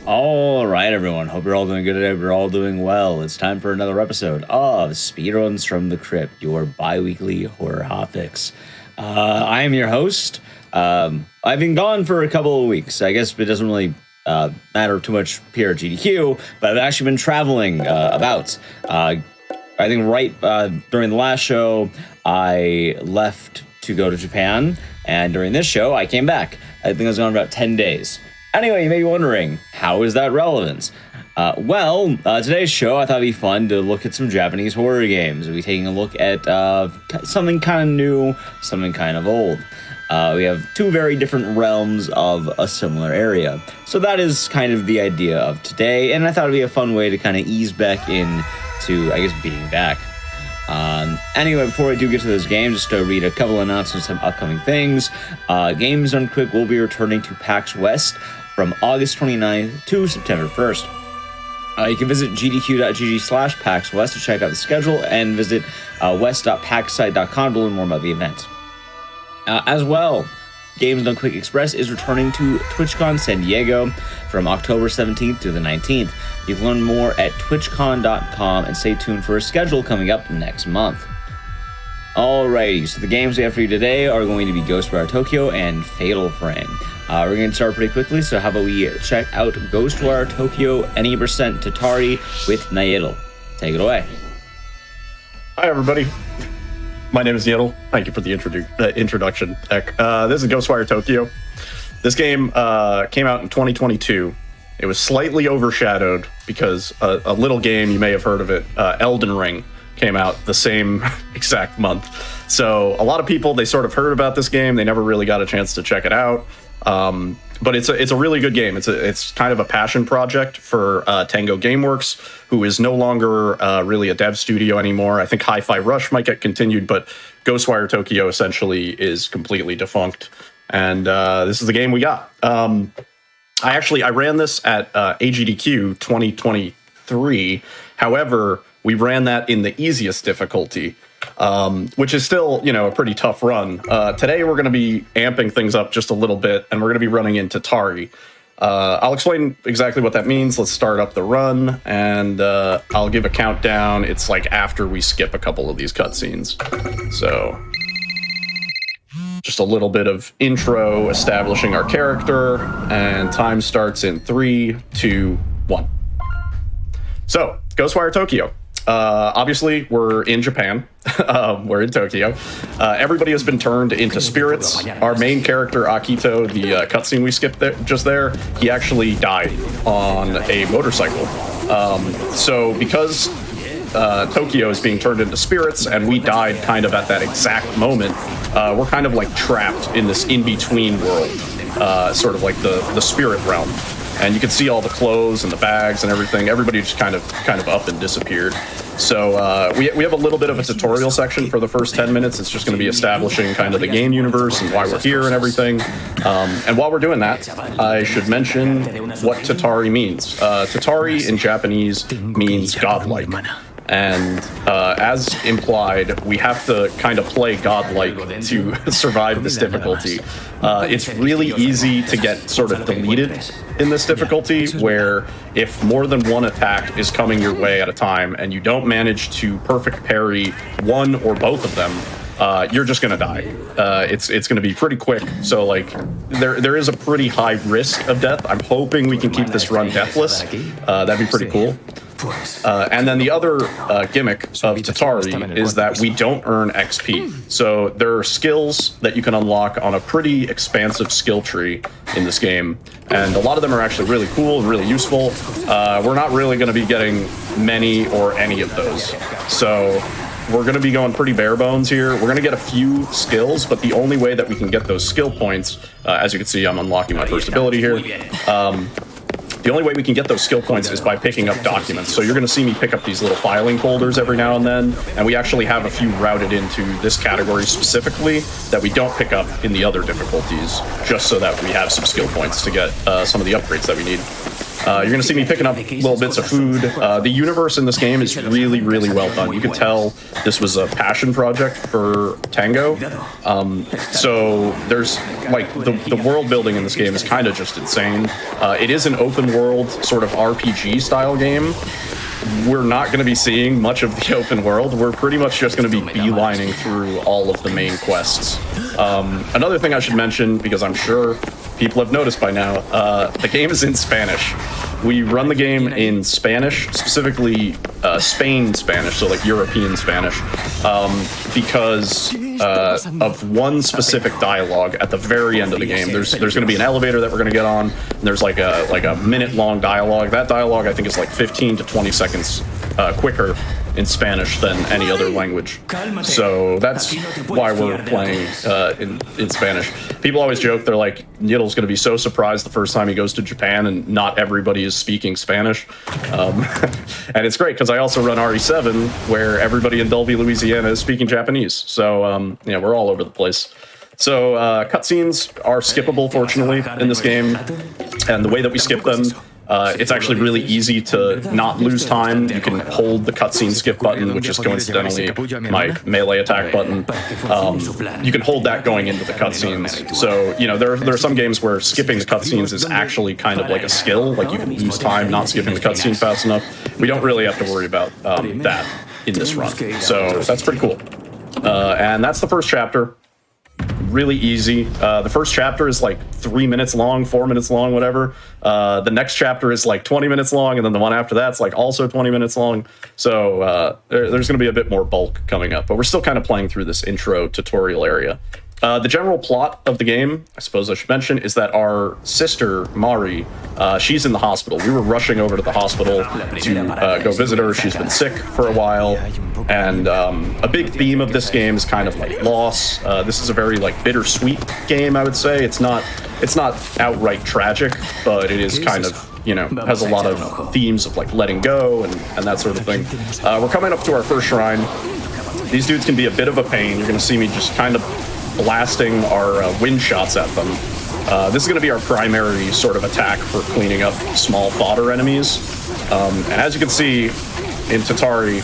All right, everyone. Hope you're all doing good today. We're all doing well. It's time for another episode of Speedruns From the Crypt, your bi-weekly horror hotfix. I am your host. I've been gone for a couple of weeks. I guess it doesn't really matter too much here at GDQ, but I've actually been traveling about. I think during the last show, I left to go to Japan, and during this show, I came back. I think I was gone about 10 days. Anyway, you may be wondering, how is that relevant? Today's show, I thought it'd be fun to look at some Japanese horror games. We'll be taking a look at something kind of new, something kind of old. We have two very different realms of a similar area. So that is kind of the idea of today, and I thought it'd be a fun way to kind of ease back into, I guess, being back. Anyway, before I do get to those games, just to read a couple announcements of upcoming things. Games Done Quick will be returning to PAX West from August 29th to September 1st. You can visit gdq.gg/PAX West to check out the schedule, and visit west.paxsite.com to learn more about the event. As well, Games Done Quick Express is returning to TwitchCon San Diego from October 17th to the 19th. You can learn more at twitchcon.com and stay tuned for a schedule coming up next month. Alrighty, so the games we have for you today are going to be Ghostwire Tokyo and Fatal Frame. We're going to start pretty quickly, so how about we check out Ghostwire Tokyo Any% Tatari with Nayedl. Take it away. Hi, everybody. My name is Nayedl. Thank you for the introduction, Ek. This is Ghostwire Tokyo. This game came out in 2022. It was slightly overshadowed because a little game, you may have heard of it, Elden Ring, came out the same exact month. So a lot of people, they sort of heard about this game. They never really got a chance to check it out. But it's a really good game. It's kind of a passion project for Tango Gameworks, who is no longer really a dev studio anymore. I think Hi-Fi Rush might get continued, but Ghostwire Tokyo essentially is completely defunct. And this is the game we got. I ran this at AGDQ 2023. However, we ran that in the easiest difficulty, which is still, a pretty tough run. Today, we're going to be amping things up just a little bit, and we're going to be running in Tatari. I'll explain exactly what that means. Let's start up the run, and I'll give a countdown. It's like after we skip a couple of these cutscenes. So just a little bit of intro establishing our character, and time starts in 3, 2, 1. So, Ghostwire Tokyo. Obviously, we're in Japan. We're in Tokyo. Everybody has been turned into spirits. Our main character, Akito, the cutscene we skipped there, he actually died on a motorcycle. So because Tokyo is being turned into spirits, and we died kind of at that exact moment, we're kind of like trapped in this in-between world, sort of like the spirit realm. And you can see all the clothes and the bags and everything. Everybody just kind of up and disappeared. So we have a little bit of a tutorial section for the first 10 minutes. It's just going to be establishing kind of the game universe and why we're here and everything. And while we're doing that, I should mention what Tatari means. Tatari in Japanese means godlike. And as implied, we have to kind of play godlike to survive this difficulty. It's really easy to get sort of deleted in this difficulty, where if more than one attack is coming your way at a time and you don't manage to perfect parry one or both of them, you're just going to die. It's going to be pretty quick. So like there is a pretty high risk of death. I'm hoping we can keep this run deathless. That'd be pretty cool. And then the other gimmick of Tatari is that we don't earn XP. So there are skills that you can unlock on a pretty expansive skill tree in this game. And a lot of them are actually really cool and really useful. We're not really going to be getting many or any of those. So we're going to be going pretty bare bones here. We're going to get a few skills, but the only way that we can get those skill points, as you can see, I'm unlocking my first ability here. The only way we can get those skill points is by picking up documents. So you're going to see me pick up these little filing folders every now and then, and we actually have a few routed into this category specifically that we don't pick up in the other difficulties, just so that we have some skill points to get some of the upgrades that we need. You're going to see me picking up little bits of food. The universe in this game is really, really well done. You could tell this was a passion project for Tango. So there's like the world building in this game is kind of just insane. It is an open world sort of RPG style game. We're not going to be seeing much of the open world. We're pretty much just going to be beelining through all of the main quests. Another thing I should mention, because I'm sure people have noticed by now, the game is in Spanish. We run the game in Spanish, specifically Spain Spanish, so like European Spanish, because of one specific dialogue at the very end of the game. There's going to be an elevator that we're going to get on, and there's like a minute-long dialogue. That dialogue, I think, is like 15 to 20 seconds quicker in Spanish than any other language. So that's why we're playing in Spanish. People always joke, they're like, Yiddle's going to be so surprised the first time he goes to Japan and not everybody is speaking Spanish. And it's great because I also run RE7 where everybody in Dulvey, Louisiana is speaking Japanese. So yeah, we're all over the place. So cutscenes are skippable, fortunately, in this game. And the way that we skip them, it's actually really easy to not lose time. You can hold the cutscene skip button, which is coincidentally my melee attack button. You can hold that going into the cutscenes. So, you know, there are some games where skipping the cutscenes is actually kind of like a skill. Like you can lose time not skipping the cutscene fast enough. We don't really have to worry about that in this run. So that's pretty cool. And that's the first chapter. Really easy. The first chapter is like 3 minutes long, 4 minutes long, whatever. The next chapter is like 20 minutes long, and then the one after that's like also 20 minutes long. So there's going to be a bit more bulk coming up, but we're still kind of playing through this intro tutorial area. The general plot of the game, I suppose I should mention, is that our sister, Mari, she's in the hospital. We were rushing over to the hospital to go visit her. She's been sick for a while. And a big theme of this game is kind of like loss. This is a very like bittersweet game, I would say. It's not outright tragic, but it is kind of, you know, has a lot of themes of like letting go and that sort of thing. We're coming up to our first shrine. These dudes can be a bit of a pain. You're going to see me just kind of blasting our wind shots at them. This is going to be our primary sort of attack for cleaning up small fodder enemies. And as you can see in Tatari,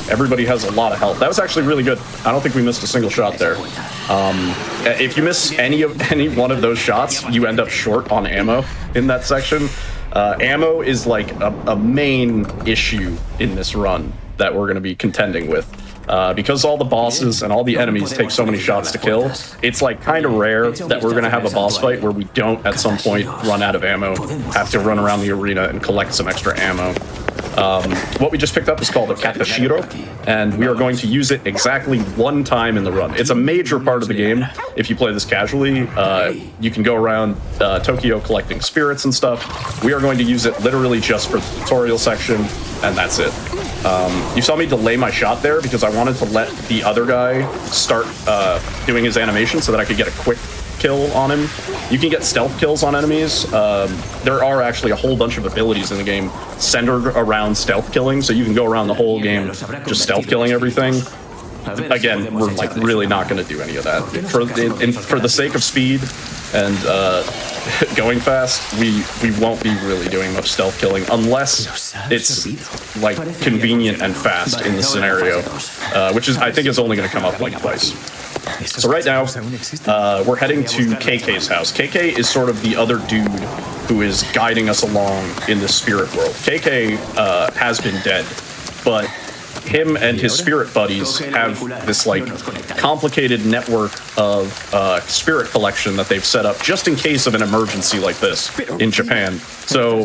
everybody has a lot of health. That was actually really good. I don't think we missed a single shot there. If you miss any one of those shots, you end up short on ammo in that section. Ammo is like a main issue in this run that we're going to be contending with. Because all the bosses and all the enemies take so many shots to kill, it's like kind of rare that we're going to have a boss fight where we don't at some point run out of ammo, have to run around the arena and collect some extra ammo. What we just picked up is called a Katashiro, and we are going to use it exactly one time in the run. It's a major part of the game. If you play this casually, you can go around Tokyo collecting spirits and stuff. We are going to use it literally just for the tutorial section, and that's it. You saw me delay my shot there because I wanted to let the other guy start doing his animation so that I could get a quick kill on him. You can get stealth kills on enemies. There are actually a whole bunch of abilities in the game centered around stealth killing, so you can go around the whole game just stealth killing everything. Again, we're like really not going to do any of that. For the sake of speed and going fast, we won't be really doing much stealth killing unless it's like convenient and fast in the scenario, which is I think is only going to come up like twice. So right now, we're heading to KK's house. KK is sort of the other dude who is guiding us along in the spirit world. KK has been dead, but him and his spirit buddies have this like complicated network of spirit collection that they've set up just in case of an emergency like this in Japan. So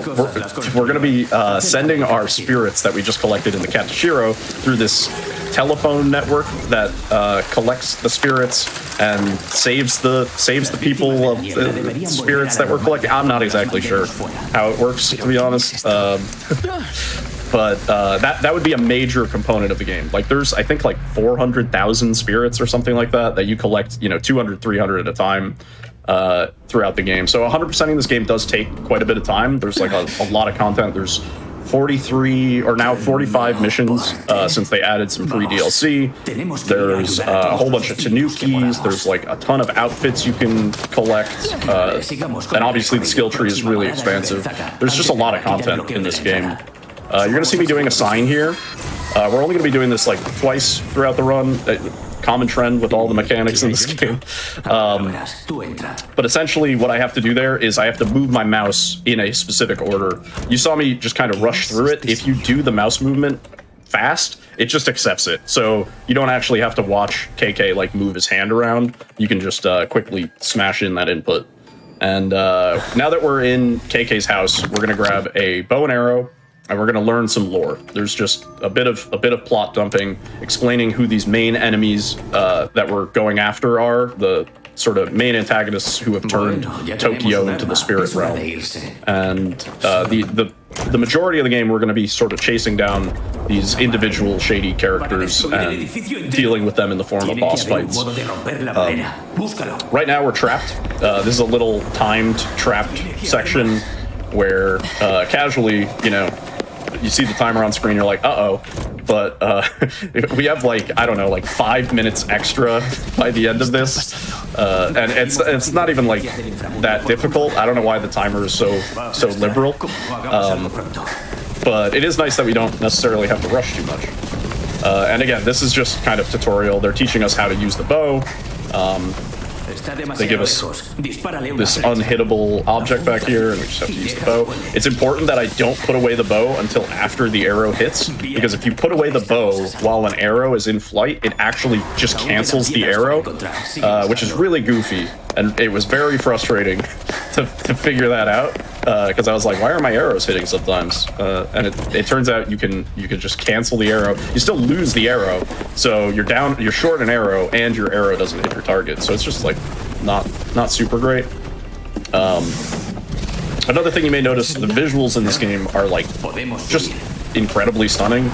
we're going to be sending our spirits that we just collected in the Katashiro through this telephone network that collects the spirits and saves the people of the spirits that we're collecting. I'm not exactly sure how it works, to be honest. But that would be a major component of the game. Like there's, I think, like 400,000 spirits or something like that you collect, 200, 300 at a time throughout the game. So 100%ing this game does take quite a bit of time. There's like a lot of content. There's 43 or now 45 missions since they added some free DLC. There's a whole bunch of tanukis. There's like a ton of outfits you can collect. And obviously the skill tree is really expansive. There's just a lot of content in this game. You're going to see me doing a sign here. We're only going to be doing this like twice throughout the run. Common trend with all the mechanics in this game. But essentially what I have to do there is I have to move my mouse in a specific order. You saw me just kind of rush through it. If you do the mouse movement fast, it just accepts it. So you don't actually have to watch KK like move his hand around. You can just quickly smash in that input. And now that we're in KK's house, we're gonna grab a bow and arrow, and we're gonna learn some lore. There's just a bit of plot dumping, explaining who these main enemies that we're going after are, the sort of main antagonists who have turned Tokyo into the spirit realm. And the majority of the game, we're going to be sort of chasing down these individual shady characters and dealing with them in the form of boss fights. Right now we're trapped. This is a little timed trapped section where casually, you know, you see the timer on screen, you're like, uh-oh. But we have like, I don't know, like 5 minutes extra by the end of this. And it's not even like that difficult. I don't know why the timer is so liberal. But it is nice that we don't necessarily have to rush too much. And again, this is just kind of tutorial. They're teaching us how to use the bow. They give us this unhittable object back here, and we just have to use the bow. It's important that I don't put away the bow until after the arrow hits, because if you put away the bow while an arrow is in flight, it actually just cancels the arrow, which is really goofy, and it was very frustrating to figure that out, because I was like, why are my arrows hitting sometimes? And it turns out you can just cancel the arrow. You still lose the arrow, so you're short an arrow, and your arrow doesn't hit your target. So it's just like not super great. Another thing you may notice, the visuals in this game are like just incredibly stunning.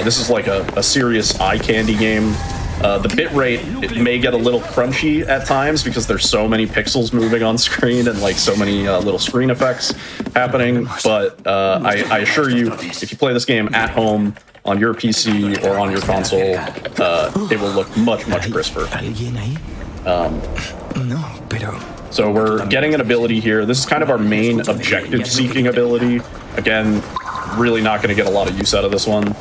This is like a serious eye candy game. The bitrate, it may get a little crunchy at times because there's so many pixels moving on screen and like so many little screen effects happening, but I assure you, if you play this game at home on your PC or on your console, it will look much crisper. So we're getting an ability here. This is kind of our main objective-seeking ability. Again, really not going to get a lot of use out of this one.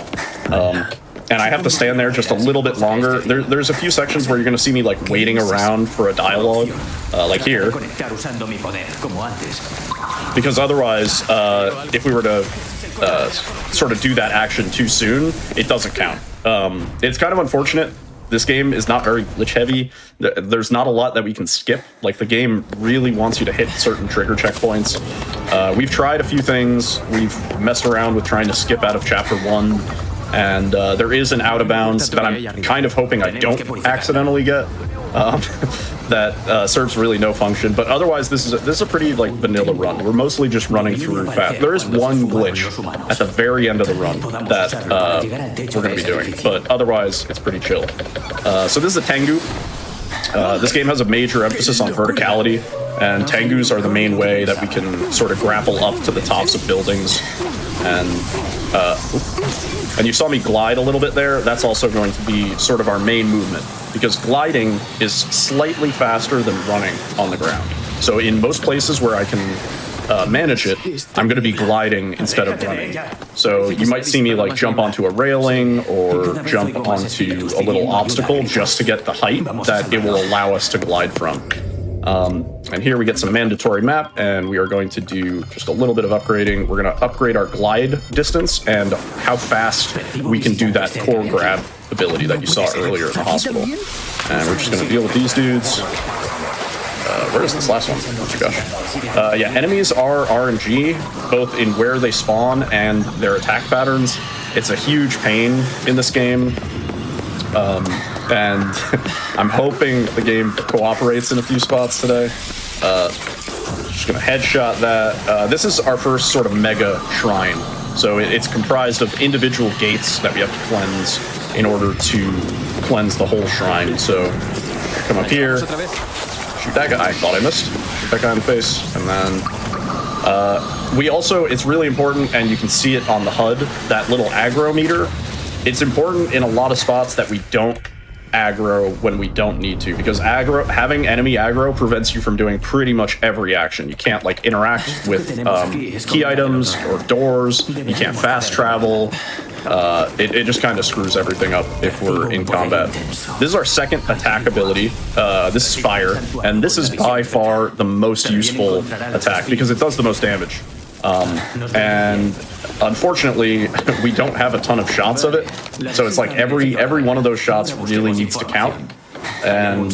And I have to stand there just a little bit longer. There's a few sections where you're going to see me like waiting around for a dialogue, like here. Because otherwise, if we were to sort of do that action too soon, it doesn't count. It's kind of unfortunate. This game is not very glitch heavy. There's not a lot that we can skip. Like, the game really wants you to hit certain trigger checkpoints. We've tried a few things. We've messed around with trying to skip out of chapter 1. And there is an out of bounds that I'm kind of hoping I don't accidentally get. That serves really no function. But otherwise, this is a pretty like vanilla run. We're mostly just running through fast. There is one glitch at the very end of the run that we're going to be doing, but otherwise it's pretty chill. So this is a Tengu. This game has a major emphasis on verticality, and Tengus are the main way that we can sort of grapple up to the tops of buildings. And you saw me glide a little bit there. That's also going to be sort of our main movement, because gliding is slightly faster than running on the ground. So in most places where I can manage it, I'm going to be gliding instead of running. So you might see me like jump onto a railing or jump onto a little obstacle just to get the height that it will allow us to glide from. And here we get some mandatory map, and we are going to do just a little bit of upgrading. We're going to upgrade our glide distance and how fast we can do that core grab ability that you saw earlier in the hospital. And we're just going to deal with these dudes. Where is this last one? Oh my gosh. Yeah, enemies are RNG, both in where they spawn and their attack patterns. It's a huge pain in this game. And I'm hoping the game cooperates in a few spots today. Just gonna headshot that. This is our first sort of mega shrine. So it's comprised of individual gates that we have to cleanse in order to cleanse the whole shrine. So come up here, shoot that guy. I thought I missed. Shoot that guy in the face. And then it's really important, and you can see it on the HUD, that little aggro meter. It's important in a lot of spots that we don't aggro when we don't need to, because having enemy aggro prevents you from doing pretty much every action. You can't like interact with key items or doors. You can't fast travel. It just kind of screws everything up if we're in combat. This is our second attack ability. This is fire, and this is by far the most useful attack because it does the most damage. And unfortunately, we don't have a ton of shots of it, so it's like every one of those shots really needs to count. And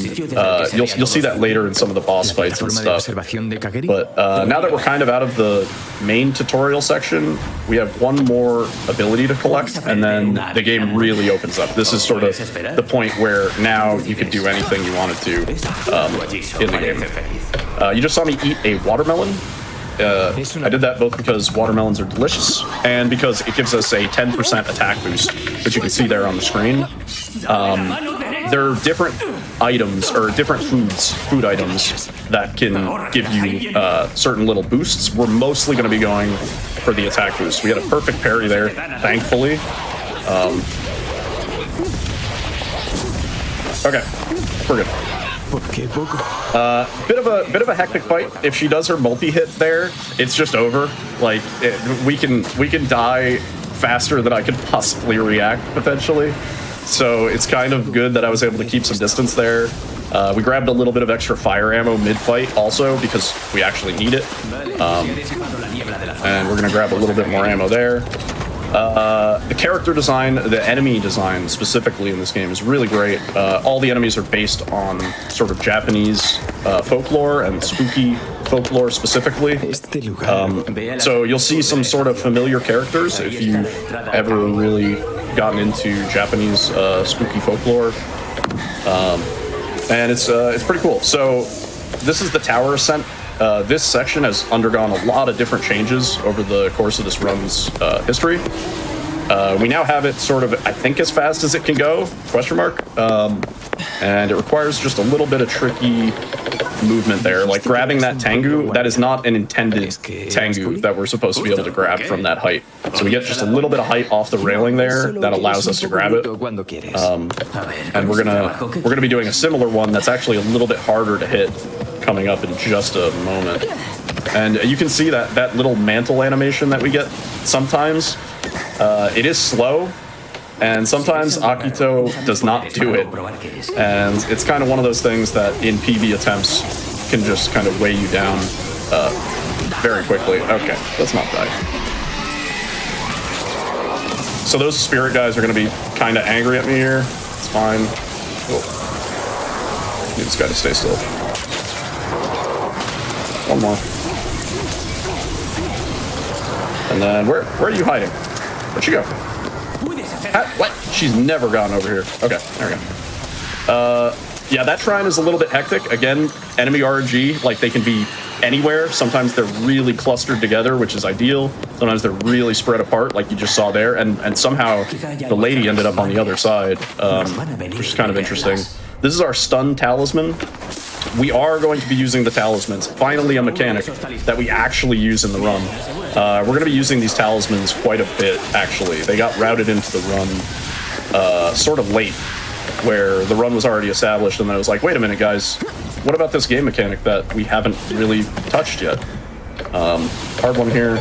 you'll see that later in some of the boss fights and stuff. But now that we're kind of out of the main tutorial section, we have one more ability to collect, and then the game really opens up. This is sort of the point where now you can do anything you wanted to in the game. You just saw me eat a watermelon. I did that both because watermelons are delicious and because it gives us a 10% attack boost, which you can see there on the screen. There are different items or different food items that can give you certain little boosts. We're mostly going to be going for the attack boost. We had a perfect parry there, thankfully. Okay, we're good. Bit of a hectic fight. If she does her multi-hit there, it's just over. Like we can die faster than I could possibly react potentially. So it's kind of good that I was able to keep some distance there. We grabbed a little bit of extra fire ammo mid-fight also because we actually need it. And we're gonna grab a little bit more ammo there. The character design, the enemy design specifically in this game is really great. All the enemies are based on sort of Japanese folklore and spooky folklore specifically. So you'll see some sort of familiar characters if you've ever really gotten into Japanese spooky folklore. And it's pretty cool. So this is the tower ascent. This section has undergone a lot of different changes over the course of this run's history. We now have it sort of, I think, as fast as it can go, question mark. And it requires just a little bit of tricky movement there, like grabbing that Tengu. That is not an intended Tengu that we're supposed to be able to grab from that height. So we get just a little bit of height off the railing there that allows us to grab it. And we're gonna be doing a similar one that's actually a little bit harder to hit coming up in just a moment. And you can see that little mantle animation that we get sometimes. It is slow, and sometimes Akito does not do it. And it's kind of one of those things that in PV attempts can just kind of weigh you down very quickly. Okay, let's not die. So those spirit guys are going to be kind of angry at me here. It's fine. Oh. Need this guy to stay still. One more. And then where are you hiding? Where'd she go? What? She's never gone over here. Okay, there we go. Yeah, that shrine is a little bit hectic. Again, enemy RNG, like they can be anywhere. Sometimes they're really clustered together, which is ideal. Sometimes they're really spread apart, like you just saw there. And somehow the lady ended up on the other side, which is kind of interesting. This is our stun talisman. We are going to be using the talismans. Finally, a mechanic that we actually use in the run. We're going to be using these talismans quite a bit, actually. They got routed into the run sort of late, where the run was already established, and then I was like, wait a minute, guys. What about this game mechanic that we haven't really touched yet? Hard one here.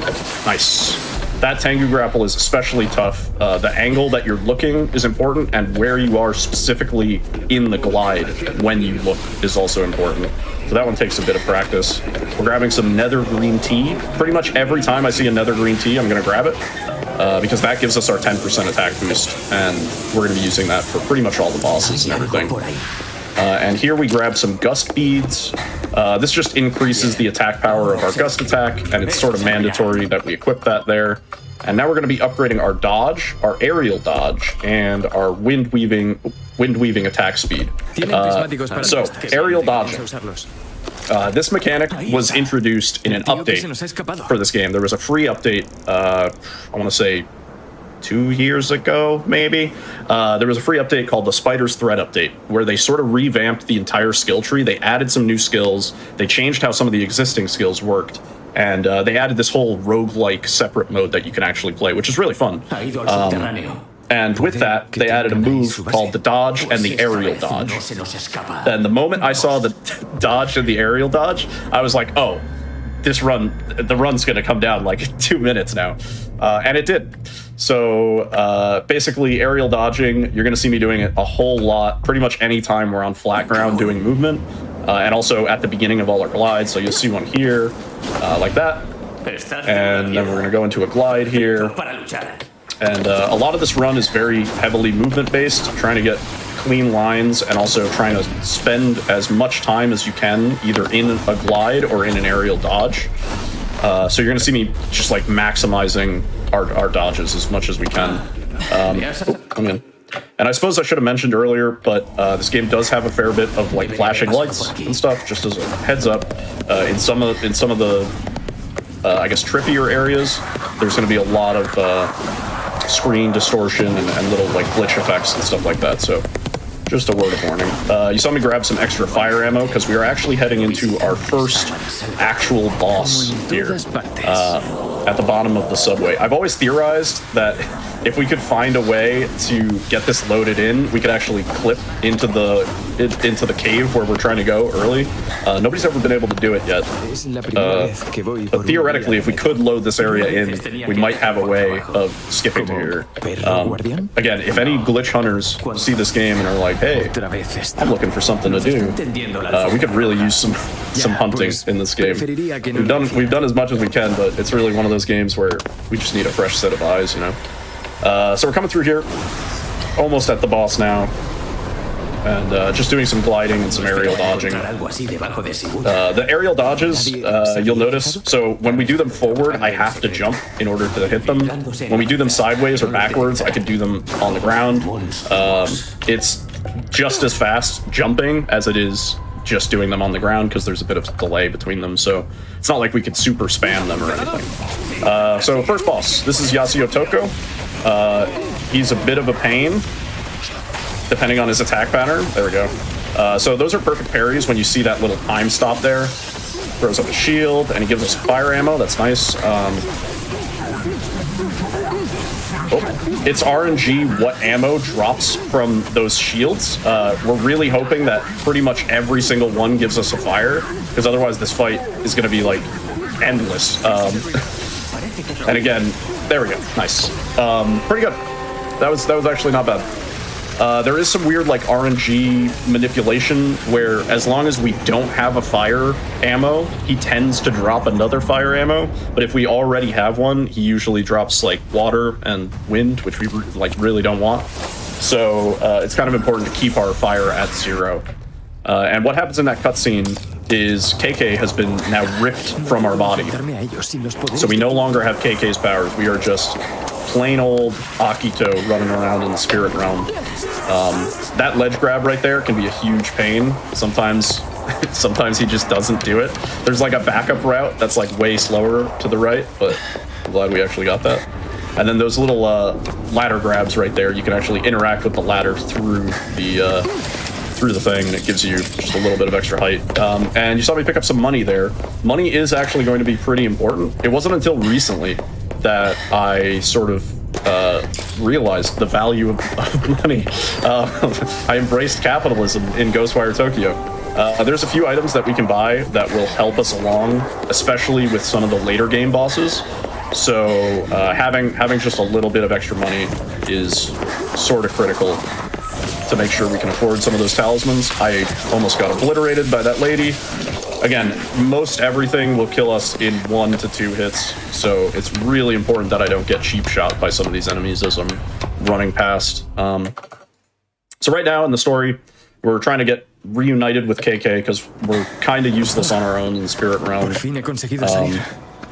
Nice. That Tengu grapple is especially tough. The angle that you're looking is important, and where you are specifically in the glide when you look is also important. So that one takes a bit of practice. We're grabbing some nether green tea. Pretty much every time I see a nether green tea, I'm going to grab it, because that gives us our 10% attack boost, and we're going to be using that for pretty much all the bosses and everything. And here we grab some gust beads. This just increases the attack power of our gust attack, and it's sort of mandatory that we equip that there. And now we're going to be upgrading our dodge, our aerial dodge, and our wind weaving attack speed. So aerial dodging. This mechanic was introduced in an update for this game. There was a free update, I want to say 2 years ago, maybe. There was a free update called the Spider's Thread update, where they sort of revamped the entire skill tree. They added some new skills. They changed how some of the existing skills worked. And they added this whole roguelike separate mode that you can actually play, which is really fun. And with that, they added a move called the dodge and the aerial dodge. And the moment I saw the dodge and the aerial dodge, I was like, oh, the run's going to come down like 2 minutes now. And it did. So basically, aerial dodging, you're going to see me doing it a whole lot, pretty much any time we're on flat ground doing movement. And also at the beginning of all our glides. So you'll see one here, like that. And then we're going to go into a glide here. And a lot of this run is very heavily movement-based, trying to get clean lines and also trying to spend as much time as you can either in a glide or in an aerial dodge. So you're going to see me just like maximizing our dodges as much as we can. Come in. And I suppose I should have mentioned earlier, but this game does have a fair bit of like flashing lights and stuff, just as a heads up. In some of the I guess trippier areas, there's going to be a lot of screen distortion and little like glitch effects and stuff like that. So just a word of warning. You saw me grab some extra fire ammo because we are actually heading into our first actual boss here at the bottom of the subway. I've always theorized that if we could find a way to get this loaded in, we could actually clip into the cave where we're trying to go early. Nobody's ever been able to do it yet. But theoretically, if we could load this area in, we might have a way of skipping to here. Again, if any glitch hunters see this game and are like, hey, I'm looking for something to do, we could really use some hunting in this game. We've done as much as we can, but it's really one of those games where we just need a fresh set of eyes, you know? So we're coming through here, almost at the boss now, and just doing some gliding and some aerial dodging. The aerial dodges, you'll notice, so when we do them forward, I have to jump in order to hit them. When we do them sideways or backwards, I can do them on the ground. It's just as fast jumping as it is just doing them on the ground because there's a bit of delay between them, so it's not like we could super spam them or anything. So first boss, this is Ghostwire Tokyo. He's a bit of a pain depending on his attack pattern. There we go. So those are perfect parries when you see that little time stop there. Throws up a shield and he gives us fire ammo. That's nice. It's RNG what ammo drops from those shields. We're really hoping that pretty much every single one gives us a fire, because otherwise this fight is going to be like endless. And again, there we go. Nice. Pretty good. That was actually not bad. There is some weird like RNG manipulation where as long as we don't have a fire ammo, he tends to drop another fire ammo. But if we already have one, he usually drops like water and wind, which we like really don't want. So it's kind of important to keep our fire at 0. And what happens in that cutscene is KK has been now ripped from our body. So we no longer have KK's powers. We are just plain old Akito running around in the spirit realm. That ledge grab right there can be a huge pain. Sometimes he just doesn't do it. There's like a backup route that's like way slower to the right, but I'm glad we actually got that. And then those little ladder grabs right there, you can actually interact with the ladder through the thing, and it gives you just a little bit of extra height. And you saw me pick up some money there. Money is actually going to be pretty important. It wasn't until recently that I sort of realized the value of money. I embraced capitalism in Ghostwire Tokyo. There's a few items that we can buy that will help us along, especially with some of the later game bosses. So having just a little bit of extra money is sort of critical to make sure we can afford some of those talismans. I almost got obliterated by that lady. Again, most everything will kill us in 1 to 2 hits, so it's really important that I don't get cheap shot by some of these enemies as I'm running past. So right now in the story, we're trying to get reunited with KK because we're kind of useless on our own in the spirit realm.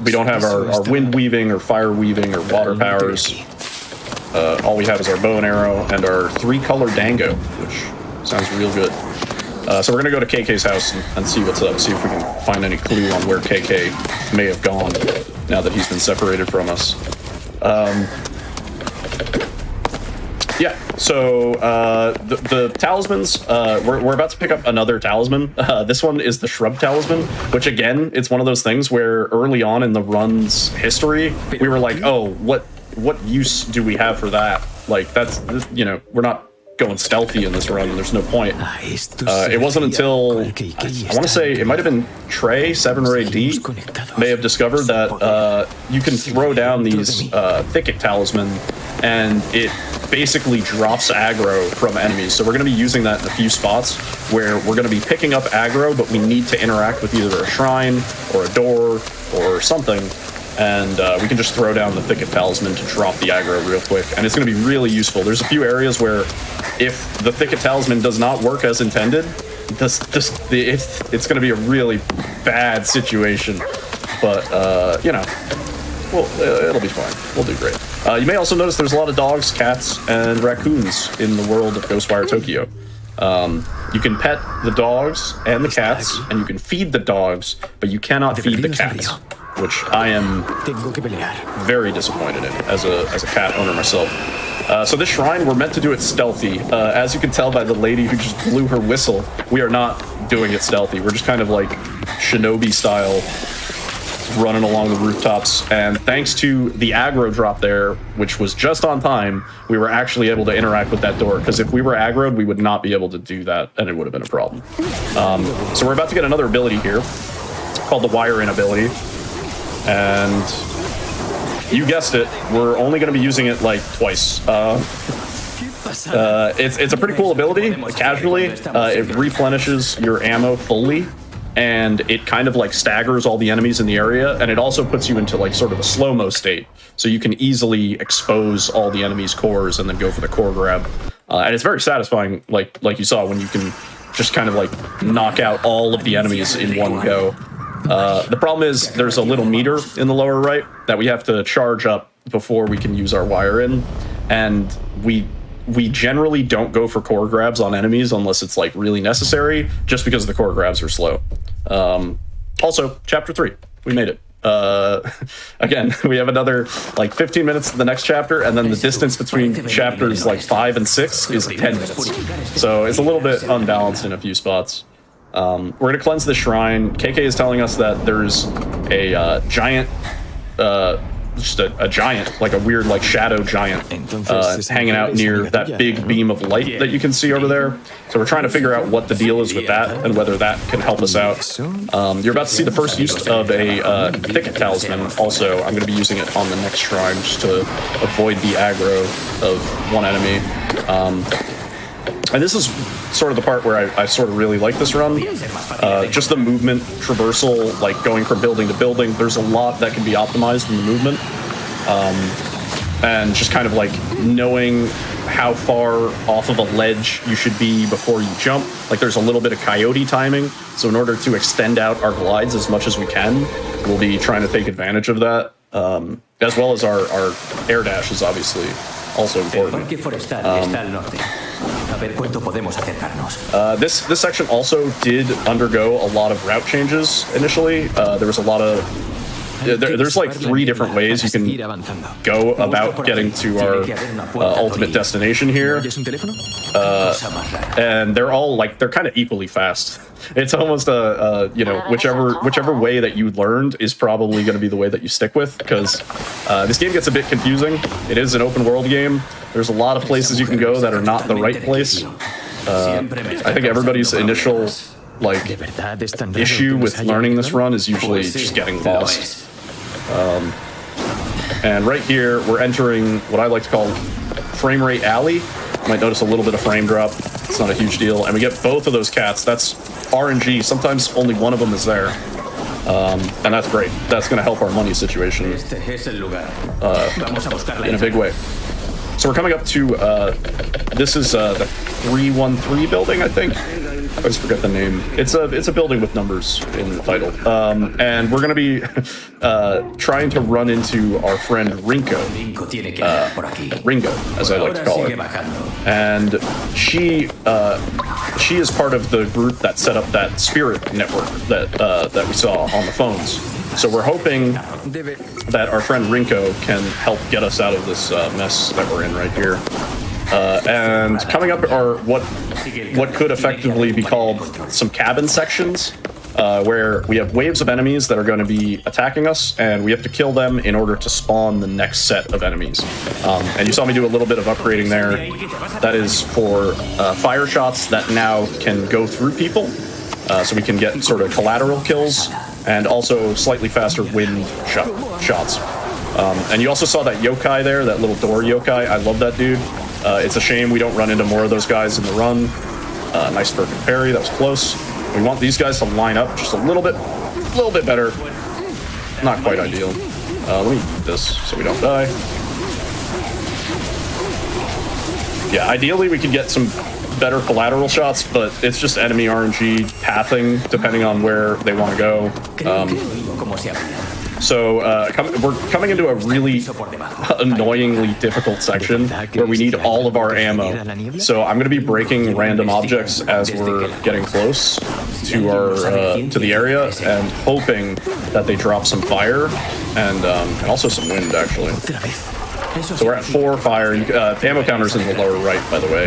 We don't have our wind weaving or fire weaving or water powers. All we have is our bow and arrow and our 3-color dango, which sounds real good. So we're going to go to KK's house and see what's up, see if we can find any clue on where KK may have gone now that he's been separated from us. Yeah, so the talismans, we're about to pick up another talisman. This one is the Shrub Talisman, which again, it's one of those things where early on in the run's history, we were like, oh, what use do we have for that? Like, that's, you know, we're not going stealthy in this run, there's no point. It wasn't until, I want to say, it might have been Trey, 7 or 8D, may have discovered that you can throw down these Thicket Talisman, and it basically drops aggro from enemies. So we're going to be using that in a few spots where we're going to be picking up aggro, but we need to interact with either a shrine or a door or something, and we can just throw down the Thicket Talisman to drop the aggro real quick, and it's going to be really useful. There's a few areas where if the Thicket Talisman does not work as intended, it's going to be a really bad situation, but you know, well, it'll be fine. We'll do great. You may also notice there's a lot of dogs, cats, and raccoons in the world of Ghostwire Tokyo. You can pet the dogs and the cats, and you can feed the dogs, but you cannot feed the cats, which I am very disappointed in as a cat owner myself. So this shrine, we're meant to do it stealthy. As you can tell by the lady who just blew her whistle, we are not doing it stealthy. We're just kind of like shinobi style, running along the rooftops, and thanks to the aggro drop there, which was just on time, we were actually able to interact with that door, because if we were aggroed, we would not be able to do that, and it would have been a problem. So we're about to get another ability here, called the Wire-In ability, and you guessed it, we're only going to be using it like twice. It's a pretty cool ability, casually. It replenishes your ammo fully, and it kind of like staggers all the enemies in the area, and it also puts you into like sort of a slow-mo state, so you can easily expose all the enemy's cores and then go for the core grab. And it's very satisfying, like you saw, when you can just kind of like knock out all of the enemies in one go. The problem is there's a little meter in the lower right that we have to charge up before we can use our Wire-In, and we generally don't go for core grabs on enemies unless it's like really necessary, just because the core grabs are slow. Also, chapter 3, we made it. Again, we have another like 15 minutes to the next chapter, and then the distance between chapters like 5 and 6 is 10 minutes. So it's a little bit unbalanced in a few spots. We're going to cleanse the shrine. KK is telling us that there's a giant, just a giant, like a weird like shadow giant hanging out near that big beam of light that you can see over there. So we're trying to figure out what the deal is with that and whether that can help us out. You're about to see the first use of a Thicket Talisman. Also, I'm going to be using it on the next shrine just to avoid the aggro of one enemy. And this is sort of the part where I sort of really like this run. Just the movement, traversal, like going from building to building. There's a lot that can be optimized in the movement. And just kind of like knowing how far off of a ledge you should be before you jump. Like there's a little bit of coyote timing. So in order to extend out our glides as much as we can, we'll be trying to take advantage of that. As well as our air dash is obviously also important. This section also did undergo a lot of route changes initially. There was a lot of there's like 3 different ways you can go about getting to our ultimate destination here, and they're all like they're kind of equally fast. It's almost you know, whichever way that you learned is probably going to be the way that you stick with, because this game gets a bit confusing. It is an open world game. There's a lot of places you can go that are not the right place. I think everybody's initial like issue with learning this run is usually just getting lost. And right here we're entering what I like to call frame rate alley. You might notice a little bit of frame drop. It's not a huge deal, and we get both of those cats. That's RNG. Sometimes only one of them is there, and that's great. That's going to help our money situation in a big way. So we're coming up to this is the 313 building, I think. I always forget the name. It's a building with numbers in the title, and we're going to be trying to run into our friend Ringo, as I like to call her, and she is part of the group that set up that spirit network that we saw on the phones. So we're hoping that our friend Rinko can help get us out of this mess that we're in right here. And coming up are what could effectively be called some cabin sections, where we have waves of enemies that are going to be attacking us, and we have to kill them in order to spawn the next set of enemies. And you saw me do a little bit of upgrading there. That is for fire shots that now can go through people, so we can get sort of collateral kills, and also slightly faster wind shots. And you also saw that yokai there, that little door yokai. I love that dude. It's a shame we don't run into more of those guys in the run. Nice perfect parry, that was close. We want these guys to line up just a little bit better. Not quite ideal. Let me eat this so we don't die. Yeah, ideally we could get some better collateral shots, but it's just enemy RNG pathing depending on where they want to go. So we're coming into a really annoyingly difficult section where we need all of our ammo. So I'm going to be breaking random objects as we're getting close to our to the area, and hoping that they drop some fire and also some wind, actually. So we're at 4 fire. The ammo counter's in the lower right, by the way.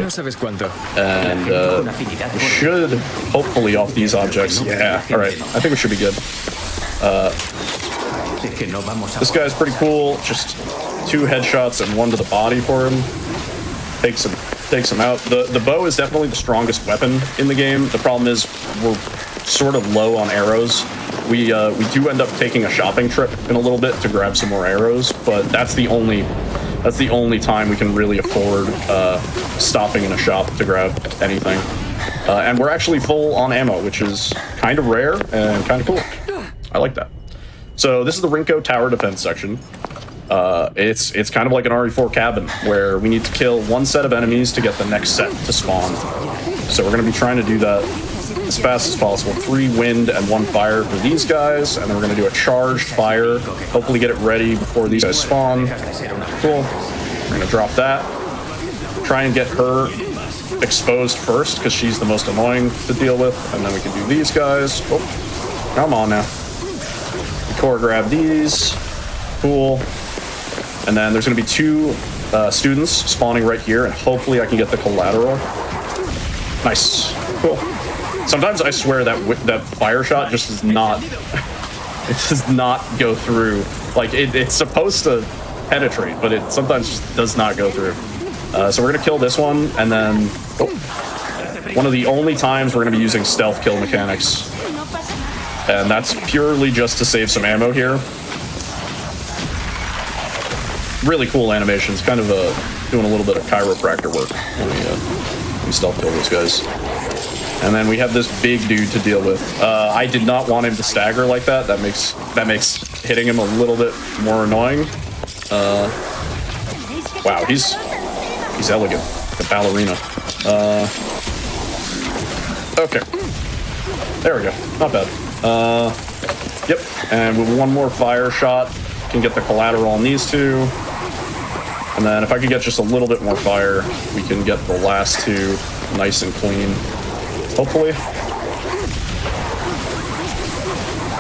And we should hopefully off these objects. Yeah, all right. I think we should be good. This guy's pretty cool. Just 2 headshots and 1 to the body for him. Takes him out. The bow is definitely the strongest weapon in the game. The problem is we're sort of low on arrows. We do end up taking a shopping trip in a little bit to grab some more arrows, but that's the only time we can really afford stopping in a shop to grab anything. And we're actually full on ammo, which is kind of rare and kind of cool. I like that. So this is the Rinko Tower Defense section. It's kind of like an RE4 cabin, where we need to kill 1 set of enemies to get the next set to spawn. So we're going to be trying to do that as fast as possible. 3 wind and 1 fire for these guys, and then we're going to do a charged fire. Hopefully get it ready before these guys spawn. Cool. We're going to drop that. Try and get her exposed first, because she's the most annoying to deal with, and then we can do these guys. Oh, come on now. Core grab these. Cool. And then there's going to be 2 students spawning right here, and hopefully I can get the collateral. Nice. Cool. Sometimes I swear that fire shot just does not it does not go through. Like it's supposed to penetrate, but it sometimes just does not go through. So we're gonna kill this one, and then one of the only times we're gonna be using stealth kill mechanics, and that's purely just to save some ammo here. Really cool animations, kind of doing a little bit of chiropractor work when we stealth kill those guys. And then we have this big dude to deal with. I did not want him to stagger like that. That makes hitting him a little bit more annoying. Wow, he's elegant, like a ballerina. Okay, there we go. Not bad. Yep, and with 1 more fire shot, can get the collateral on these 2. And then if I could get just a little bit more fire, we can get the last 2 nice and clean. Hopefully.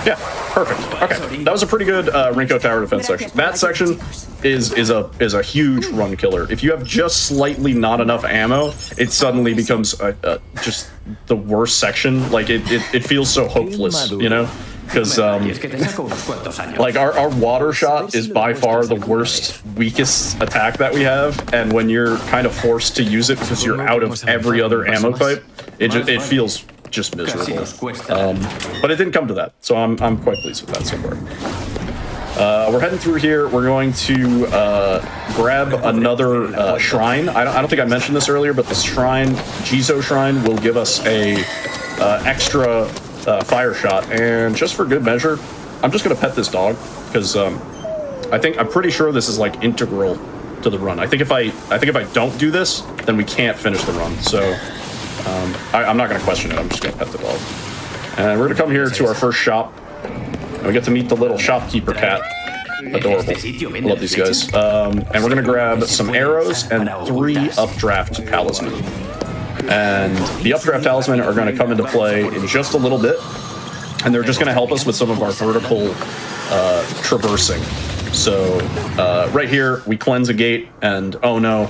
Yeah, perfect. Okay, that was a pretty good Rinko Tower Defense section. That section is a huge run killer. If you have just slightly not enough ammo, it suddenly becomes just the worst section. Like it feels so hopeless, you know? Because like our water shot is by far the worst, weakest attack that we have, and when you're kind of forced to use it because you're out of every other ammo type, it feels just miserable. But it didn't come to that, so I'm quite pleased with that so far. We're heading through here. We're going to grab another shrine. I don't think I mentioned this earlier, but this shrine, Jizo Shrine, will give us a extra fire shot, and just for good measure, I'm just gonna pet this dog because I'm pretty sure this is like integral to the run. I think if I don't do this, then we can't finish the run. So I'm not gonna question it. I'm just gonna pet the dog, and we're gonna come here to our first shop. And we get to meet the little shopkeeper cat. Adorable. I love these guys. And we're gonna grab some arrows and 3 updraft talisman. And the updraft talisman are going to come into play in just a little bit, and they're just going to help us with some of our vertical traversing. So right here, we cleanse a gate, and oh no,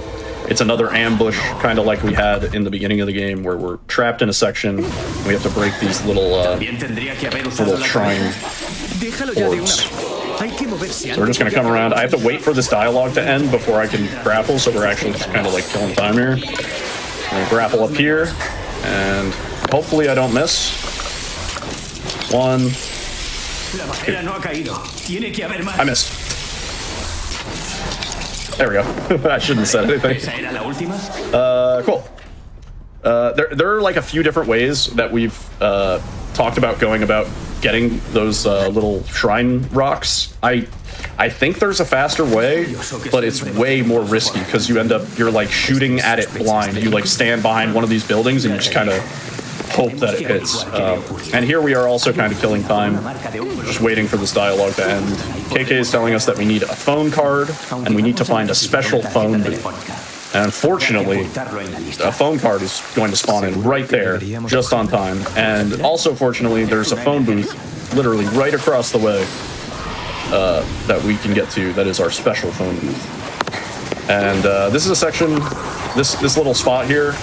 It's another ambush, kind of like we had in the beginning of the game, where we're trapped in a section. We have to break these little shrine orbs. So we're just going to come around. I have to wait for this dialogue to end before I can grapple, so we're actually just kind of like killing time here. I'm going to grapple up here, and hopefully I don't miss. 1, 2. I missed. There we go. I shouldn't have said anything. Cool. There are like a few different ways that we've talked about going about getting those little shrine rocks. I think there's a faster way, but it's way more risky because you're like shooting at it blind. You like stand behind one of these buildings and you just kind of hope that it hits. And here we are also kind of killing time, just waiting for this dialogue to end. KK is telling us that we need a phone card and we need to find a special phone booth. And unfortunately, a phone card is going to spawn in right there, just on time. And also, fortunately, there's a phone booth literally right across the way that we can get to. That is our special phone booth. And this is a section, this little spot here,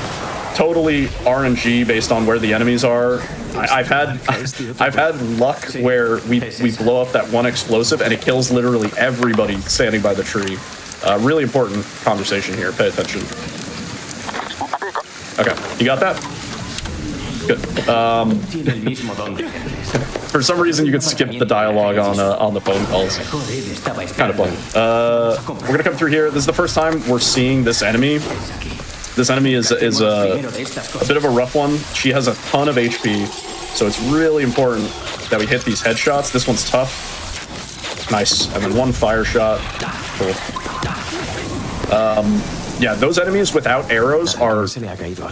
totally RNG based on where the enemies are. I've had luck where we blow up that one explosive and it kills literally everybody standing by the tree. Really important conversation here. Pay attention. Okay, you got that? Good. For some reason, you could skip the dialogue on the phone calls. Kind of fun. We're gonna come through here. This is the first time we're seeing this enemy. This enemy is a bit of a rough one. She has a ton of HP, so it's really important that we hit these headshots. This one's tough. Nice. And then one fire shot. Cool. Yeah, those enemies without arrows are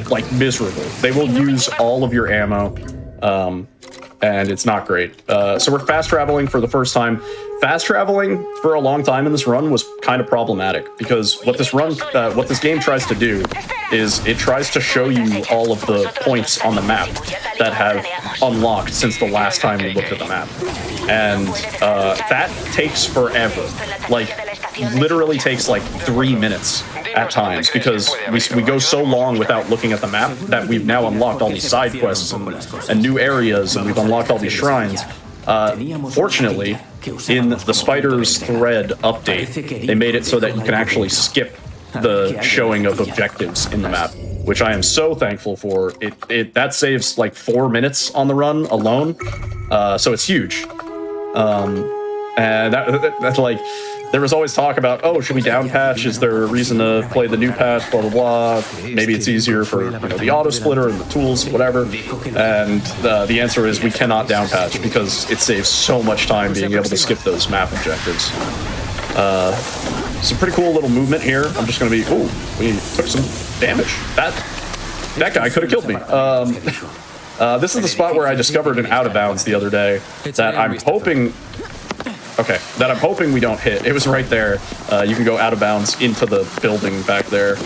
like miserable. They will use all of your ammo, and it's not great. So we're fast traveling for the first time. Fast traveling for a long time in this run was kind of problematic because what this game tries to do is it tries to show you all of the points on the map that have unlocked since the last time we looked at the map, and that takes forever. Like, literally takes like 3 minutes at times because we go so long without looking at the map that we've now unlocked all these side quests and new areas, and we've unlocked all these shrines. Fortunately, in the Spider's Thread update, they made it so that you can actually skip the showing of objectives in the map, which I am so thankful for. That saves like 4 minutes on the run alone, so it's huge. And that's like, there was always talk about, oh, should we down patch? Is there a reason to play the new patch? Blah blah blah. Maybe it's easier for the auto splitter and the tools, whatever. And the answer is we cannot down patch because it saves so much time being able to skip those map objectives. Some pretty cool little movement here. I'm just gonna be, ooh, we took some damage. That guy could have killed me. This is the spot where I discovered an out of bounds the other day that I'm hoping. Okay, that I'm hoping we don't hit. It was right there. You can go out of bounds into the building back there.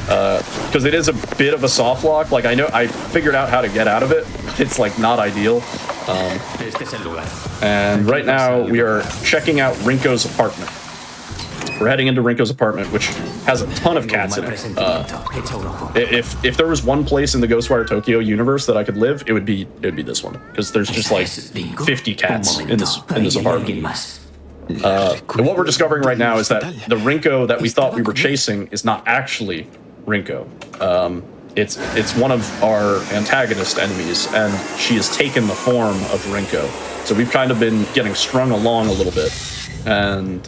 Because it is a bit of a soft lock. Like, I know I figured out how to get out of it. It's like not ideal. And right now we are checking out Rinko's apartment. We're heading into Rinko's apartment, which has a ton of cats in it. If there was one place in the Ghostwire Tokyo universe that I could live, it would be this one, because there's just like 50 cats in this apartment. What we're discovering right now is that the Rinko that we thought we were chasing is not actually Rinko. It's one of our antagonist enemies, and she has taken the form of Rinko. So we've kind of been getting strung along a little bit, and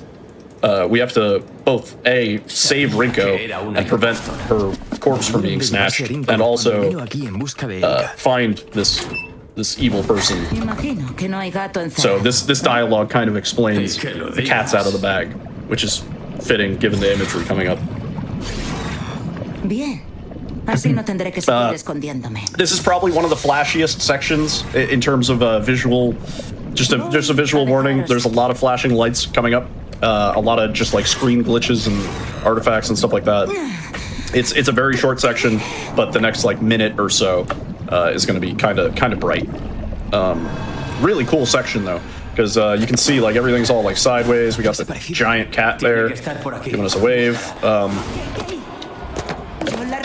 we have to both save Rinko and prevent her corpse from being snatched, and also find this evil person. So this dialogue kind of explains the cat's out of the bag, which is fitting given the imagery coming up. This is probably one of the flashiest sections in terms of visual. Just a visual warning. There's a lot of flashing lights coming up. A lot of just like screen glitches and artifacts and stuff like that. It's a very short section, but the next like minute or so is going to be kind of bright. Really cool section though, because you can see like everything's all like sideways. We got the giant cat there giving us a wave.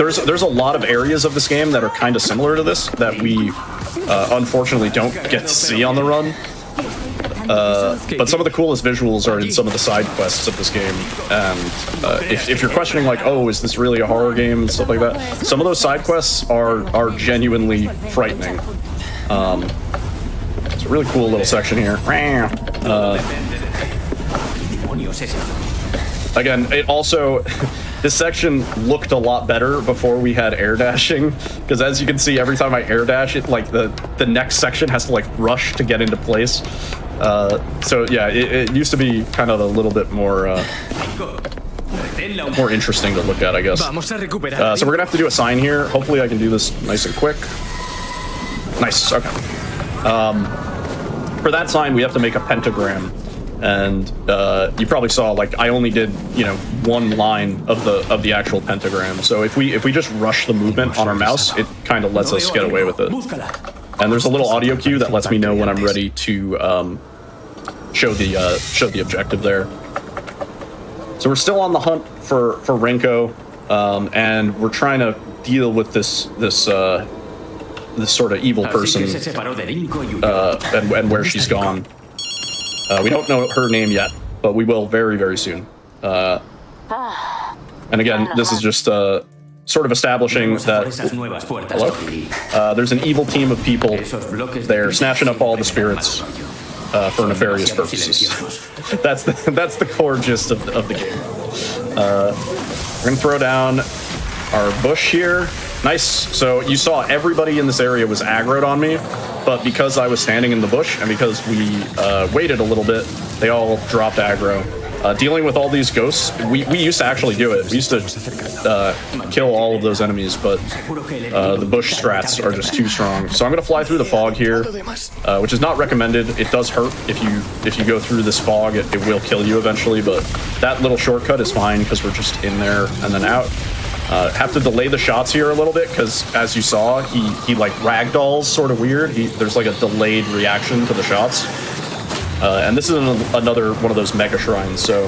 there's a lot of areas of this game that are kind of similar to this that we unfortunately don't get to see on the run. But some of the coolest visuals are in some of the side quests of this game. And if you're questioning like, oh, is this really a horror game and stuff like that, some of those side quests are genuinely frightening. It's a really cool little section here. Again, it also, this section looked a lot better before we had air dashing, because as you can see, every time I air dash, it like the next section has to like rush to get into place. So yeah, it used to be kind of a little bit more interesting to look at, I guess. So we're gonna have to do a sign here. Hopefully I can do this nice and quick. Nice, okay. For that sign, we have to make a pentagram. And you probably saw, like, I only did, you know, one line of the actual pentagram. So if we just rush the movement on our mouse, it kind of lets us get away with it. And there's a little audio cue that lets me know when I'm ready to show the objective there. So we're still on the hunt for Renko, and we're trying to deal with this sort of evil person and where she's gone. We don't know her name yet, but we will very, very soon. And again, this is just sort of establishing that hello? There's an evil team of people. They're snatching up all the spirits for nefarious purposes. That's the core gist of the game. We're gonna throw down our bush here. Nice. So you saw everybody in this area was aggroed on me, but because I was standing in the bush and because we waited a little bit, they all dropped aggro. Dealing with all these ghosts, we used to actually do it. We used to kill all of those enemies, but the bush strats are just too strong. So I'm going to fly through the fog here, which is not recommended. It does hurt if you go through this fog. It will kill you eventually, but that little shortcut is fine because we're just in there and then out. Have to delay the shots here a little bit because, as you saw, he like ragdolls sort of weird. There's like a delayed reaction to the shots. And this is another one of those mega shrines. So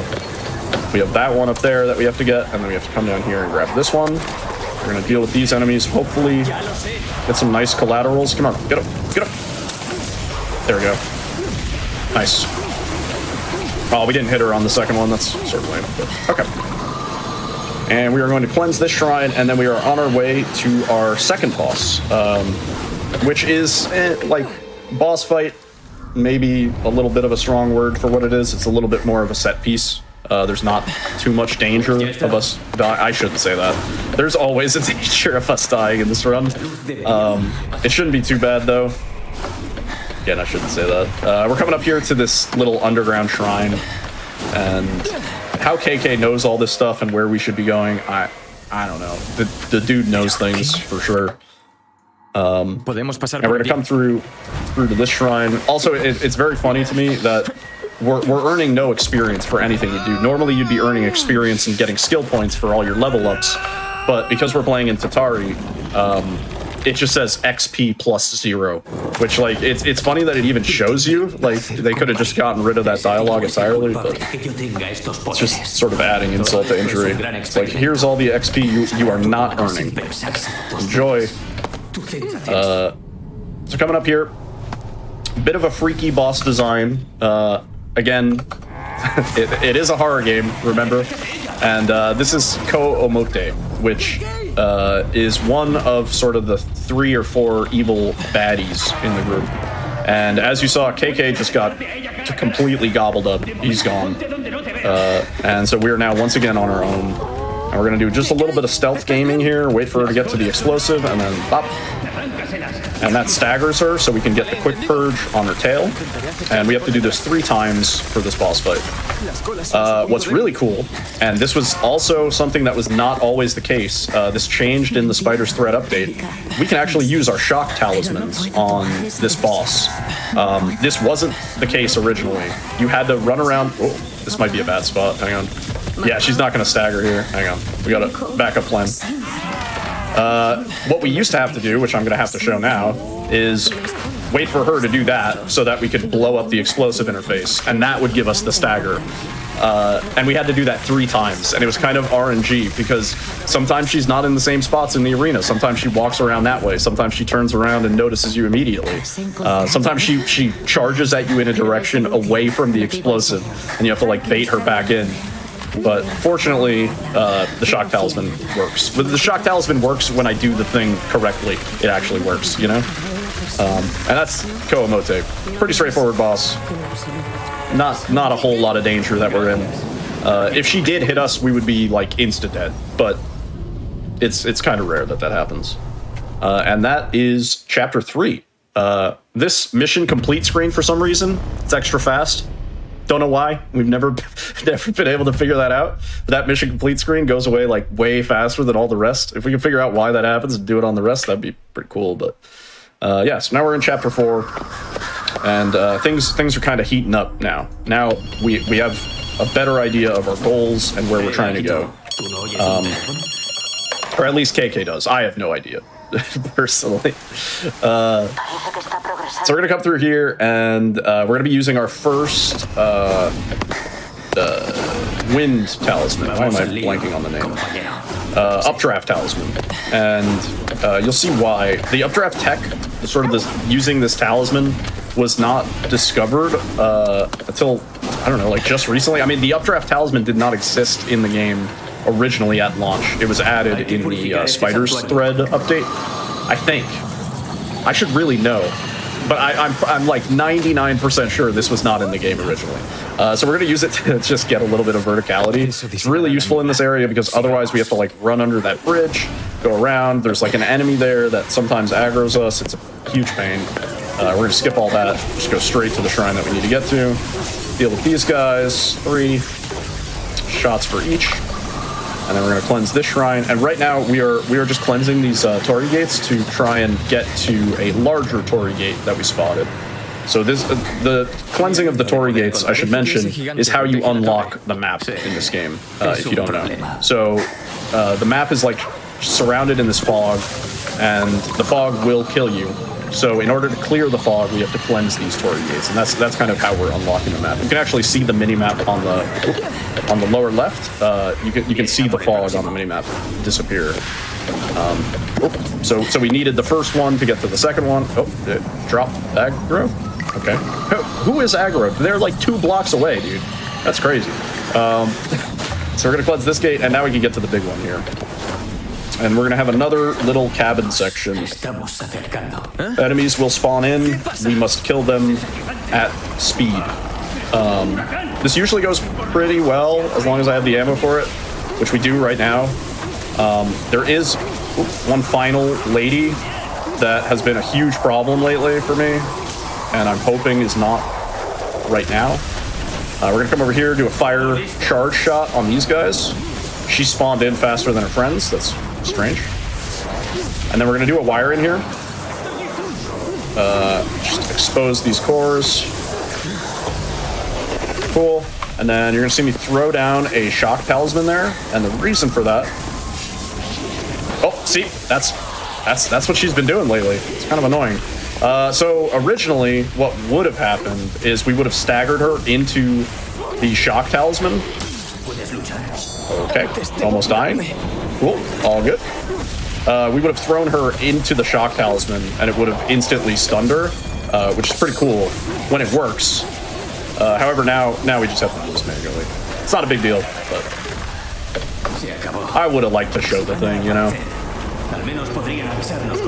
we have that one up there that we have to get, and then we have to come down here and grab this one. We're going to deal with these enemies, hopefully get some nice collaterals. Come on, get up, get up. There we go. Nice. Oh, we didn't hit her on the second one. That's sort of lame, but okay. And we are going to cleanse this shrine, and then we are on our way to our second boss, which is like boss fight. Maybe a little bit of a strong word for what it is. It's a little bit more of a set piece. There's not too much danger of us dying. I shouldn't say that. There's always a danger of us dying in this run. It shouldn't be too bad, though. Again, I shouldn't say that. We're coming up here to this little underground shrine, and how KK knows all this stuff and where we should be going, I don't know. The dude knows things for sure. And we're gonna come through to this shrine. Also, it's very funny to me that we're earning no experience for anything you do. Normally, you'd be earning experience and getting skill points for all your level ups, but because we're playing in Tatari, it just says XP plus 0, which like it's funny that it even shows you. Like they could have just gotten rid of that dialogue entirely, but it's just sort of adding insult to injury. It's like, here's all the XP you are not earning. Enjoy. So coming up here, bit of a freaky boss design. Again, it is a horror game, remember? And this is Ko-Omote, which is one of sort of the 3 or 4 evil baddies in the group. And as you saw, KK just got completely gobbled up. He's gone. And so we're now once again on our own. And we're going to do just a little bit of stealth gaming here, wait for her to get to the explosive, and then pop. And that staggers her, so we can get the quick purge on her tail. And we have to do this 3 times for this boss fight. What's really cool, and this was also something that was not always the case, this changed in the Spider's Thread update, we can actually use our shock talismans on this boss. This wasn't the case originally. You had to run around... Oh, this might be a bad spot. Hang on. Yeah, she's not going to stagger here. Hang on. We got a backup plan. What we used to have to do, which I'm going to have to show now, is wait for her to do that so that we could blow up the explosive interface, and that would give us the stagger. And we had to do that 3 times, and it was kind of RNG because sometimes she's not in the same spots in the arena. Sometimes she walks around that way. Sometimes she turns around and notices you immediately. Sometimes she charges at you in a direction away from the explosive, and you have to like bait her back in. But fortunately, the shock talisman works. But the shock talisman works when I do the thing correctly. It actually works, you know? And that's Koamote. Pretty straightforward boss. Not a whole lot of danger that we're in. If she did hit us, we would be like insta-dead. But it's kind of rare that happens. And that is chapter 3. This mission complete screen, for some reason, it's extra fast. Don't know why. We've never been able to figure that out. But that mission complete screen goes away like way faster than all the rest. If we can figure out why that happens and do it on the rest, that'd be pretty cool. But yeah, so now we're in chapter 4, and things are kind of heating up now. Now we have a better idea of our goals and where we're trying to go. Or at least KK does. I have no idea, personally. So we're going to come through here, and we're going to be using our first wind talisman. Why am I blanking on the name? Updraft talisman. And you'll see why. The updraft tech, sort of this, using this talisman, was not discovered until, I don't know, like just recently. I mean, the updraft talisman did not exist in the game originally at launch. It was added in the Spiders thread update, I think. I should really know, but I'm like 99% sure this was not in the game originally. So we're going to use it to just get a little bit of verticality. It's really useful in this area because otherwise we have to like run under that bridge, go around. There's like an enemy there that sometimes aggroes us. It's a huge pain. We're going to skip all that. Just go straight to the shrine that we need to get to. Deal with these guys. 3 shots for each. And then we're going to cleanse this shrine. And right now we are just cleansing these Torii gates to try and get to a larger Torii gate that we spotted. So this the cleansing of the Torii gates, I should mention, is how you unlock the map in this game, if you don't know. So the map is like surrounded in this fog, and the fog will kill you. So in order to clear the fog, we have to cleanse these Torii gates, and that's kind of how we're unlocking the map. You can actually see the mini map on the lower left. You can see the fog on the mini map disappear. So we needed the first one to get to the second one. Oh, it dropped aggro. Okay, who is aggro? They're like 2 blocks away, dude. That's crazy. So we're gonna cleanse this gate, and now we can get to the big one here. And we're gonna have another little cabin section. Enemies will spawn in. We must kill them at speed. This usually goes pretty well as long as I have the ammo for it, which we do right now. There is one final lady that has been a huge problem lately for me, and I'm hoping is not right now. We're gonna come over here, do a fire charge shot on these guys. She spawned in faster than her friends. That's strange. And then we're gonna do a wire in here. Just expose these cores. Cool. And then you're gonna see me throw down a shock talisman there. And the reason for that, oh, see, that's what she's been doing lately. It's kind of annoying. So originally, what would have happened is we would have staggered her into the shock talisman. Okay, almost dying. Cool, all good. We would have thrown her into the shock talisman, and it would have instantly stunned her, which is pretty cool when it works. However, now we just have to do this manually. It's not a big deal, but I would have liked to show the thing, you know?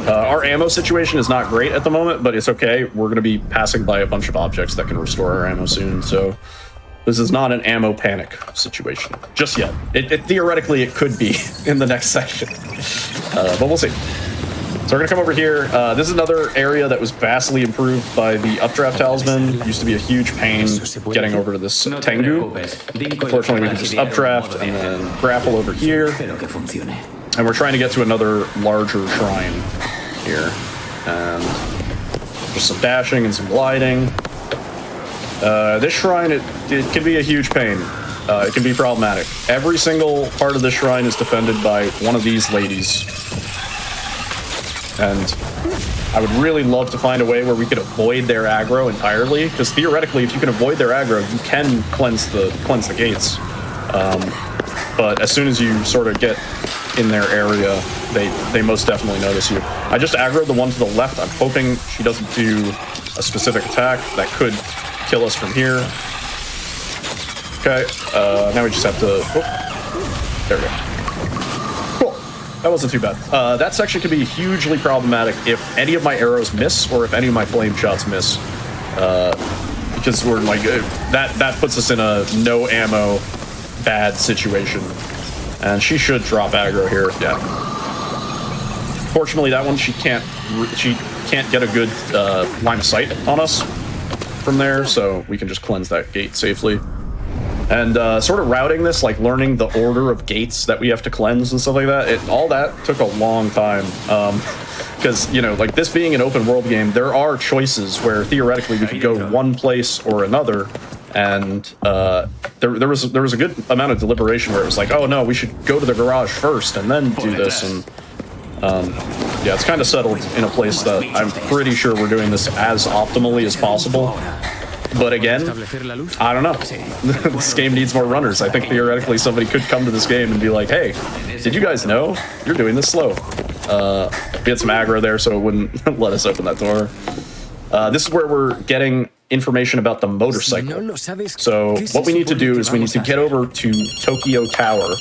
Our ammo situation is not great at the moment, but it's okay. We're going to be passing by a bunch of objects that can restore our ammo soon, so this is not an ammo panic situation just yet. Theoretically, it could be in the next section, but we'll see. So we're gonna come over here. This is another area that was vastly improved by the updraft talisman. It used to be a huge pain getting over to this Tengu. Unfortunately, we can just updraft and then grapple over here. And we're trying to get to another larger shrine here. And just some dashing and some gliding. This shrine, it can be a huge pain. It can be problematic. Every single part of this shrine is defended by one of these ladies. And I would really love to find a way where we could avoid their aggro entirely, because theoretically, if you can avoid their aggro, you can cleanse the gates. But as soon as you sort of get in their area, they most definitely notice you. I just aggroed the one to the left. I'm hoping she doesn't do a specific attack that could kill us from here. Okay, now we just have to... Oh, there we go. That wasn't too bad. That section can be hugely problematic if any of my arrows miss or if any of my flame shots miss. Because we're like, that puts us in a no ammo bad situation. And she should drop aggro here, yeah. Fortunately, that one, she can't get a good line of sight on us from there, so we can just cleanse that gate safely. And sort of routing this, like learning the order of gates that we have to cleanse and stuff like that, all that took a long time. Because, you know, like this being an open world game, there are choices where theoretically we could go one place or another. And there was a good amount of deliberation where it was like, oh no, we should go to the garage first and then do this. And yeah, it's kind of settled in a place that I'm pretty sure we're doing this as optimally as possible. But again, I don't know. This game needs more runners. I think theoretically somebody could come to this game and be like, hey, did you guys know you're doing this slow? We had some aggro there, so it wouldn't let us open that door. This is where we're getting information about the motorcycle. So what we need to do is we need to get over to Tokyo Tower,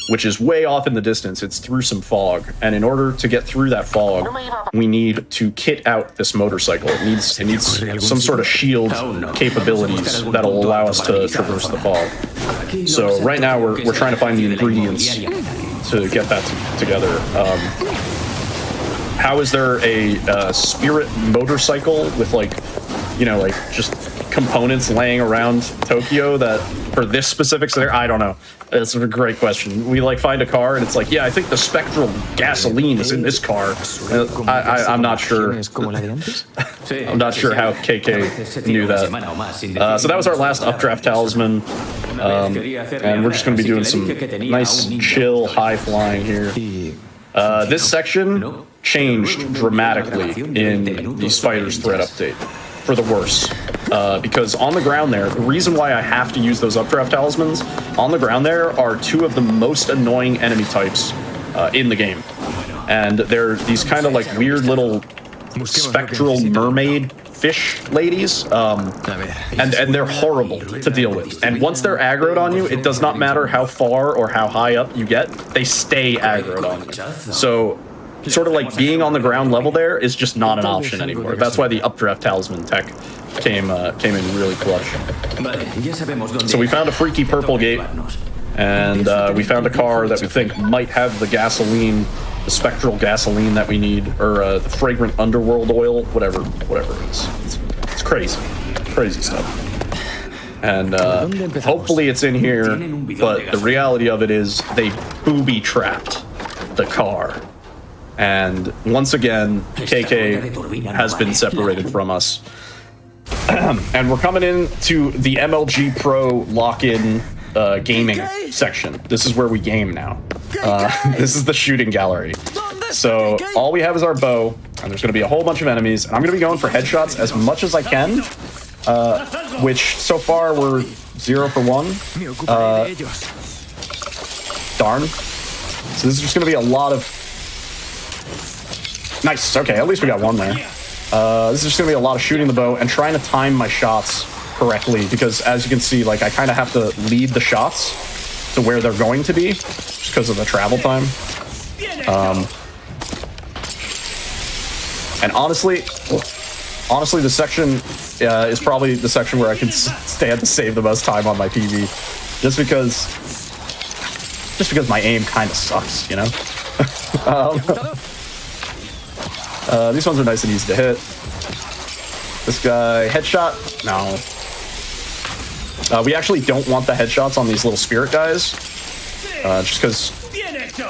which is way off in the distance. It's through some fog. And in order to get through that fog, we need to kit out this motorcycle. It needs some sort of shield capabilities that'll allow us to traverse the fog. So right now we're trying to find the ingredients to get that together. How is there a spirit motorcycle with like, you know, like just components laying around Tokyo that for this specific scenario? I don't know. It's a great question. We like find a car and it's like, yeah, I think the spectral gasoline is in this car. I'm not sure. I'm not sure how KK knew that. So that was our last updraft talisman. And we're just going to be doing some nice, chill, high flying here. This section changed dramatically in the Spider's Threat update. For the worse, because on the ground there, the reason why I have to use those updraft talismans, on the ground there are two of the most annoying enemy types in the game. And they're these kind of like weird little spectral mermaid fish ladies, and they're horrible to deal with. And once they're aggroed on you, it does not matter how far or how high up you get, they stay aggroed on you. So sort of like being on the ground level there is just not an option anymore. That's why the updraft talisman tech came in really clutch. So we found a freaky purple gate, and we found a car that we think might have the gasoline, the spectral gasoline that we need, or the fragrant underworld oil, whatever it is. It's crazy stuff. And hopefully it's in here, but the reality of it is they booby trapped the car. And once again, KK has been separated from us. And we're coming into the MLG Pro lock-in gaming section. This is where we game now. This is the shooting gallery. So all we have is our bow, and there's going to be a whole bunch of enemies, and I'm going to be going for headshots as much as I can, which so far we're 0 for 1. Darn. So this is just going to be a lot of... Nice, okay, at least we got one there. This is just gonna be a lot of shooting the bow and trying to time my shots correctly, because as you can see, like I kind of have to lead the shots to where they're going to be just because of the travel time. And honestly, this section is probably the section where I can stand to save the most time on my PV, just because my aim kind of sucks, you know. These ones are nice and easy to hit. This guy, headshot? No. We actually don't want the headshots on these little spirit guys. Just because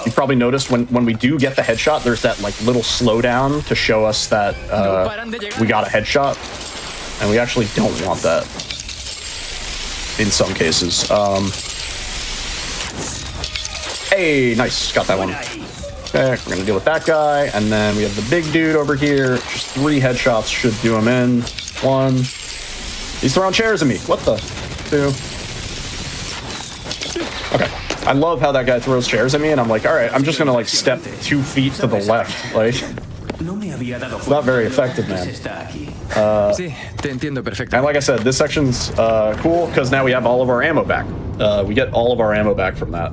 you probably noticed when we do get the headshot, there's that like little slowdown to show us that we got a headshot. And we actually don't want that in some cases. Hey, nice, got that one. Okay, we're gonna deal with that guy, and then we have the big dude over here. Just 3 headshots should do him in. 1. He's throwing chairs at me. What the? 2. Okay. I love how that guy throws chairs at me, and I'm like, all right, I'm just gonna like step 2 feet to the left. Like, it's not very effective, man. And like I said, this section's cool because now we have all of our ammo back. We get all of our ammo back from that.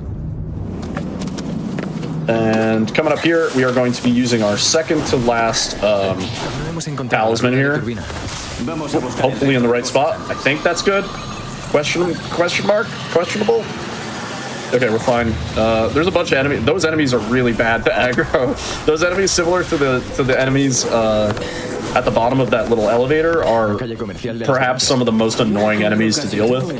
And coming up here, we are going to be using our second to last talisman here. Hopefully in the right spot. I think that's good. Question mark? Questionable? Okay, we're fine. There's a bunch of enemies. Those enemies are really bad to aggro. Those enemies, similar to the enemies at the bottom of that little elevator, are perhaps some of the most annoying enemies to deal with.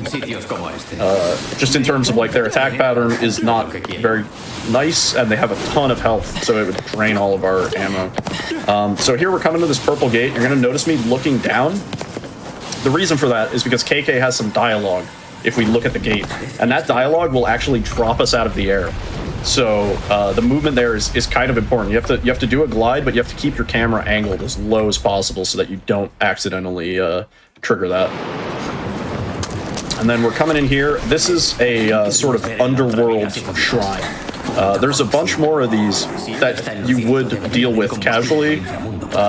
Just in terms of like their attack pattern is not very nice, and they have a ton of health, so it would drain all of our ammo. So here we're coming to this purple gate. You're gonna notice me looking down. The reason for that is because KK has some dialogue if we look at the gate, and that dialogue will actually drop us out of the air. So the movement there is kind of important. You have to do a glide, but you have to keep your camera angled as low as possible so that you don't accidentally trigger that. And then we're coming in here. This is a sort of underworld shrine. There's a bunch more of these that you would deal with casually.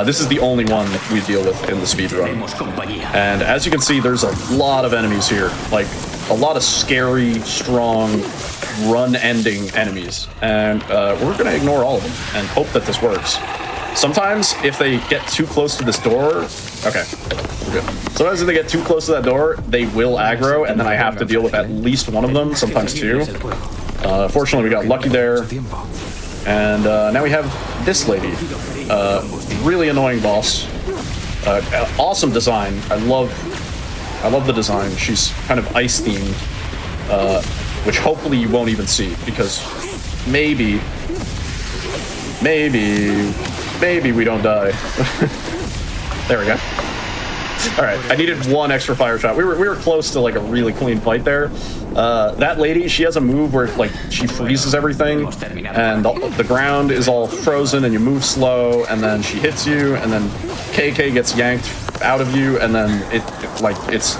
This is the only one that we deal with in the speedrun. And as you can see, there's a lot of enemies here. Like, a lot of scary, strong, run-ending enemies. And we're going to ignore all of them and hope that this works. Sometimes, if they get too close to this door... Okay, we're good. Sometimes if they get too close to that door, they will aggro, and then I have to deal with at least one of them, sometimes 2. Fortunately, we got lucky there. And now we have this lady. Really annoying boss. Awesome design. I love the design. She's kind of ice themed, which hopefully you won't even see, because maybe we don't die. There we go. All right, I needed 1 extra fire shot. We were close to like a really clean fight there. That lady, she has a move where like she freezes everything, and the ground is all frozen, and you move slow, and then she hits you, and then KK gets yanked out of you, and then it's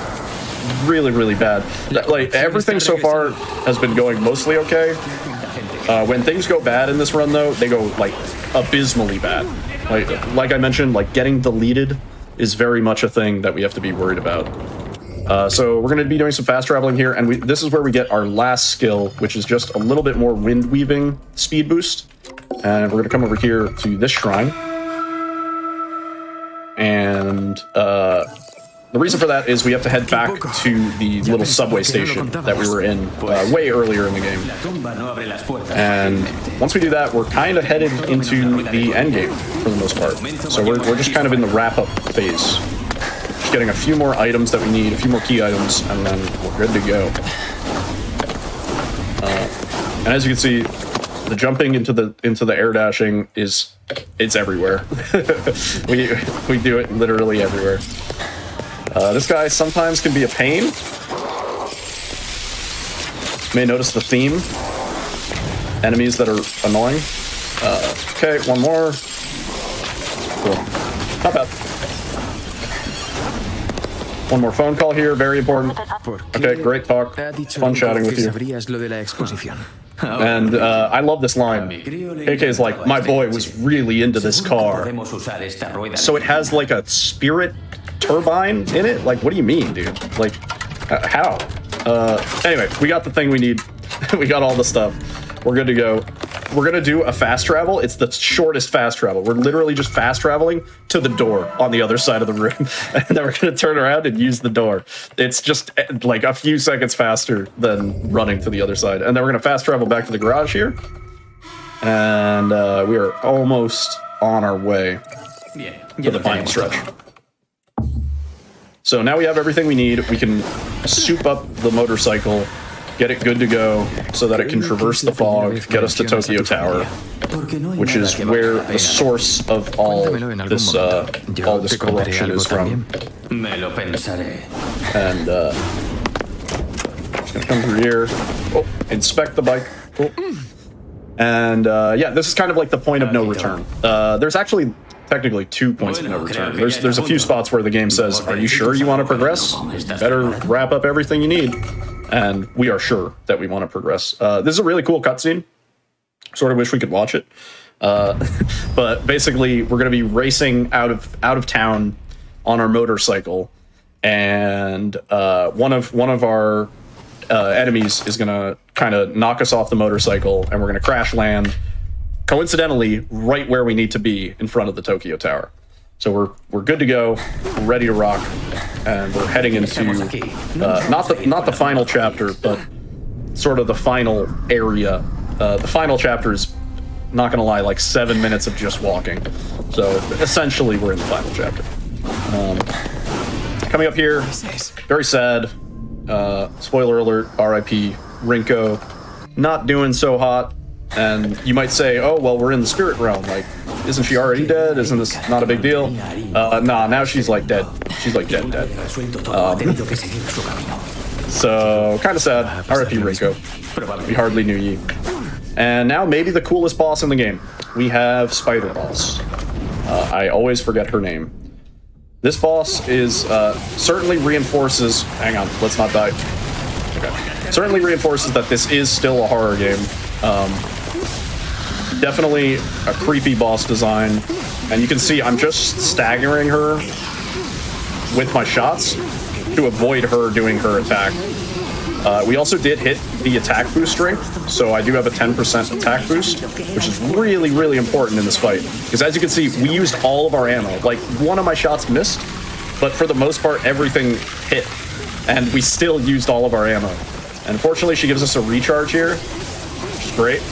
really bad. Like, everything so far has been going mostly okay. When things go bad in this run, though, they go like abysmally bad. Like I mentioned, like getting deleted is very much a thing that we have to be worried about. So we're going to be doing some fast traveling here, and this is where we get our last skill, which is just a little bit more wind weaving speed boost. And we're going to come over here to this shrine. And the reason for that is we have to head back to the little subway station that we were in way earlier in the game. And once we do that, we're kind of headed into the end game for the most part. So we're just kind of in the wrap-up phase. Just getting a few more items that we need, a few more key items, and then we're good to go. And as you can see, the jumping into the air dashing it's everywhere. we do it literally everywhere. This guy sometimes can be a pain. You may notice the theme. Enemies that are annoying. Okay, 1 more. Cool. Not bad. 1 more phone call here, very important. Okay, great talk. Fun chatting with you. And I love this line. AK is like, my boy was really into this car. So it has like a spirit turbine in it? Like, what do you mean, dude? Like, how? Anyway, we got the thing we need. We got all the stuff. We're good to go. We're gonna do a fast travel. It's the shortest fast travel. We're literally just fast traveling to the door on the other side of the room. And then we're gonna turn around and use the door. It's just like a few seconds faster than running to the other side. And then we're gonna fast travel back to the garage here. And we are almost on our way to the final stretch. So now we have everything we need. We can soup up the motorcycle, get it good to go so that it can traverse the fog, get us to Tokyo Tower, which is where the source of all this corruption is from. And just gonna come through here. Oh, inspect the bike. Cool. And yeah, this is kind of like the point of no return. There's actually technically 2 points of no return. There's a few spots where the game says, are you sure you want to progress? You better wrap up everything you need. And we are sure that we want to progress. This is a really cool cutscene. Sort of wish we could watch it. But basically, we're going to be racing out of town on our motorcycle. And one of our enemies is going to kind of knock us off the motorcycle, and we're going to crash land, coincidentally, right where we need to be in front of the Tokyo Tower. So we're good to go, we're ready to rock, and we're heading into not the final chapter, but sort of the final area. The final chapter is, not gonna lie, like 7 minutes of just walking. So essentially, we're in the final chapter. Coming up here, very sad. Spoiler alert, R.I.P. Rinko, not doing so hot. And you might say, oh, well, we're in the spirit realm. Like, isn't she already dead? Isn't this not a big deal? Nah, now she's like dead. She's like dead. So, kind of sad. R.I.P. Rinko. We hardly knew you. And now maybe the coolest boss in the game. We have Spider Boss. I always forget her name. This boss is certainly reinforces... Hang on, let's not die. Okay. Certainly reinforces that this is still a horror game. Definitely a creepy boss design. And you can see I'm just staggering her with my shots to avoid her doing her attack. We also did hit the attack boost strength, so I do have a 10% attack boost, which is really, really important in this fight. Because as you can see, we used all of our ammo. Like, one of my shots missed, but for the most part, everything hit. And we still used all of our ammo. And unfortunately, she gives us a recharge here, which is great.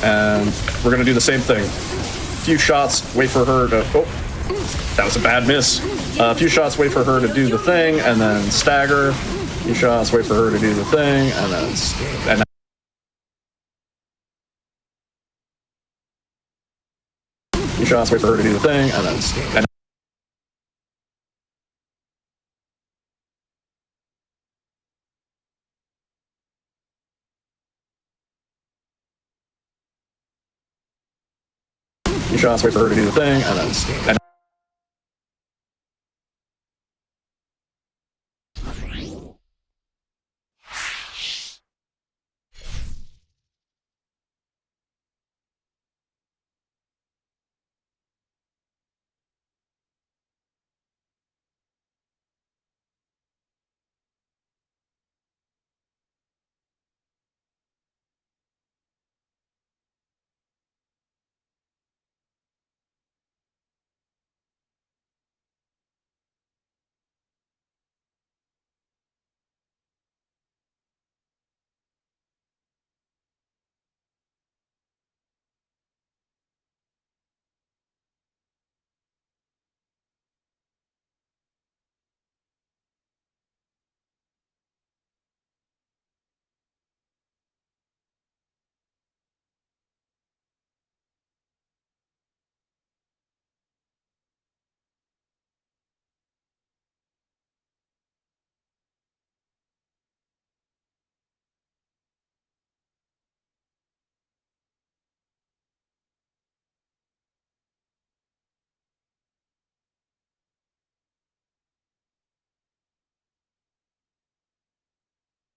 And we're going to do the same thing. A few shots, wait for her to... Oh, that was a bad miss. A few shots, wait for her to do the thing, and then stagger. A few shots, wait for her to do the thing, and then... A few shots, wait for her to do the thing, and then... Few shots, wait for her to do the thing, and then...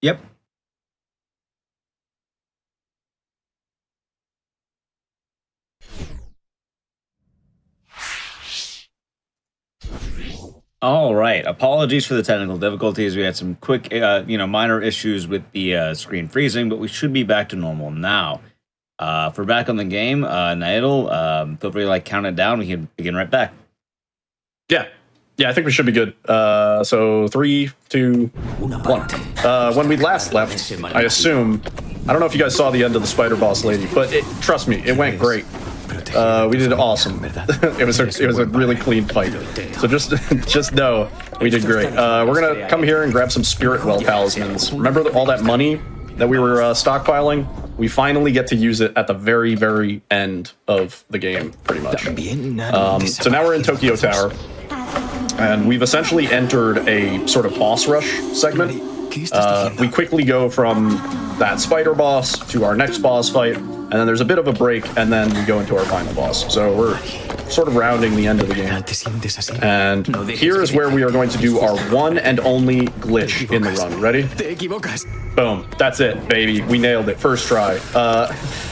Yep. All right. Apologies for the technical difficulties. We had some quick, minor issues with the screen freezing, but we should be back to normal now. If we're back on the game, Naidel, feel free to count it down. We can begin right back. Yeah, I think we should be good. So 3, 2, 1. When we last left, I assume, I don't know if you guys saw the end of the Spider Boss lady, but trust me, it went great. We did awesome. it was a really clean fight. So just know we did great. We're gonna come here and grab some Spirit Well talismans. Remember all that money that we were stockpiling? We finally get to use it at the very, very end of the game, pretty much. So now we're in Tokyo Tower. And we've essentially entered a sort of boss rush segment. We quickly go from that spider boss to our next boss fight. and then there's a bit of a break, and then we go into our final boss. So we're sort of rounding the end of the game. And here is where we are going to do our one and only glitch in the run. Ready? Boom. That's it, baby. We nailed it. First try.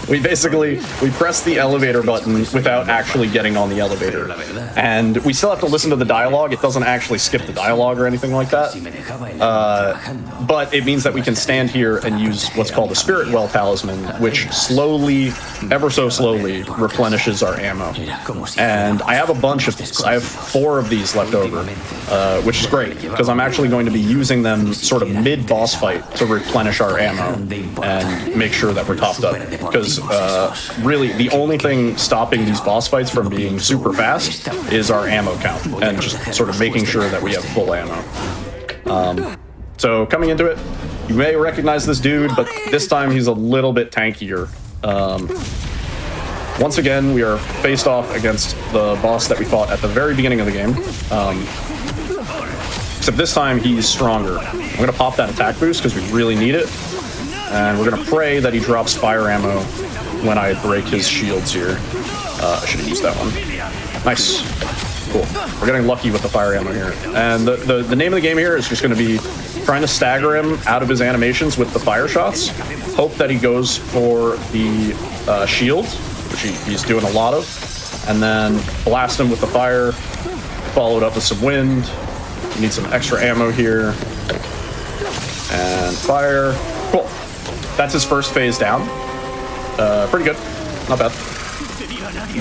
We press the elevator button without actually getting on the elevator. And we still have to listen to the dialogue. It doesn't actually skip the dialogue or anything like that. But it means that we can stand here and use what's called a Spirit Well Talisman, which slowly, ever so slowly, replenishes our ammo. And I have a bunch of these. I have 4 of these left over, which is great, because I'm actually going to be using them sort of mid-boss fight to replenish our ammo and make sure that we're topped up. Because really, the only thing stopping these boss fights from being super fast is our ammo count, and just sort of making sure that we have full ammo. So coming into it, you may recognize this dude, but this time he's a little bit tankier. Once again, we are faced off against the boss that we fought at the very beginning of the game. Except this time he's stronger. I'm going to pop that attack boost because we really need it. And we're going to pray that he drops fire ammo when I break his shields here. I should have used that one. Nice. Cool. We're getting lucky with the fire ammo here. And the name of the game here is just going to be trying to stagger him out of his animations with the fire shots. Hope that he goes for the shield, which he's doing a lot of. And then blast him with the fire, followed up with some wind. We need some extra ammo here. And fire. Cool. That's his first phase down. Pretty good. Not bad.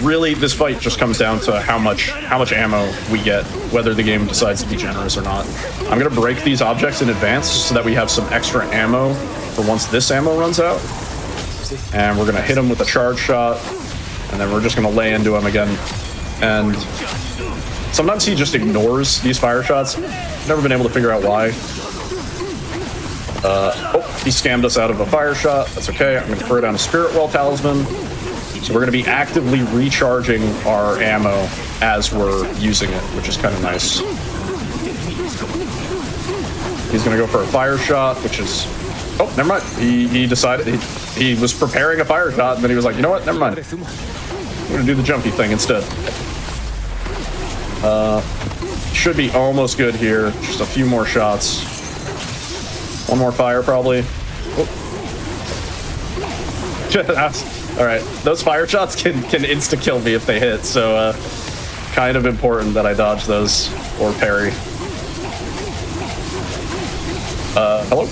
Really, this fight just comes down to how much ammo we get, whether the game decides to be generous or not. I'm going to break these objects in advance so that we have some extra ammo for once this ammo runs out. And we're going to hit him with a charge shot, and then we're just going to lay into him again. And sometimes he just ignores these fire shots. Never been able to figure out why. Oh, he scammed us out of a fire shot. That's okay. I'm going to throw down a Spirit Well Talisman. So we're going to be actively recharging our ammo as we're using it, which is kind of nice. He's going to go for a fire shot, which is... Oh, never mind. He decided... He was preparing a fire shot, and then he was like, you know what? Never mind. I'm going to do the jumpy thing instead. Should be almost good here. Just a few more shots. One more fire, probably. Oh. All right, those fire shots can insta-kill me if they hit, so kind of important that I dodge those or parry. Hello?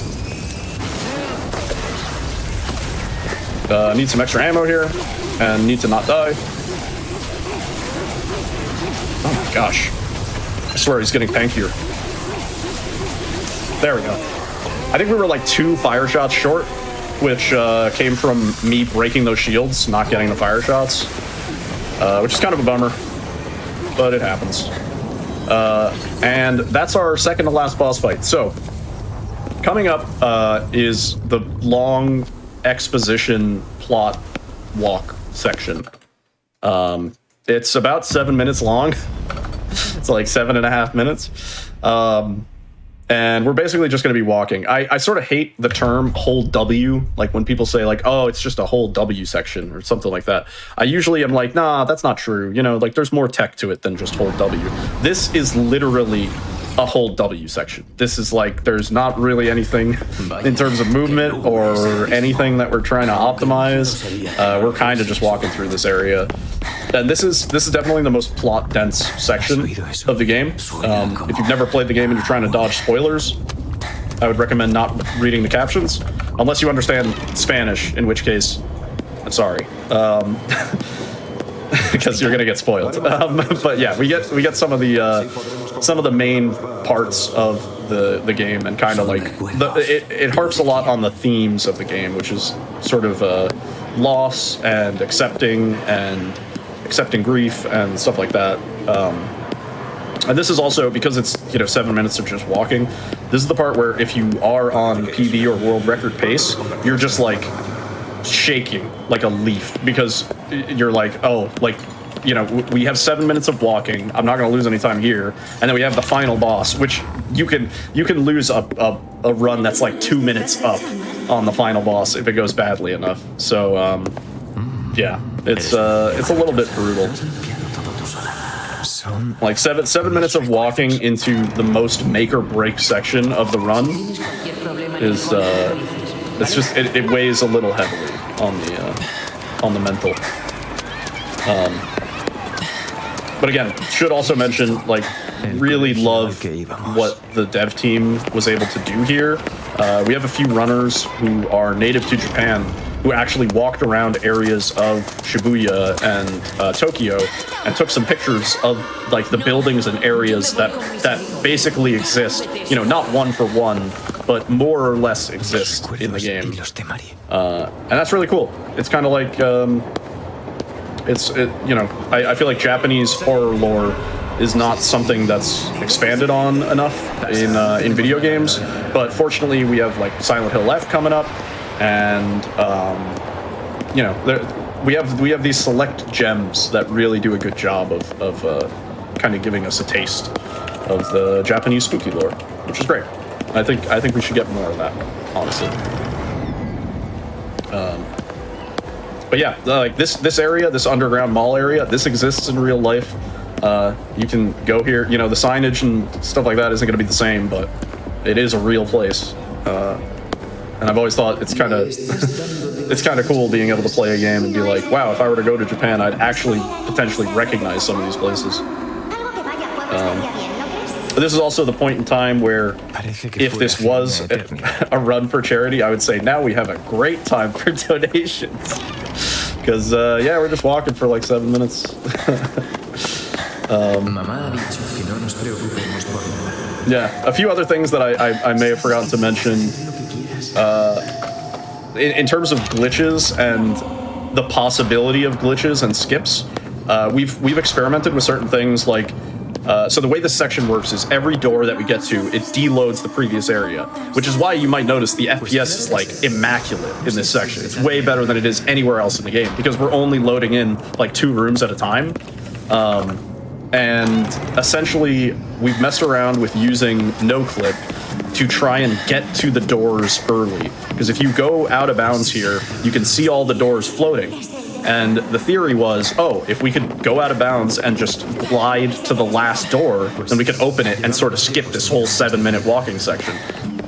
Need some extra ammo here, and need to not die. Oh my gosh. I swear he's getting tankier. There we go. I think we were like 2 fire shots short, which came from me breaking those shields, not getting the fire shots, which is kind of a bummer, but it happens. And that's our second to last boss fight. So, coming up is the long exposition plot walk section. It's about 7 minutes long. It's like 7.5 minutes. And we're basically just going to be walking. I sort of hate the term hold W, like when people say like, oh, it's just a hold W section or something like that. I usually am like, nah, that's not true. You know, like there's more tech to it than just hold W. This is literally a hold W section. This is like, there's not really anything in terms of movement or anything that we're trying to optimize. We're kind of just walking through this area. And this is definitely the most plot dense section of the game. If you've never played the game and you're trying to dodge spoilers, I would recommend not reading the captions, unless you understand Spanish, in which case, I'm sorry, because you're gonna get spoiled. But yeah, we get some of the main parts of the game, and kind of like it harps a lot on the themes of the game, which is sort of loss and accepting grief and stuff like that. And this is also, because it's 7 minutes of just walking, this is the part where if you are on PB or world record pace, you're just like shaking like a leaf, because you're like, oh, like, we have 7 minutes of walking. I'm not going to lose any time here. And then we have the final boss, which you can lose a run that's like 2 minutes up on the final boss if it goes badly enough. So Yeah, it's a little bit brutal. Like 7 minutes of walking into the most make or break section of the run is it's just it weighs a little heavily on the mental. But again, should also mention, like, really love what the dev team was able to do here. We have a few runners who are native to Japan who actually walked around areas of Shibuya and Tokyo and took some pictures of, like, the buildings and areas that basically exist, you know, not one for one, but more or less exist in the game. And that's really cool. It's kind of like, you know, I feel like Japanese horror lore is not something that's expanded on enough in video games, but fortunately we have, like, Silent Hill F coming up, and you know, we have these select gems that really do a good job of kind of giving us a taste of the Japanese spooky lore, which is great. I think we should get more of that, honestly. But yeah, like this area, this underground mall area, this exists in real life. You can go here. You know, the signage and stuff like that isn't going to be the same, but it is a real place. And I've always thought it's kind of cool being able to play a game and be like, wow, if I were to go to Japan, I'd actually potentially recognize some of these places. But this is also the point in time where, if this was a run for charity, I would say now we have a great time for donations. Because, yeah, we're just walking for like 7 minutes. Yeah, a few other things that I may have forgotten to mention. In terms of glitches and the possibility of glitches and skips, we've experimented with certain things, like, so the way this section works is every door that we get to, it deloads the previous area, which is why you might notice the FPS is, like, immaculate in this section. It's way better than it is anywhere else in the game, because we're only loading in, like, 2 rooms at a time. And essentially, we've messed around with using no-clip to try and get to the doors early. Because if you go out of bounds here, you can see all the doors floating. And the theory was, oh, if we could go out of bounds and just glide to the last door, then we could open it and sort of skip this whole 7-minute walking section.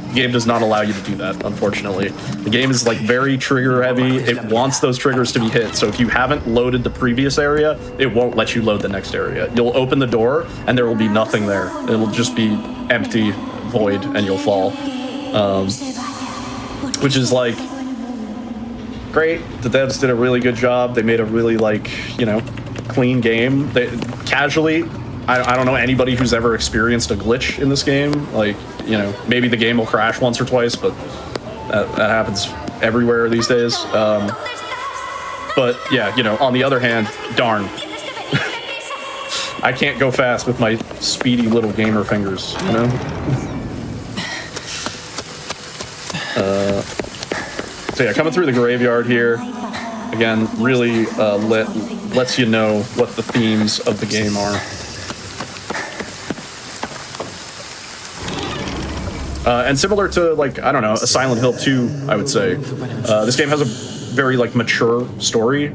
The game does not allow you to do that, unfortunately. The game is, like, very trigger heavy. It wants those triggers to be hit, so if you haven't loaded the previous area, it won't let you load the next area. You'll open the door, and there will be nothing there. It'll just be empty, void, and you'll fall. Which is, like, great. The devs did a really good job. They made a really, like, you know, clean game. Casually, I don't know anybody who's ever experienced a glitch in this game. Like, you know, maybe the game will crash once or twice, but that happens everywhere these days. But yeah, you know, on the other hand, darn. I can't go fast with my speedy little gamer fingers, you know? So yeah, coming through the graveyard here, again, really lets you know what the themes of the game are. And similar to, like, I don't know, a Silent Hill 2, I would say, this game has a very, like, mature story.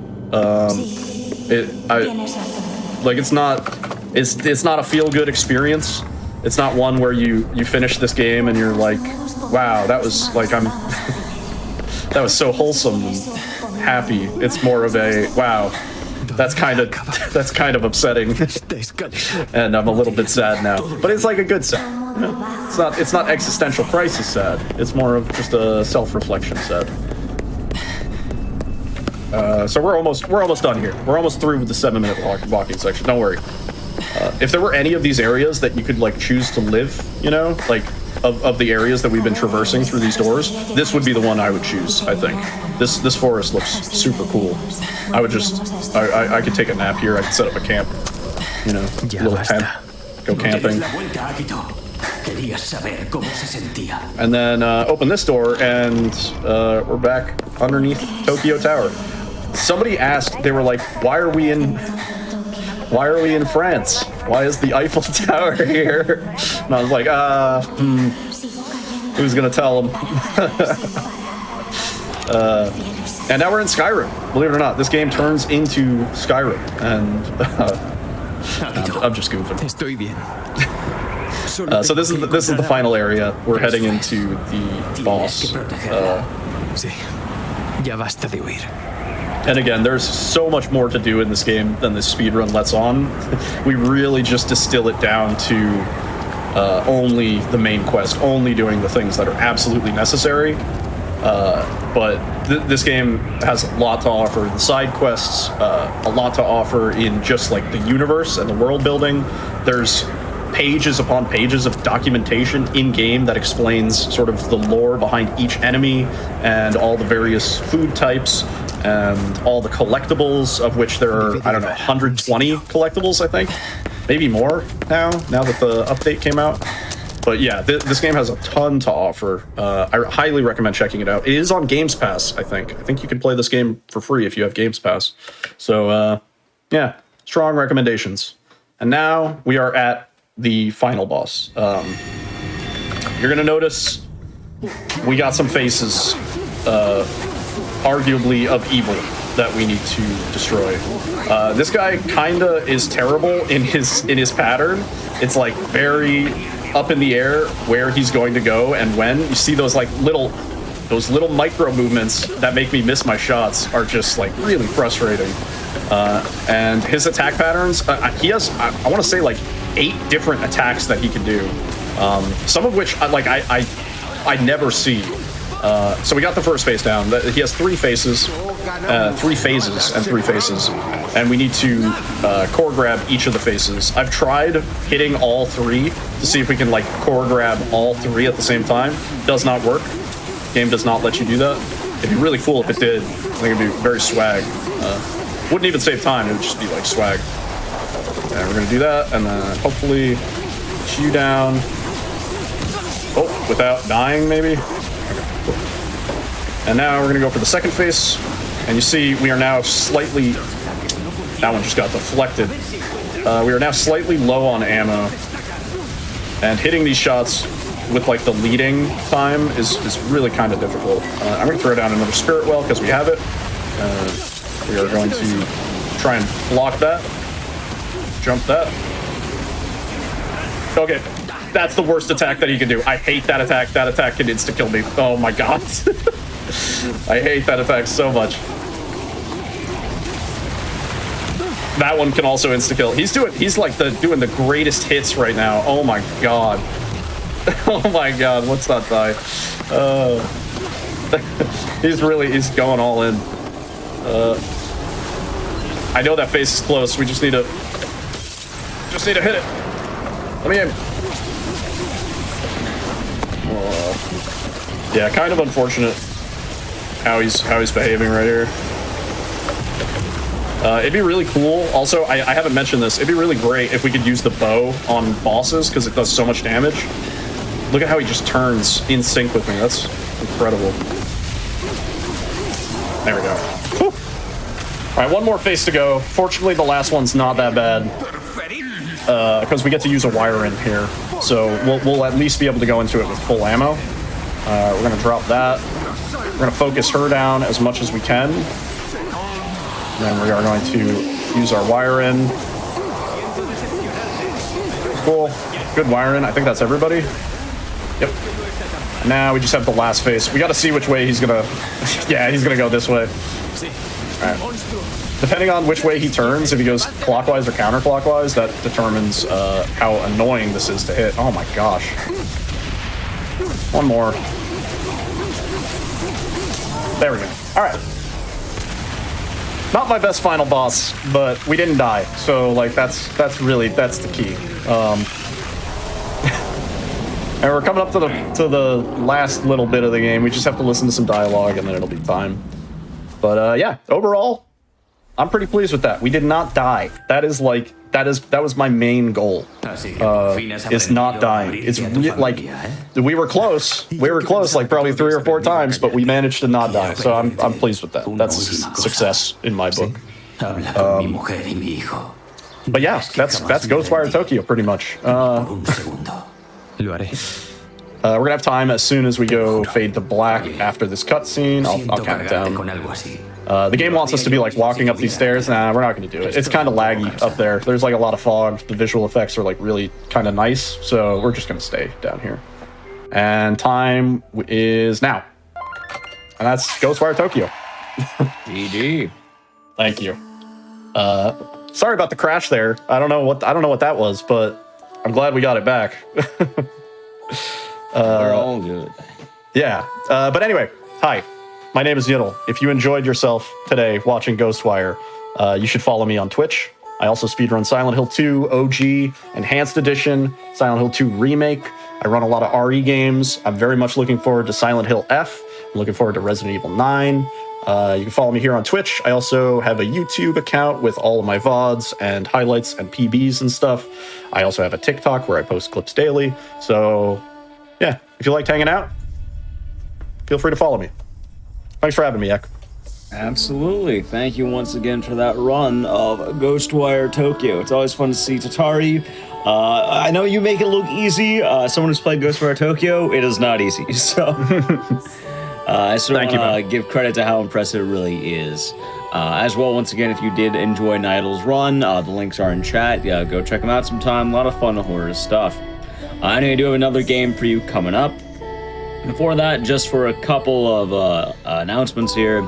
It's not a feel-good experience. It's not one where you finish this game and you're like, wow, that was, like, that was so wholesome and happy. It's more of a, wow, that's kind of upsetting, and I'm a little bit sad now. But it's like a good sad. You know? It's not existential crisis sad. It's more of just a self-reflection sad. So we're almost done here. We're almost through with the 7-minute walking section. Don't worry. If there were any of these areas that you could, like, choose to live, you know, like, of the areas that we've been traversing through these doors, this would be the one I would choose, I think. This forest looks super cool. I would just, I could take a nap here. I could set up a camp, you know, a little tent, go camping. And then open this door, and we're back underneath Tokyo Tower. Somebody asked, they were like, why are we in France? Why is the Eiffel Tower here? And I was like, who's gonna tell them? And now we're in Skyrim. Believe it or not, this game turns into Skyrim, and I'm just goofing. Estoy bien. So this is the final area. We're heading into the boss. Sí. Ya basta de huir. And again, there's so much more to do in this game than this speedrun lets on. We really just distill it down to only the main quest, only doing the things that are absolutely necessary. But this game has a lot to offer. The side quests, a lot to offer in just like the universe and the world building. There's pages upon pages of documentation in-game that explains sort of the lore behind each enemy and all the various food types and all the collectibles, of which there are, I don't know, 120 collectibles, I think. Maybe more now that the update came out. But yeah, this game has a ton to offer. I highly recommend checking it out. It is on Games Pass, I think. I think you can play this game for free if you have Games Pass. So yeah, strong recommendations. And now we are at the final boss. You're gonna notice we got some faces, arguably of evil, that we need to destroy. This guy kinda is terrible in his pattern. It's like very up in the air where he's going to go and when. You see those little micro movements that make me miss my shots are just like really frustrating. And his attack patterns, he has, I want to say like 8 different attacks that he can do. Some of which I never see. So we got the first face down. He has 3 phases, 3 phases and 3 faces, and we need to core grab each of the faces. I've tried hitting all 3 to see if we can like core grab all 3 at the same time. Does not work. Game does not let you do that. It'd be really cool if it did. I think it'd be very swag. Wouldn't even save time. It would just be like swag. And we're gonna do that, and then hopefully shoot you down. Oh, without dying, maybe. Okay, cool. And now we're gonna go for the second face, and you see we are now slightly. That one just got deflected. We are now slightly low on ammo, and hitting these shots with like the leading time is really kind of difficult. I'm gonna throw down another spirit well because we have it. We are going to try and block that. Jump that. Okay, that's the worst attack that he can do. I hate that attack. That attack can insta-kill me. Oh my god. I hate that attack so much. That one can also insta-kill. He's like doing the greatest hits right now. Oh my god. Oh my god, let's not die. He's going all in. I know that face is close. We just need to hit it. Let me aim. Yeah, kind of unfortunate how he's behaving right here. It'd be really cool. Also, I haven't mentioned this. It'd be really great if we could use the bow on bosses because it does so much damage. Look at how he just turns in sync with me. That's incredible. There we go. Whew. All right, one more face to go. Fortunately, the last one's not that bad because we get to use a wire in here. So we'll at least be able to go into it with full ammo. We're going to drop that. We're going to focus her down as much as we can. Then we are going to use our wire in. Cool. Good wire in. I think that's everybody. Yep. Now we just have the last face. We got to see which way he's going to... Yeah, he's going to go this way. All right. Depending on which way he turns, if he goes clockwise or counterclockwise, that determines how annoying this is to hit. Oh my gosh. One more. There we go. All right. Not my best final boss, but we didn't die. So like that's the key. And we're coming up to the last little bit of the game. We just have to listen to some dialogue and then it'll be time. But yeah, overall, I'm pretty pleased with that. We did not die. That was my main goal. Is not dying. It's like we were close. We were close like probably 3 or 4 times, but we managed to not die. So I'm pleased with that. That's success in my book. But yeah, that's Ghostwire Tokyo pretty much. We're gonna have time as soon as we go fade to black after this cutscene. I'll count it down. The game wants us to be like walking up these stairs. Nah, we're not gonna do it. It's kind of laggy up there. There's like a lot of fog. The visual effects are like really kind of nice, so we're just gonna stay down here. And time is now. And that's Ghostwire Tokyo. GG. Thank you. Sorry about the crash there. I don't know what that was, but I'm glad we got it back. We're all good. Yeah. But anyway, hi. My name is Yiddle. If you enjoyed yourself today watching Ghostwire, you should follow me on Twitch. I also speedrun Silent Hill 2 OG Enhanced Edition, Silent Hill 2 Remake. I run a lot of RE games. I'm very much looking forward to Silent Hill F. I'm looking forward to Resident Evil 9. You can follow me here on Twitch. I also have a YouTube account with all of my VODs and highlights and PBs and stuff. I also have a TikTok where I post clips daily. So, yeah, if you liked hanging out, feel free to follow me. Thanks for having me, Ek. Absolutely. Thank you once again for that run of Ghostwire Tokyo. It's always fun to see Tatari. I know you make it look easy. Someone who's played Ghostwire Tokyo, it is not easy. So I sort of want to give credit to how impressive it really is. As well, once again, if you did enjoy Nidal's run, the links are in chat. Yeah, go check them out sometime. A lot of fun horror stuff. Anyway, I do have another game for you coming up. Before that, just for a couple of announcements here,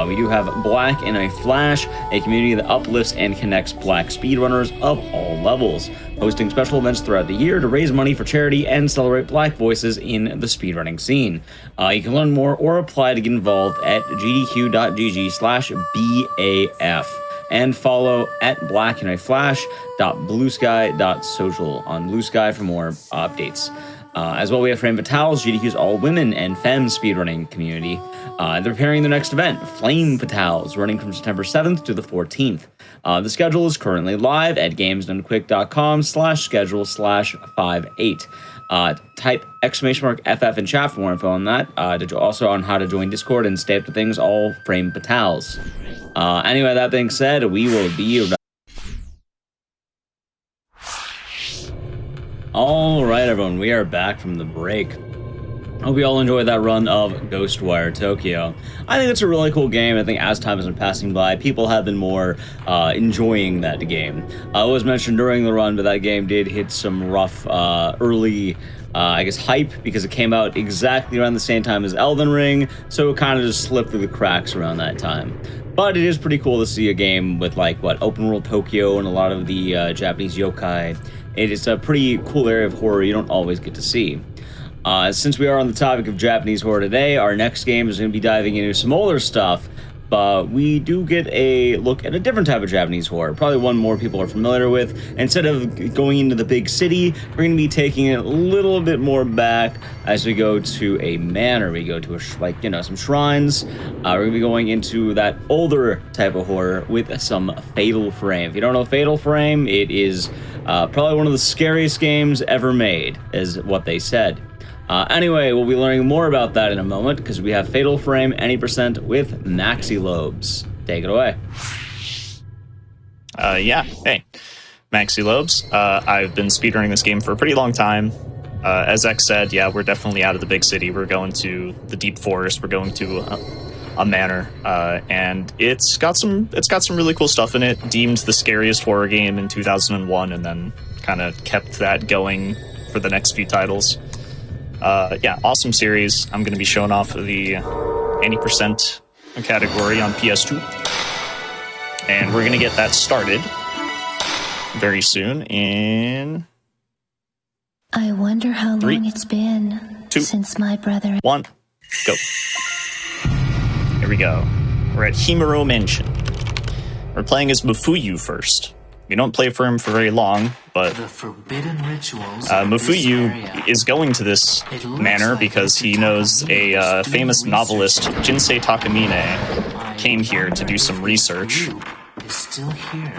we do have Black in a Flash, a community that uplifts and connects Black speedrunners of all levels, hosting special events throughout the year to raise money for charity and celebrate Black voices in the speedrunning scene. You can learn more or apply to get involved at gdq.gg/BAF and follow at blackinaflash.bluesky.social on Blue Sky for more updates. As well, we have Flame Fatales, GDQ's all-women and femme speedrunning community. They're preparing their next event, Flame Fatales, running from September 7th to the 14th. The schedule is currently live at gamesdonequick.com/schedule/58. Type !FF in chat for more info on that. Also on how to join Discord and stay up to things all Flame Fatales. Anyway, that being said, we will be right. All right, everyone, we are back from the break. Hope you all enjoyed that run of Ghostwire Tokyo. I think it's a really cool game. I think as time has been passing by, people have been more enjoying that game. It was mentioned during the run, but that game did hit some rough early, hype, because it came out exactly around the same time as Elden Ring, so it kind of just slipped through the cracks around that time. But it is pretty cool to see a game with, open world Tokyo and a lot of the Japanese yokai. It is a pretty cool area of horror you don't always get to see. Since we are on the topic of Japanese horror today, our next game is going to be diving into some older stuff, but we do get a look at a different type of Japanese horror, probably one more people are familiar with. Instead of going into the big city, we're going to be taking it a little bit more back as we go to a manor. We go to some shrines. We're going to be going into that older type of horror with some Fatal Frame. If you don't know Fatal Frame, it is probably one of the scariest games ever made, is what they said. Anyway, we'll be learning more about that in a moment, because we have Fatal Frame any percent with Maxi Lobes. Take it away. Hey, Maxi Lobes. I've been speedrunning this game for a pretty long time. As X said, we're definitely out of the big city. We're going to the deep forest. We're going to a manor, and it's got some really cool stuff in it. Deemed the scariest horror game in 2001, and then kind of kept that going for the next few titles. Awesome series. I'm going to be showing off the 80% category on PS2. And we're going to get that started very soon in... I wonder how 3, long it's been 2, since my brother... 1, go. Here we go. We're at Himuro Mansion. We're playing as Mafuyu first. We don't play for him for very long, but Mafuyu is going to this manor because he knows a famous novelist, Jinsei Takamine, came here to do some research,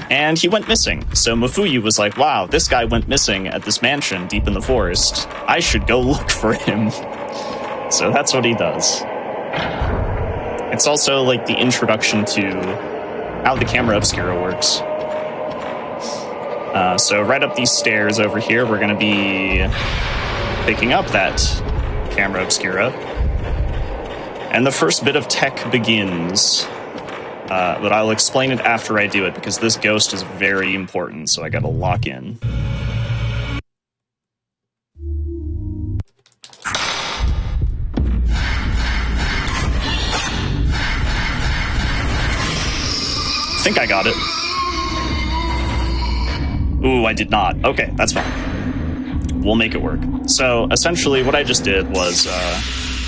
and he went missing. So Mafuyu was like, wow, this guy went missing at this mansion deep in the forest. I should go look for him. So that's what he does. It's also like the introduction to how the camera obscura works. So right up these stairs over here, we're going to be picking up that camera obscura. And the first bit of tech begins. But I'll explain it after I do it, because this ghost is very important, so I gotta lock in. I think I got it. Ooh, I did not. Okay, that's fine. We'll make it work. So, essentially, what I just did was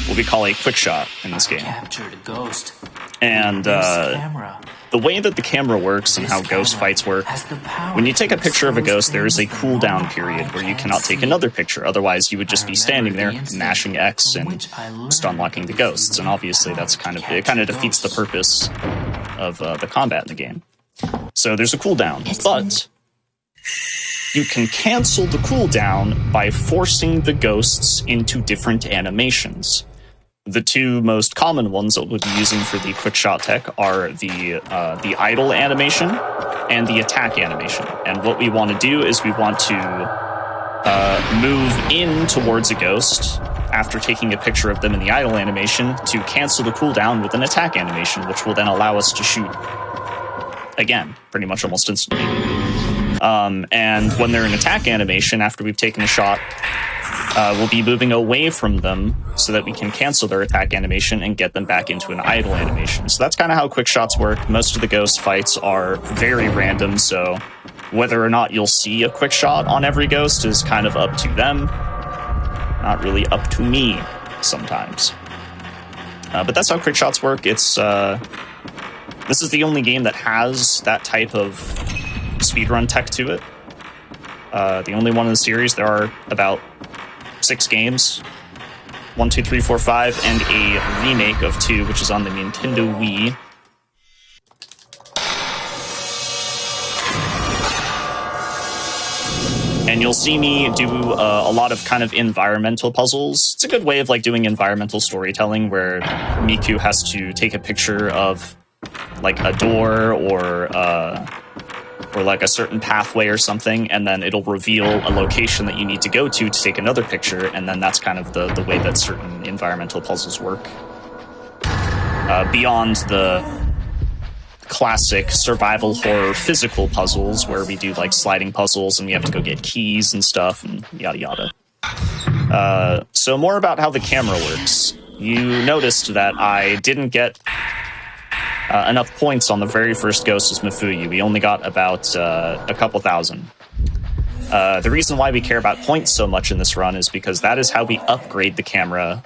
what we call a quick shot in this game. Captured a ghost. And the way that the camera works and how ghost fights work, when you take a picture of a ghost, there is a cooldown period where you cannot take another picture. Otherwise, you would just be standing there, mashing X and just unlocking the ghosts. And obviously, it kind of defeats the purpose of the combat in the game. So there's a cooldown, but you can cancel the cooldown by forcing the ghosts into different animations. The two most common ones that we'll be using for the quick shot tech are the idle animation and the attack animation. And what we want to do is we want to move in towards a ghost after taking a picture of them in the idle animation to cancel the cooldown with an attack animation, which will then allow us to shoot again, pretty much almost instantly. And when they're in attack animation, after we've taken a shot, we'll be moving away from them so that we can cancel their attack animation and get them back into an idle animation. So that's kind of how quick shots work. Most of the ghost fights are very random, so whether or not you'll see a quick shot on every ghost is kind of up to them. Not really up to me sometimes. But that's how quick shots work. It's this is the only game that has that type of speedrun tech to it. The only one in the series. There are about 6 games, 1, 2, 3, 4, 5, and a remake of 2, which is on the Nintendo Wii. And you'll see me do a lot of kind of environmental puzzles. It's a good way of like doing environmental storytelling where Miku has to take a picture of like a door or like a certain pathway or something, and then it'll reveal a location that you need to go to take another picture, and then that's kind of the way that certain environmental puzzles work. Beyond the classic survival horror physical puzzles where we do like sliding puzzles and we have to go get keys and stuff and yada yada. So more about how the camera works. You noticed that I didn't get enough points on the very first ghost as Mifuyu. We only got about a couple thousand. The reason why we care about points so much in this run is because that is how we upgrade the camera,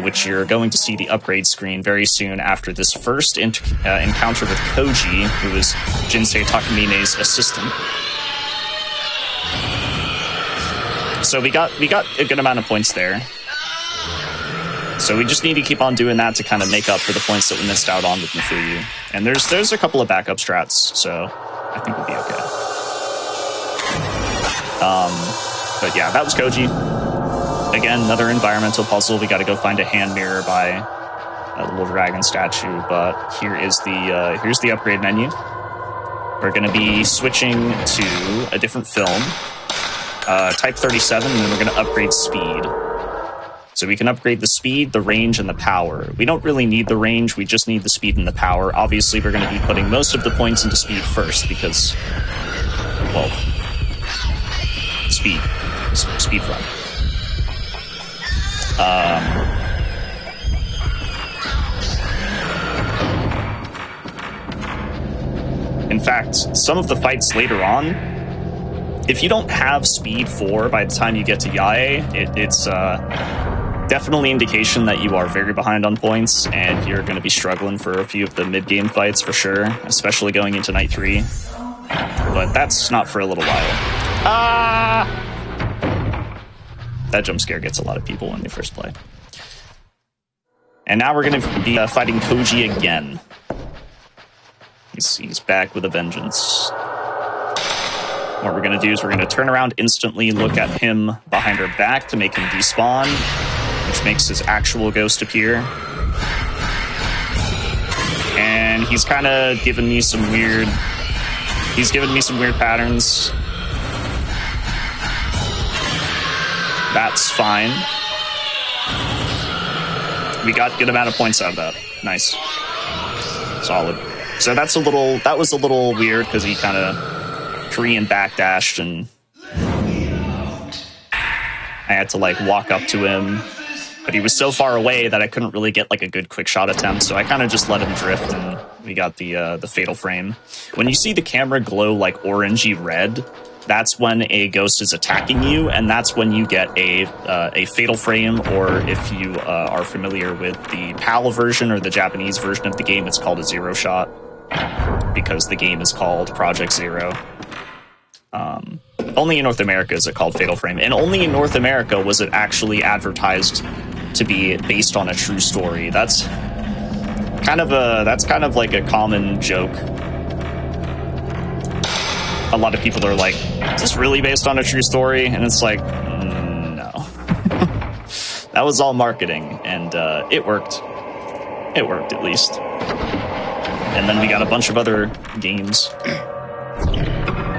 which you're going to see the upgrade screen very soon after this first encounter with Koji, who is Jinsei Takamine's assistant. So we got a good amount of points there. So we just need to keep on doing that to kind of make up for the points that we missed out on with Mifuyu. And there's a couple of backup strats, so I think we'll be okay. But yeah, that was Koji. Again, another environmental puzzle. We got to go find a hand mirror by a little dragon statue. But here's the upgrade menu. We're going to be switching to a different film, Type 37, and then we're going to upgrade speed. So we can upgrade the speed, the range, and the power. We don't really need the range, we just need the speed and the power. Obviously, we're going to be putting most of the points into speed first because, well, speed run. In fact, some of the fights later on, if you don't have speed 4 by the time you get to Yae, it's definitely indication that you are very behind on points and you're going to be struggling for a few of the mid-game fights for sure, especially going into night 3. But that's not for a little while. That jump scare gets a lot of people when they first play. And now we're going to be fighting Koji again. He's back with a vengeance. What we're going to do is we're going to turn around instantly, look at him behind our back to make him despawn, which makes his actual ghost appear. And he's kind of given me some weird... He's given me some weird patterns. That's fine. We got good amount of points out of that. Nice. Solid. So that was a little weird because he kind of Korean backdashed and I had to like walk up to him, but he was so far away that I couldn't really get like a good quick shot attempt. So I kind of just let him drift, and we got the fatal frame. When you see the camera glow like orangey red, that's when a ghost is attacking you, and that's when you get a fatal frame. Or if you are familiar with the PAL version or the Japanese version of the game, it's called a zero shot because the game is called Project Zero. Only in North America is it called Fatal Frame, and only in North America was it actually advertised to be based on a true story. That's kind of like a common joke. A lot of people are like, "Is this really based on a true story?" And it's like, no, that was all marketing, and it worked. It worked at least. And then we got a bunch of other games.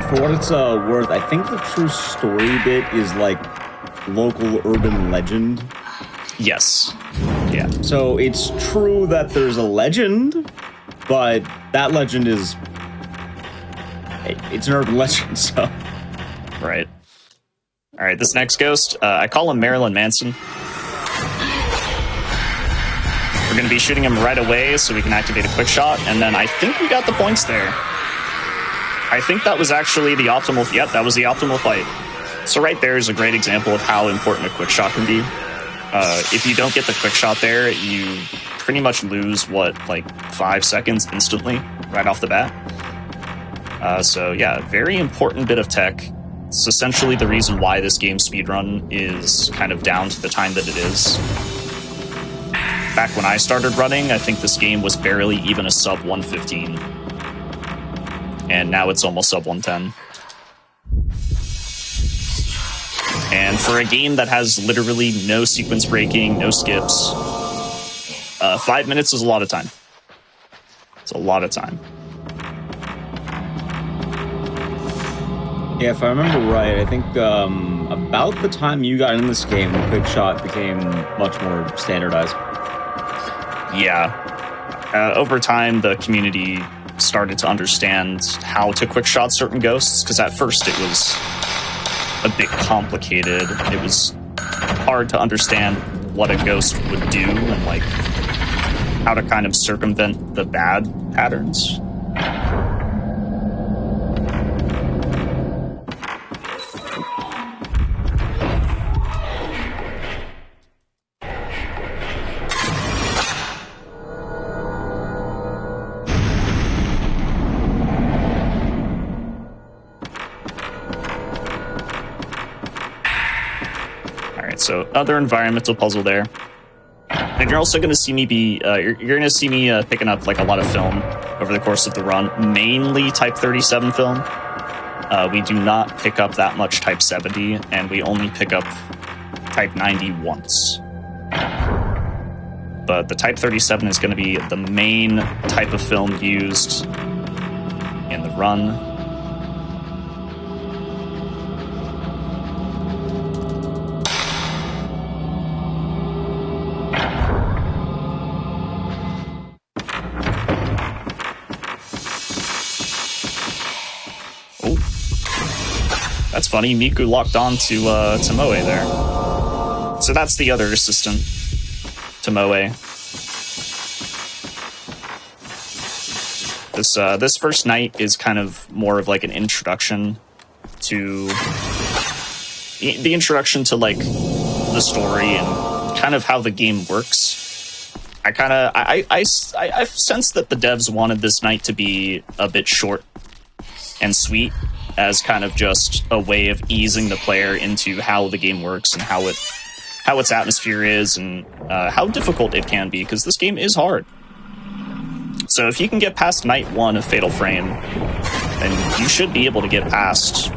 For what it's worth, I think the true story bit is like local urban legend. Yes. Yeah. So it's true that there's a legend, but that legend is... It's an urban legend, so... Right. All right, this next ghost, I call him Marilyn Manson. We're going to be shooting him right away so we can activate a quick shot, and then I think we got the points there. I think that was actually the optimal... Yep, that was the optimal fight. So right there is a great example of how important a quick shot can be. If you don't get the quick shot there, you pretty much lose, like 5 seconds instantly, right off the bat. So yeah, very important bit of tech. It's essentially the reason why this game speedrun is kind of down to the time that it is. Back when I started running, I think this game was barely even a sub 115. And now it's almost sub 110. And for a game that has literally no sequence breaking, no skips, 5 minutes is a lot of time. It's a lot of time. Yeah, if I remember right, I think about the time you got in this game, the quick shot became much more standardized. Yeah. Over time, the community started to understand how to quick shot certain ghosts, because at first it was a bit complicated. It was hard to understand what a ghost would do and like how to kind of circumvent the bad patterns. So other environmental puzzle there, and you're also going to see me you're going to see me picking up like a lot of film over the course of the run, mainly Type 37 film. We do not pick up that much Type 70, and we only pick up Type 90 once. But the Type 37 is going to be the main type of film used in the run. That's funny, Miku locked on to Moe there. So that's the other assistant to Moe. This first night is kind of more of like an introduction to the introduction to like the story and kind of how the game works. I've sensed that the devs wanted this night to be a bit short and sweet, as kind of just a way of easing the player into how the game works and how its atmosphere is and how difficult it can be, because this game is hard. So if you can get past night 1 of Fatal Frame, then you should be able to get past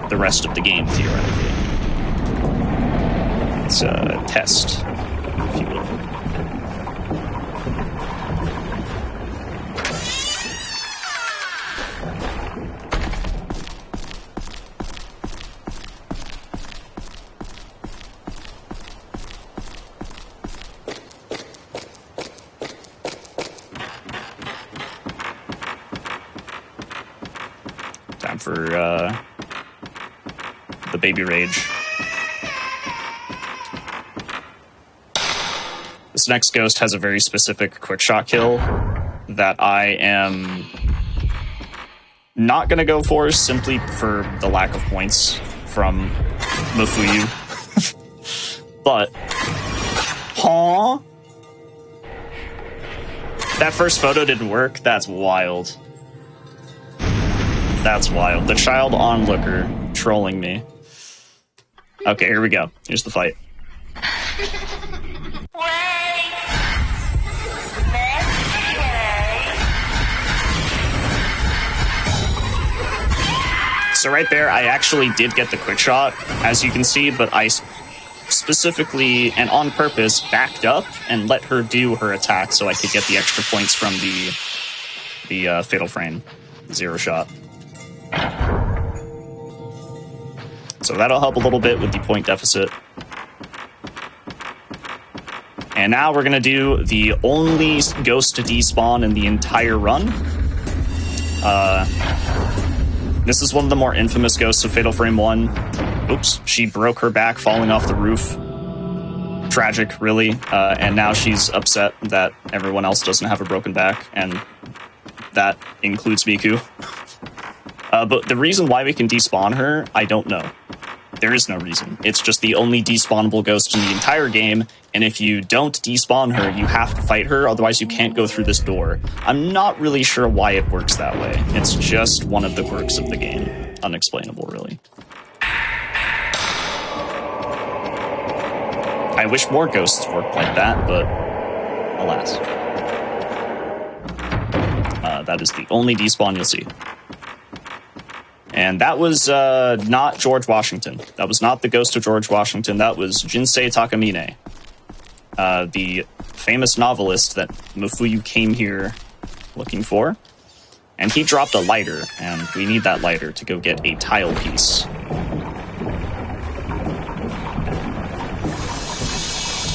the rest of the game, theoretically. It's a test, if you will. Time for the baby rage. This next ghost has a very specific quick shot kill that I am not going to go for simply for the lack of points from Mafuyu. But, huh? That first photo didn't work? That's wild. That's wild. The child onlooker trolling me. Okay, here we go. Here's the fight. So right there, I actually did get the quick shot, as you can see, but I specifically and on purpose backed up and let her do her attack so I could get the extra points from the fatal frame, 0 shot. So that'll help a little bit with the point deficit. And now we're gonna do the only ghost to despawn in the entire run. This is one of the more infamous ghosts of Fatal Frame 1. Oops, she broke her back falling off the roof. Tragic, really. And now she's upset that everyone else doesn't have a broken back, and that includes Miku. But the reason why we can despawn her, I don't know. There is no reason. It's just the only despawnable ghost in the entire game, and if you don't despawn her, you have to fight her, otherwise you can't go through this door. I'm not really sure why it works that way. It's just one of the quirks of the game. Unexplainable, really. I wish more ghosts worked like that, but alas. That is the only despawn you'll see. And that was not George Washington. That was not the ghost of George Washington. That was Jinsei Takamine, the famous novelist that Mafuyu came here looking for. And he dropped a lighter, and we need that lighter to go get a tile piece.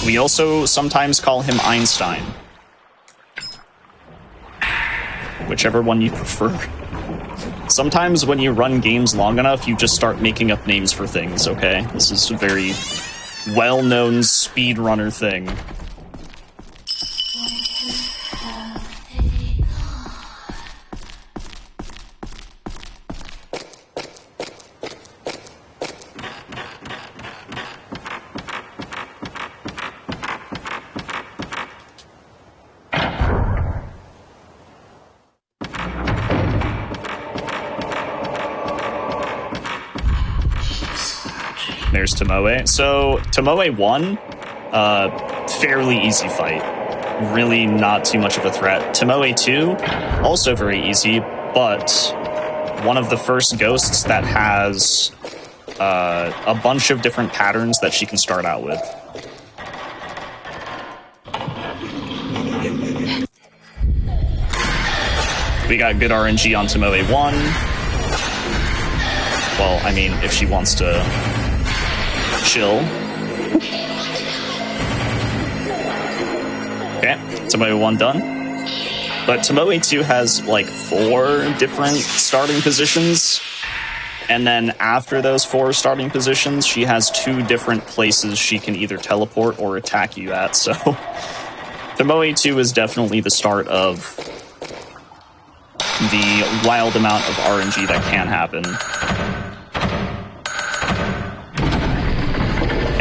We also sometimes call him Einstein. Whichever one you prefer. Sometimes when you run games long enough, you just start making up names for things, okay? This is a very well-known speedrunner thing. There's Tomoe. So, Tomoe 1, fairly easy fight. Really not too much of a threat. Tomoe 2, also very easy, but one of the first ghosts that has a bunch of different patterns that she can start out with. We got good RNG on Tomoe 1. Well, I mean, if she wants to chill. Okay, Tomoe 1 done. But Tomoe 2 has like 4 different starting positions. And then after those 4 starting positions, she has 2 different places she can either teleport or attack you at. So Tomoe 2 is definitely the start of the wild amount of RNG that can happen.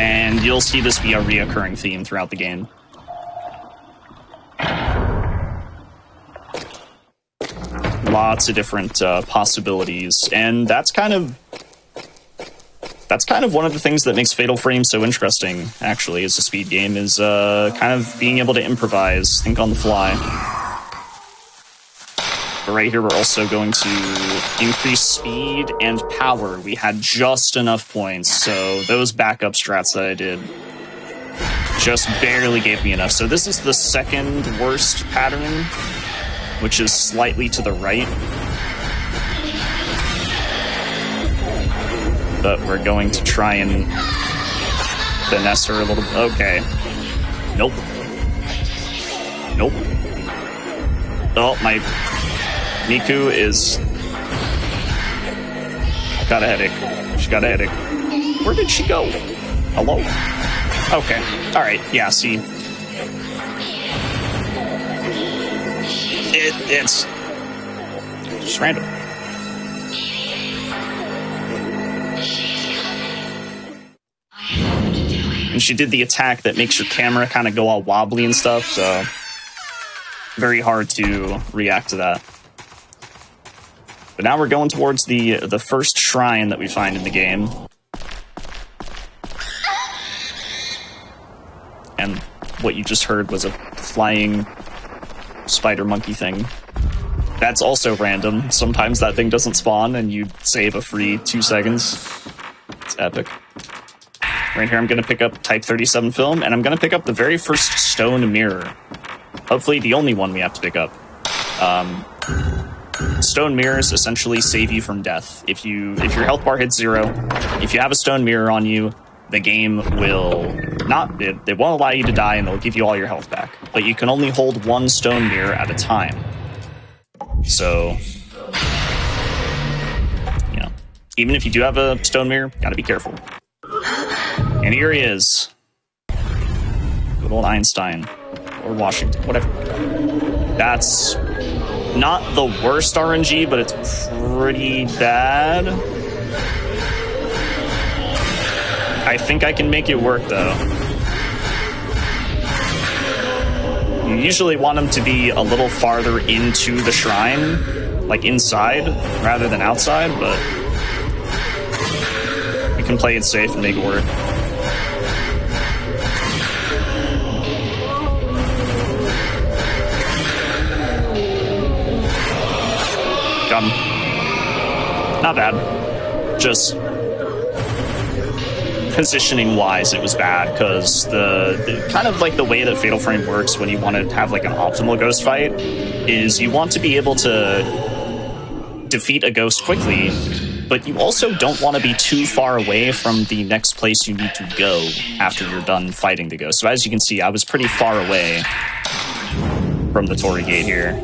And you'll see this be a reoccurring theme throughout the game. Lots of different possibilities, and that's kind of one of the things that makes Fatal Frame so interesting, actually, as a speed game, is kind of being able to improvise, think on the fly. But right here, we're also going to increase speed and power. We had just enough points, so those backup strats that I did just barely gave me enough. So this is the second worst pattern, which is slightly to the right. But we're going to try and finesse her a little bit. Okay. Nope. Nope. Oh, my Miku is got a headache. She got a headache. Where did she go? Hello? Okay. All right. Yeah, see. It's just random. And she did the attack that makes your camera kind of go all wobbly and stuff, so very hard to react to that. But now we're going towards the first shrine that we find in the game. And what you just heard was a flying spider monkey thing. That's also random. Sometimes that thing doesn't spawn and you save a free 2 seconds. It's epic. Right here I'm going to pick up Type 37 film, and I'm going to pick up the very first stone mirror. Hopefully the only one we have to pick up. Stone mirrors essentially save you from death. If your health bar hits 0, if you have a stone mirror on you, the game will not, it won't allow you to die, and it'll give you all your health back. But you can only hold one stone mirror at a time. So, you know, even if you do have a stone mirror, gotta be careful. And here he is. Good old Einstein. Or Washington, whatever. That's not the worst RNG, but it's pretty bad. I think I can make it work, though. You usually want them to be a little farther into the shrine, like inside, rather than outside, but we can play it safe and make it work. Got him. Not bad. Just positioning wise, it was bad because the kind of like the way that Fatal Frame works when you want to have like an optimal ghost fight is you want to be able to defeat a ghost quickly, but you also don't want to be too far away from the next place you need to go after you're done fighting the ghost. So as you can see, I was pretty far away from the Torii Gate here.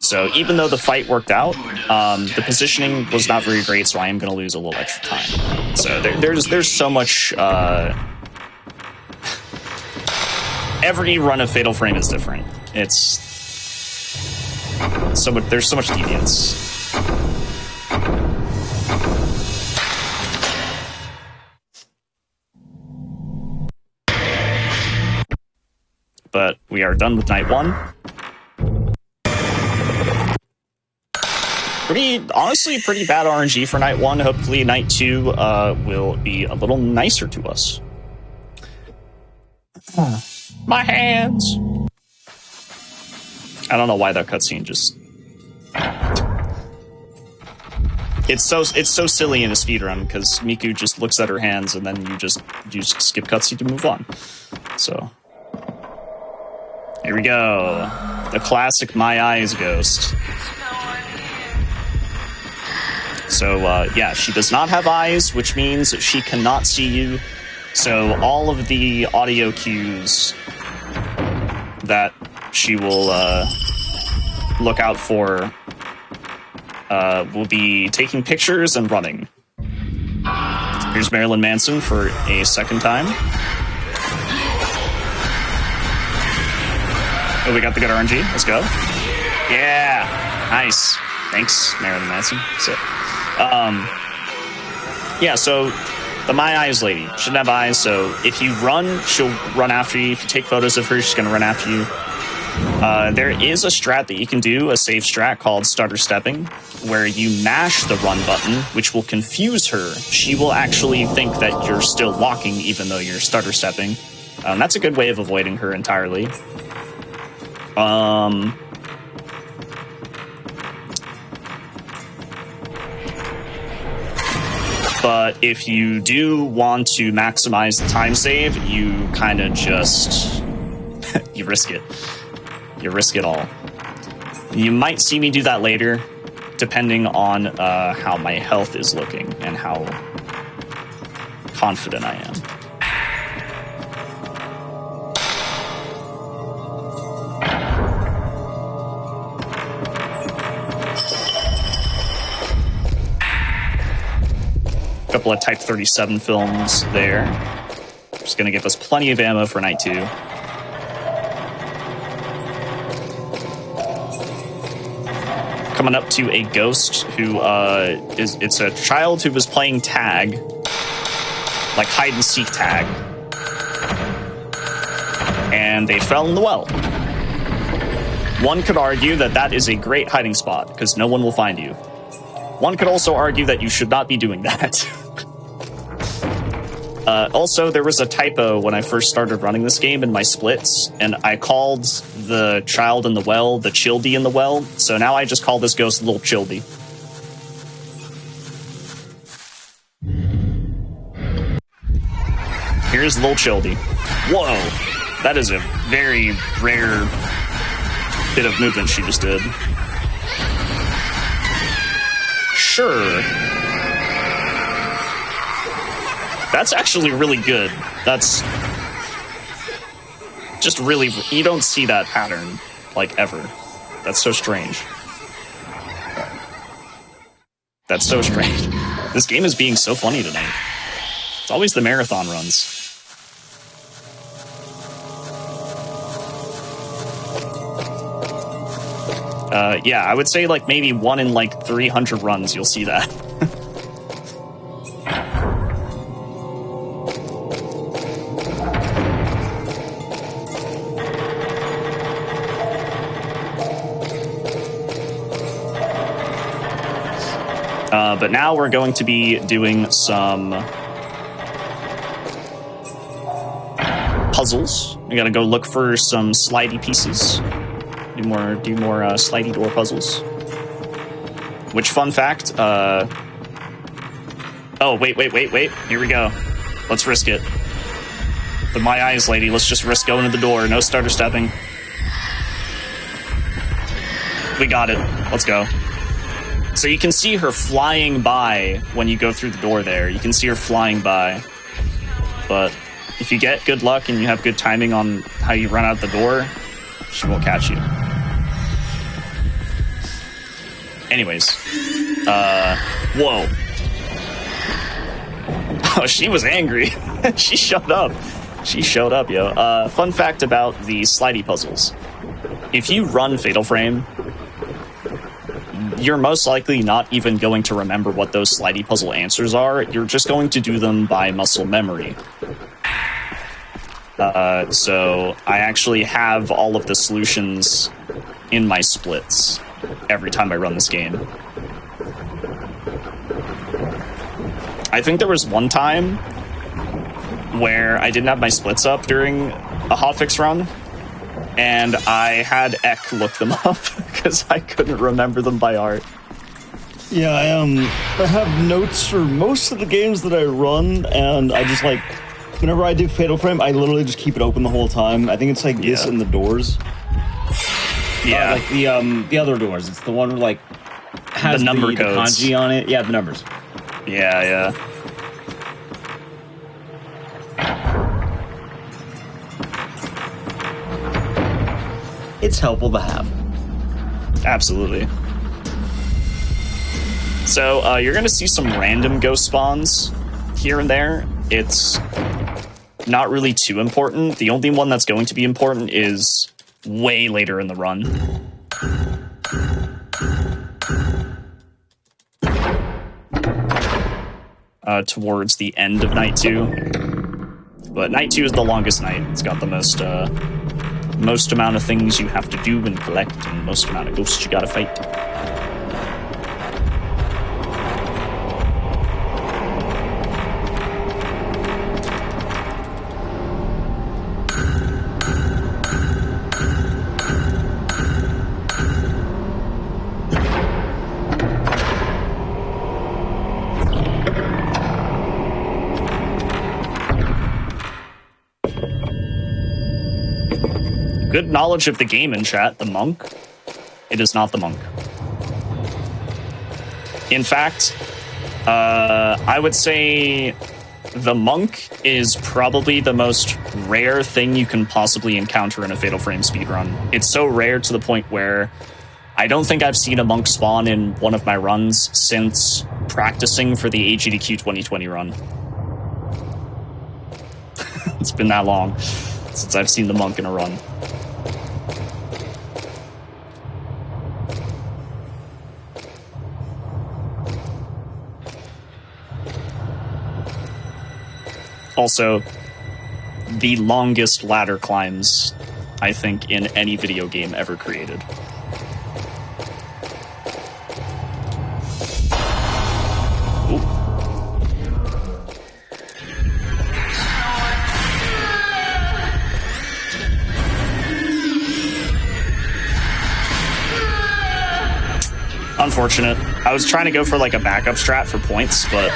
So even though the fight worked out, the positioning was not very great, so I am going to lose a little extra time. So there's so much... every run of Fatal Frame is different. It's... so much, there's so much deviance. But we are done with night 1. Honestly, pretty bad RNG for night 1. Hopefully night 2 will be a little nicer to us. My hands! I don't know why that cutscene just... It's so silly in a speedrun, because Miku just looks at her hands and then you just skip cutscene to move on. So... here we go. The classic My Eyes ghost. So, yeah, she does not have eyes, which means she cannot see you. So all of the audio cues that she will look out for will be taking pictures and running. Here's Marilyn Manson for a second time. Oh, we got the good RNG. Let's go. Yeah, nice. Thanks, Marilyn Manson. Sick. Yeah, so the My Eyes lady shouldn't have eyes, so if you run, she'll run after you. If you take photos of her, she's going to run after you. There is a strat that you can do, a safe strat called stutter stepping, where you mash the run button, which will confuse her. She will actually think that you're still walking even though you're stutter stepping. That's a good way of avoiding her entirely. But if you do want to maximize the time save, you kind of just... you risk it. You risk it all. You might see me do that later, depending on how my health is looking and how confident I am. couple of Type 37 films there. Just going to give us plenty of ammo for night 2. Coming up to a ghost who it's a child who was playing tag, like hide and seek tag, and they fell in the well. One could argue that that is a great hiding spot because no one will find you. One could also argue that you should not be doing that. Also, there was a typo when I first started running this game in my splits, and I called the child in the well the Childy in the well, so now I just call this ghost Little Childy. Here's Little Childy. Whoa! That is a very rare bit of movement she just did. Sure. That's actually really good. That's just really... You don't see that pattern, like, ever. That's so strange. That's so strange. This game is being so funny tonight. It's always the marathon runs. Yeah, I would say, like, maybe 1 in, like, 300 runs you'll see that. But now we're going to be doing some puzzles. We gotta go look for some slidey pieces. Do more slidey door puzzles. Which, fun fact, oh, wait. Here we go. Let's risk it. The My Eyes lady, let's just risk going to the door. No stutter stepping. We got it. Let's go. So you can see her flying by when you go through the door there. You can see her flying by. But if you get good luck and you have good timing on how you run out the door, she won't catch you. Anyways. Whoa. Oh, she was angry. She showed up. She showed up, yo. Fun fact about the slidey puzzles. If you run Fatal Frame, you're most likely not even going to remember what those slidey puzzle answers are. You're just going to do them by muscle memory. So I actually have all of the solutions in my splits every time I run this game. I think there was one time where I didn't have my splits up during a hotfix run, and I had Ek look them up because I couldn't remember them by heart. Yeah, I have notes for most of the games that I run, and I just, like, whenever I do Fatal Frame, I literally just keep it open the whole time. I think it's like this and the doors. Yeah. Like the other doors. It's the one where, like, has the number the codes. kanji on it. Yeah, the numbers. Yeah. It's helpful to have. Absolutely. So you're going to see some random ghost spawns here and there. It's not really too important. The only one that's going to be important is way later in the run. Towards the end of night 2. But night 2 is the longest night. It's got the most amount of things you have to do and collect, and most amount of ghosts you gotta fight. Good knowledge of the game in chat. The monk? It is not the monk. In fact, I would say the monk is probably the most rare thing you can possibly encounter in a Fatal Frame speedrun. It's so rare to the point where I don't think I've seen a monk spawn in one of my runs since practicing for the GDQ 2020 run. It's been that long since I've seen the monk in a run. Also, the longest ladder climbs, I think, in any video game ever created. Ooh. Unfortunate. I was trying to go for like a backup strat for points, but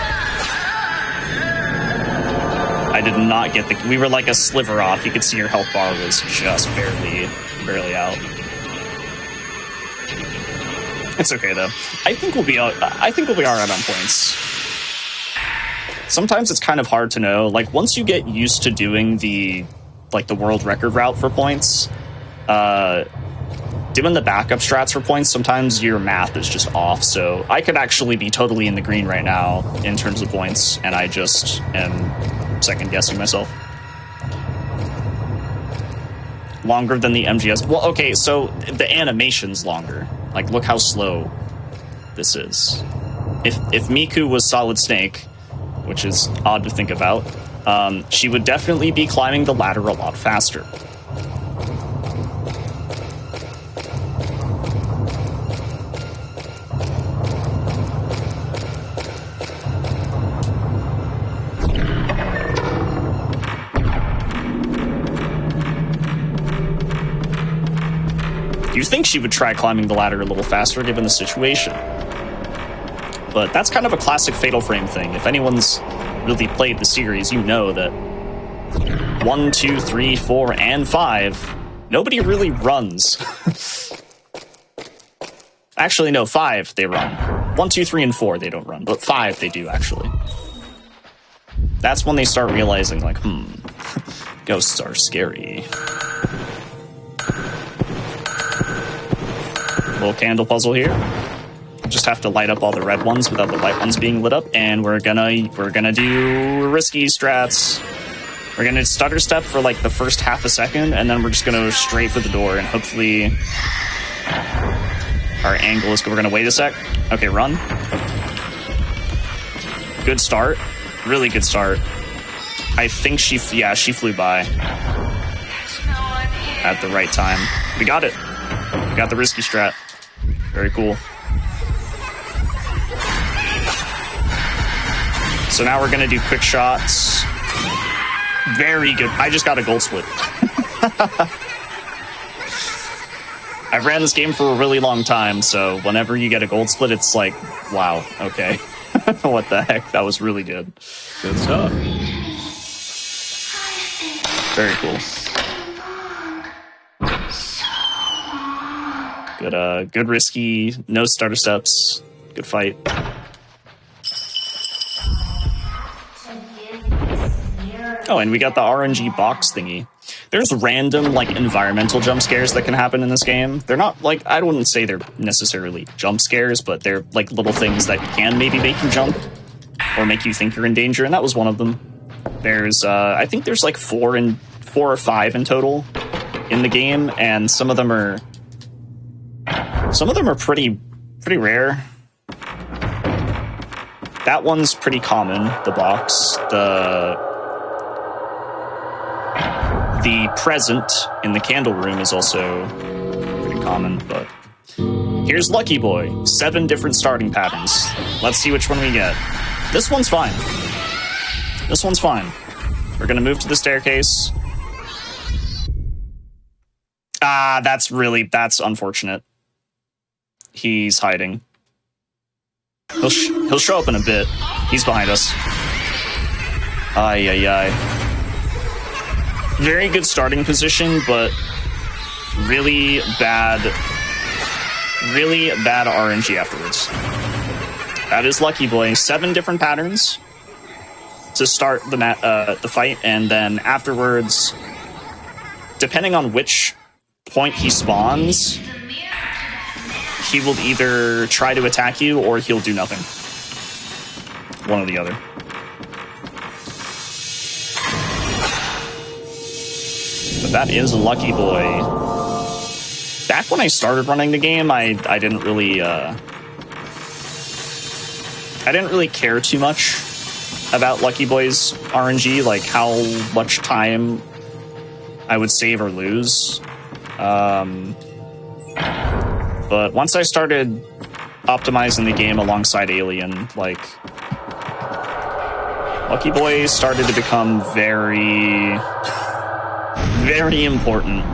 I did not get the... We were like a sliver off. You could see your health bar was just barely out. It's okay though. I think we'll be all right on points. Sometimes it's kind of hard to know. Like once you get used to doing the world record route for points, doing the backup strats for points, sometimes your math is just off. So I could actually be totally in the green right now in terms of points, and I just am second guessing myself. Longer than the MGS. Well, okay, so the animation's longer. Like, look how slow this is. If Miku was Solid Snake, which is odd to think about, she would definitely be climbing the ladder a lot faster. You think she would try climbing the ladder a little faster given the situation. But that's kind of a classic Fatal Frame thing. If anyone's really played the series, you know that 1, 2, 3, 4, and 5, nobody really runs. Actually, no, 5 they run. 1, 2, 3, and 4 they don't run, but 5 they do, actually. That's when they start realizing, like, ghosts are scary. Little candle puzzle here. Just have to light up all the red ones without the white ones being lit up, and we're gonna do risky strats. We're gonna stutter step for like the first half a second, and then we're just gonna go straight for the door, and hopefully our angle is good. We're gonna wait a sec. Okay, run. Good start. Really good start. I think she flew by at the right time. We got it. We got the risky strat. Very cool. So now we're gonna do quick shots. Very good. I just got a gold split. I've ran this game for a really long time, so whenever you get a gold split, it's like, wow, okay. What the heck? That was really good. Good stuff. Very cool. Good risky, no starter steps, good fight. Oh, and we got the RNG box thingy. There's random, like, environmental jump scares that can happen in this game. They're not, like, I wouldn't say they're necessarily jump scares, but they're, like, little things that can maybe make you jump or make you think you're in danger, and that was one of them. There's, I think there's, like, 4 or 5 in total in the game, and some of them are pretty rare. That one's pretty common, the box. The present in the candle room is also pretty common, but here's Lucky Boy. 7 different starting patterns. Let's see which one we get. This one's fine. This one's fine. We're gonna move to the staircase. Ah, that's unfortunate. He's hiding. He'll show up in a bit. He's behind us. Ay, ay, ay. Very good starting position, but really bad RNG afterwards. That is Lucky Boy. 7 different patterns to start the fight, and then afterwards, depending on which point he spawns, he will either try to attack you or he'll do nothing. One or the other. But that is a Lucky Boy. Back when I started running the game, I didn't really care too much about Lucky Boy's RNG, like how much time I would save or lose. But once I started optimizing the game alongside Alien, like, Lucky Boy started to become very, very important.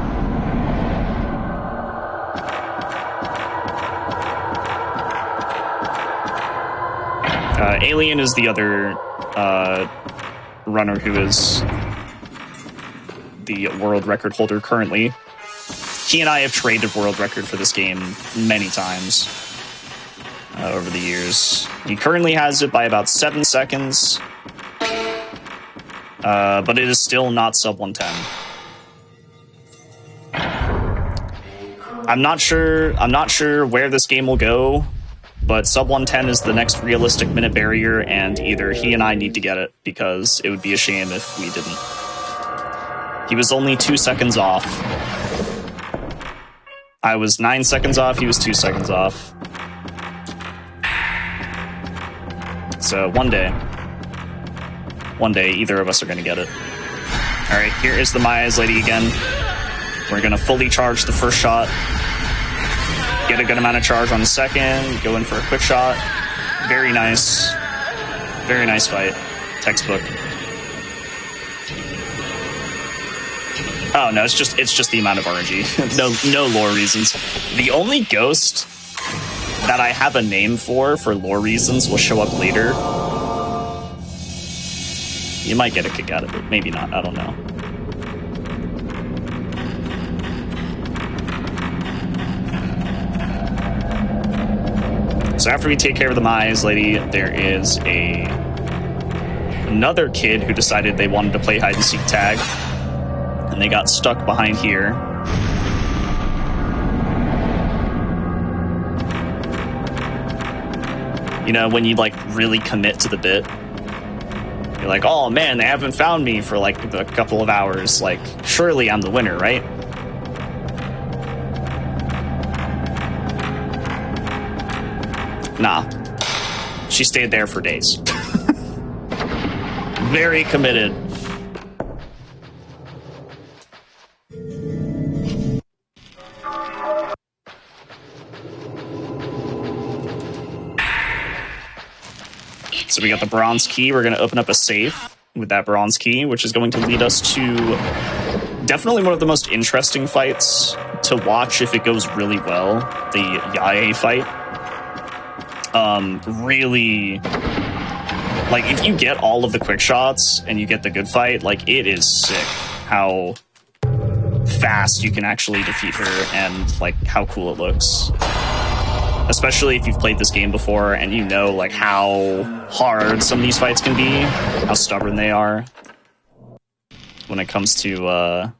Alien is the other runner who is the world record holder currently. He and I have traded world record for this game many times over the years. He currently has it by about 7 seconds, but it is still not sub 110. I'm not sure where this game will go, but sub 110 is the next realistic minute barrier, and either he and I need to get it, because it would be a shame if we didn't. He was only 2 seconds off. I was 9 seconds off, he was 2 seconds off. So one day, either of us are going to get it. Alright, here is the My Eyes Lady again. We're going to fully charge the first shot. Get a good amount of charge on the second. Go in for a quick shot. Very nice. Very nice fight. Textbook. Oh no, it's just the amount of RNG. no lore reasons. The only ghost that I have a name for lore reasons will show up later. You might get a kick out of it, maybe not, I don't know. So after we take care of the My Eyes Lady, there is another kid who decided they wanted to play hide and seek tag. And they got stuck behind here. You know, when you like really commit to the bit, you're like, oh man, they haven't found me for like a couple of hours. Like, surely I'm the winner, right? Nah. She stayed there for days. Very committed. So we got the bronze key. We're going to open up a safe with that bronze key, which is going to lead us to definitely one of the most interesting fights to watch if it goes really well. The Yae fight. Really, like, if you get all of the quick shots and you get the good fight, like, it is sick how fast you can actually defeat her and, like, how cool it looks. Especially if you've played this game before and you know, like, how hard some of these fights can be, how stubborn they are when it comes to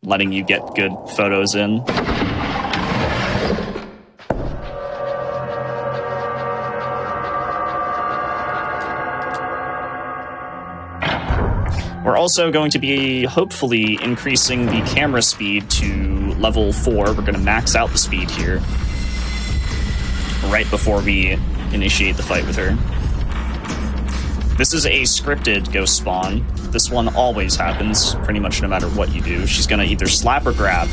letting you get good photos in. We're also going to be, hopefully, increasing the camera speed to level 4. We're going to max out the speed here right before we initiate the fight with her. This is a scripted ghost spawn. This one always happens, pretty much no matter what you do. She's going to either slap or grab.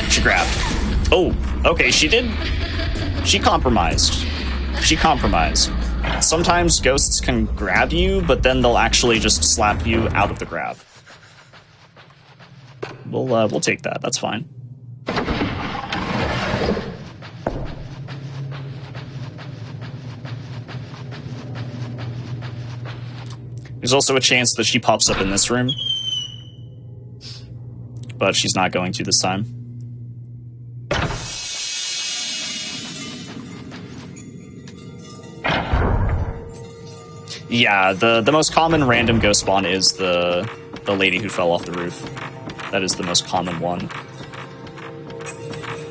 She grabbed. Oh, okay, she did. She compromised. Sometimes ghosts can grab you, but then they'll actually just slap you out of the grab. We'll take that. That's fine. There's also a chance that she pops up in this room, but she's not going to this time. Yeah, the most common random ghost spawn is the lady who fell off the roof. That is the most common one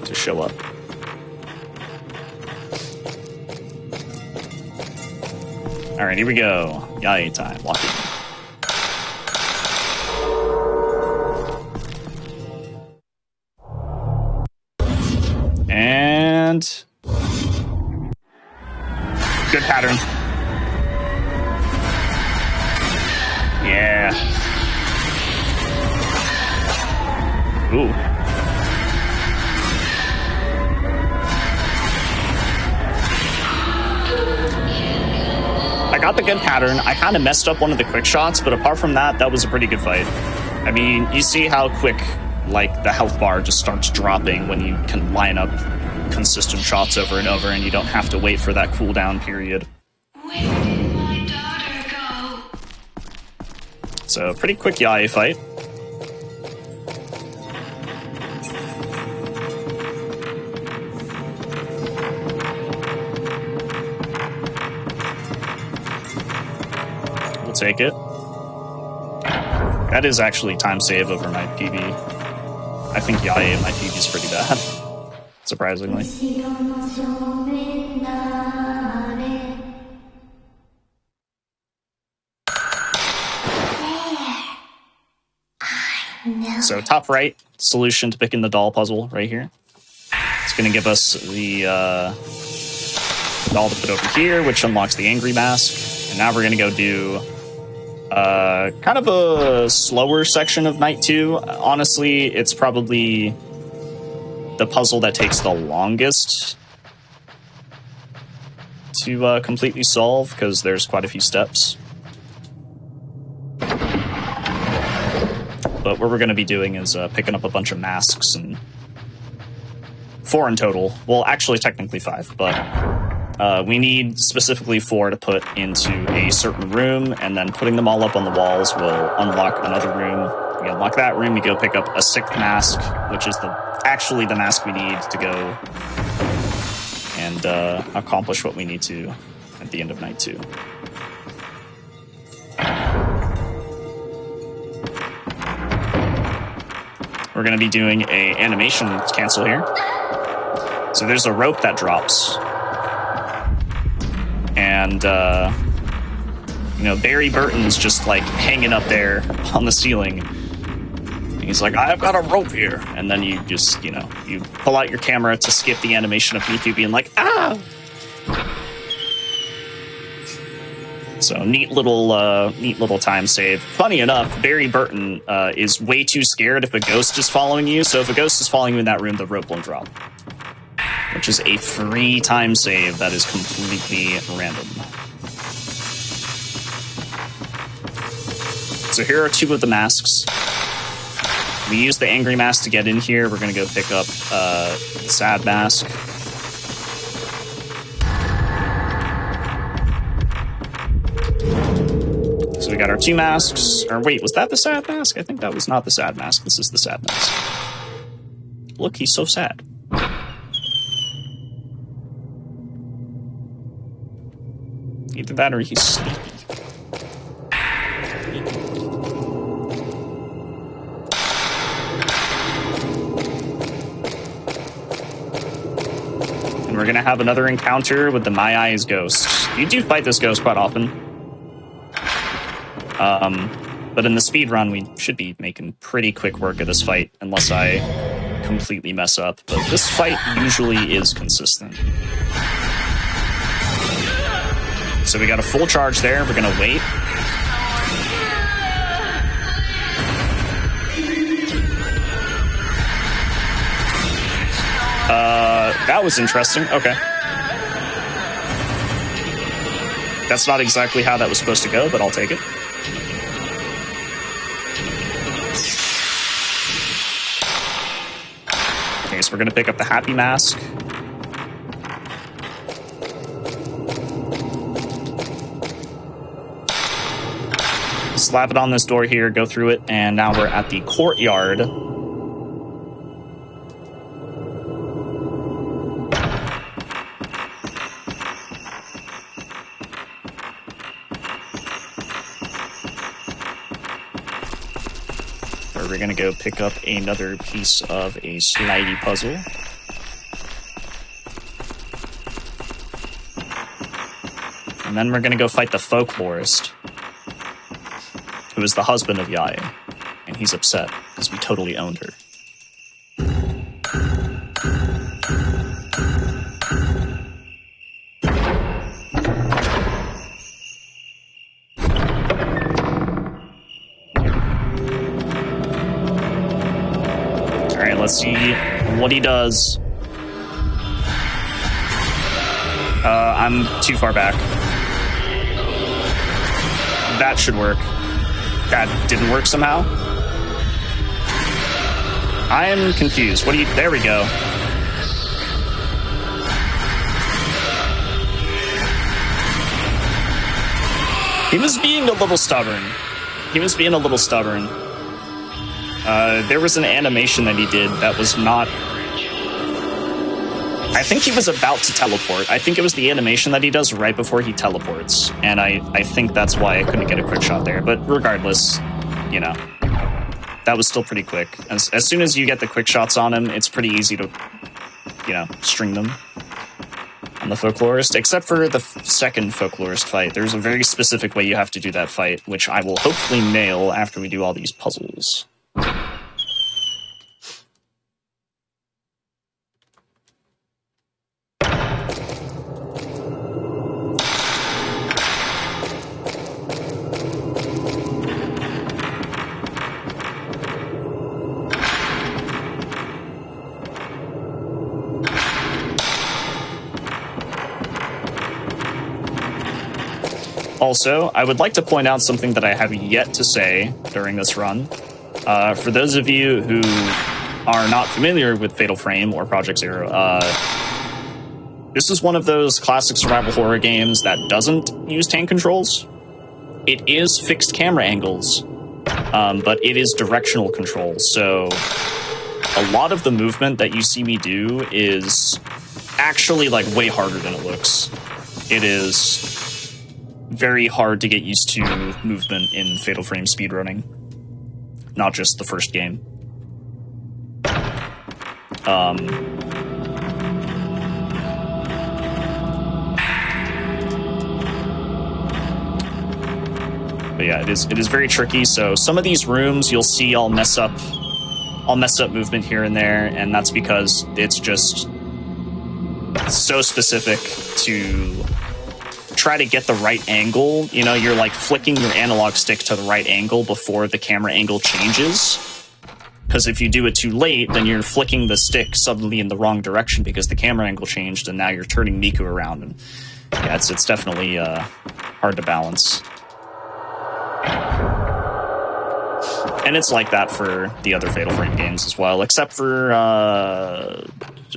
to show up. All right, here we go. Yae time. Lock in. And good pattern. Yeah. Ooh. I got the good pattern. I kind of messed up one of the quick shots, but apart from that, that was a pretty good fight. I mean, you see how quick, like, the health bar just starts dropping when you can line up consistent shots over and over, and you don't have to wait for that cooldown period. Where did my daughter go? So, pretty quick Yae fight. We'll take it. That is actually time save over my PB. I think Yae and my PB is pretty bad, surprisingly. So top right, solution to picking the doll puzzle right here. It's going to give us the doll to put over here, which unlocks the angry mask. And now we're going to go do kind of a slower section of Night 2. Honestly, it's probably the puzzle that takes the longest to completely solve, because there's quite a few steps. But what we're going to be doing is picking up a bunch of masks, and 4 in total. Well, actually, technically 5, but we need specifically 4 to put into a certain room, and then putting them all up on the walls will unlock another room. We unlock that room, we go pick up a 6th mask, which is actually the mask we need to go and accomplish what we need to at the end of Night 2. We're going to be doing a animation cancel here. So there's a rope that drops. And, you know, Barry Burton's just, like, hanging up there on the ceiling. And he's like, I've got a rope here. And then you just, you know, you pull out your camera to skip the animation of Miku being like, ah! So neat little time save. Funny enough, Barry Burton is way too scared if a ghost is following you. So if a ghost is following you in that room, the rope won't drop. Which is a free time save that is completely random. So here are 2 of the masks. We use the angry mask to get in here. We're going to go pick up the sad mask. So we got our 2 masks. Or wait, was that the sad mask? I think that was not the sad mask. This is the sad mask. Look, he's so sad. Either that or he's sleepy. And we're gonna have another encounter with the My Eyes ghost. You do fight this ghost quite often. But in the speedrun, we should be making pretty quick work of this fight, unless I completely mess up. But this fight usually is consistent. So we got a full charge there. We're gonna wait. That was interesting. Okay. That's not exactly how that was supposed to go, but I'll take it. Okay, so we're gonna pick up the happy mask. Slap it on this door here, go through it, and now we're at the courtyard. Where we're gonna go pick up another piece of a slidey puzzle. And then we're gonna go fight the folklorist, who is the husband of Yae. And he's upset, because we totally owned her. Alright, let's see what he does. I'm too far back. That should work. That didn't work somehow. I am confused. What do you... There we go. He was being a little stubborn. There was an animation that he did that was not... I think he was about to teleport. I think it was the animation that he does right before he teleports. And I think that's why I couldn't get a quick shot there. But regardless, you know, that was still pretty quick. As soon as you get the quick shots on him, it's pretty easy to, you know, string them on the folklorist. Except for the second folklorist fight. There's a very specific way you have to do that fight, which I will hopefully nail after we do all these puzzles. Also, I would like to point out something that I have yet to say during this run. For those of you who are not familiar with Fatal Frame or Project Zero, this is one of those classic survival horror games that doesn't use tank controls. It is fixed camera angles, but it is directional control. So a lot of the movement that you see me do is actually like way harder than it looks. It is very hard to get used to movement in Fatal Frame speedrunning. Not just the first game. But yeah, it is very tricky. So some of these rooms you'll see I'll mess up movement here and there, and that's because it's just so specific to try to get the right angle. You know, you're like flicking your analog stick to the right angle before the camera angle changes. Because if you do it too late, then you're flicking the stick suddenly in the wrong direction because the camera angle changed, and now you're turning Miku around. And yeah, it's definitely hard to balance. And it's like that for the other Fatal Frame games as well, except for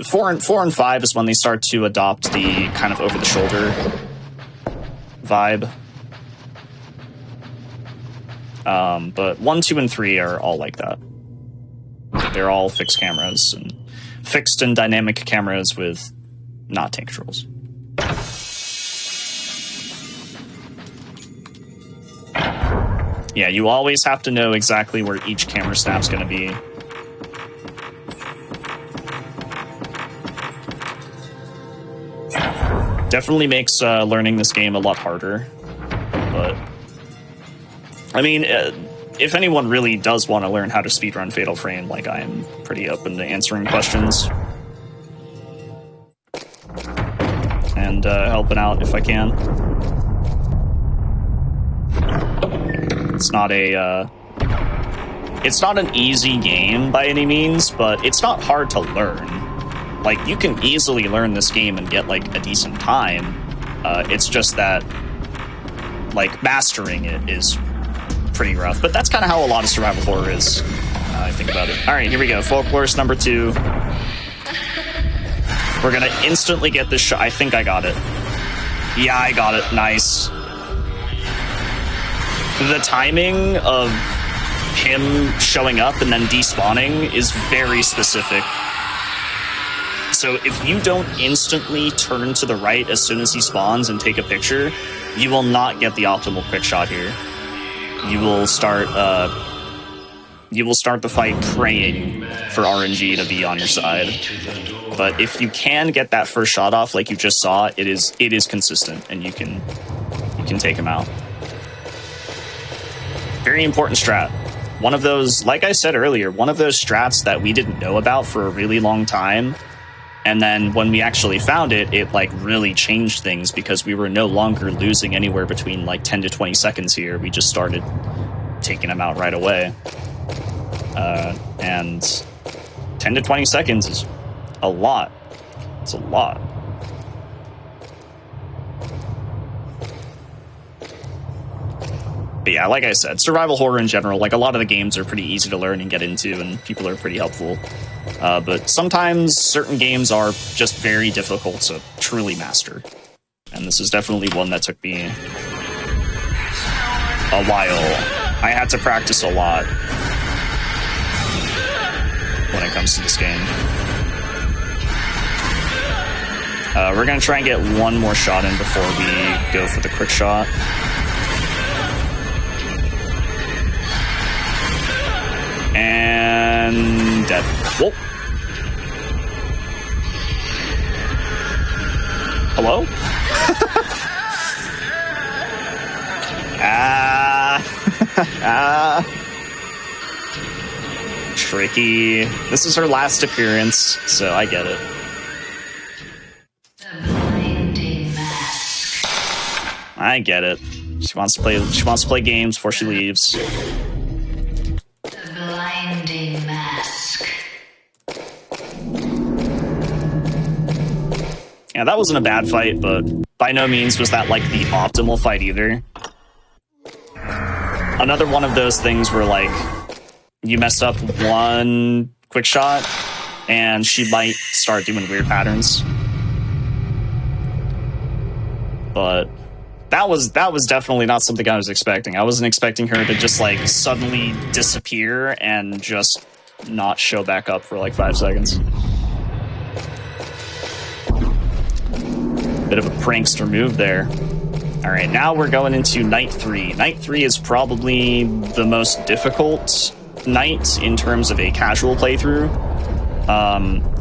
4 and 5 is when they start to adopt the kind of over-the-shoulder vibe. But 1, 2, and 3 are all like that. They're all fixed cameras, and fixed and dynamic cameras with not tank controls. Yeah, you always have to know exactly where each camera snap's going to be. Definitely makes learning this game a lot harder. But, I mean, if anyone really does want to learn how to speedrun Fatal Frame, like, I am pretty open to answering questions. And helping out if I can. It's not an easy game by any means, but it's not hard to learn. Like, you can easily learn this game and get, like, a decent time. It's just that, like, mastering it is pretty rough. But that's kind of how a lot of survival horror is, I think about it. Alright, here we go. Folklorist number 2. We're gonna instantly get this shot. I think I got it. Yeah, I got it. Nice. The timing of him showing up and then despawning is very specific. So if you don't instantly turn to the right as soon as he spawns and take a picture, you will not get the optimal quick shot here. You will start the fight praying for RNG to be on your side. But if you can get that first shot off like you just saw, it is consistent, and you can can take him out. Very important strat. One of those, like I said earlier, one of those strats that we didn't know about for a really long time. And then when we actually found it, it like really changed things because we were no longer losing anywhere between like 10 to 20 seconds here. We just started taking him out right away. And 10 to 20 seconds is a lot. It's a lot. But yeah, like I said, survival horror in general, like a lot of the games are pretty easy to learn and get into, and people are pretty helpful. But sometimes certain games are just very difficult to truly master. And this is definitely one that took me a while. I had to practice a lot when it comes to this game. We're going to try and get one more shot in before we go for the quick shot. And dead. Whoa. Hello? Tricky. This is her last appearance, so I get it. The blinding mask. I get it. She wants to play games before she leaves. The blinding mask. Yeah, that wasn't a bad fight, but by no means was that like the optimal fight either. Another one of those things where like you mess up one quick shot and she might start doing weird patterns. But that was definitely not something I was expecting. I wasn't expecting her to just like suddenly disappear and just not show back up for like 5 seconds. Bit of a prankster move there. All right, now we're going into night 3. Night 3 is probably the most difficult night in terms of a casual playthrough.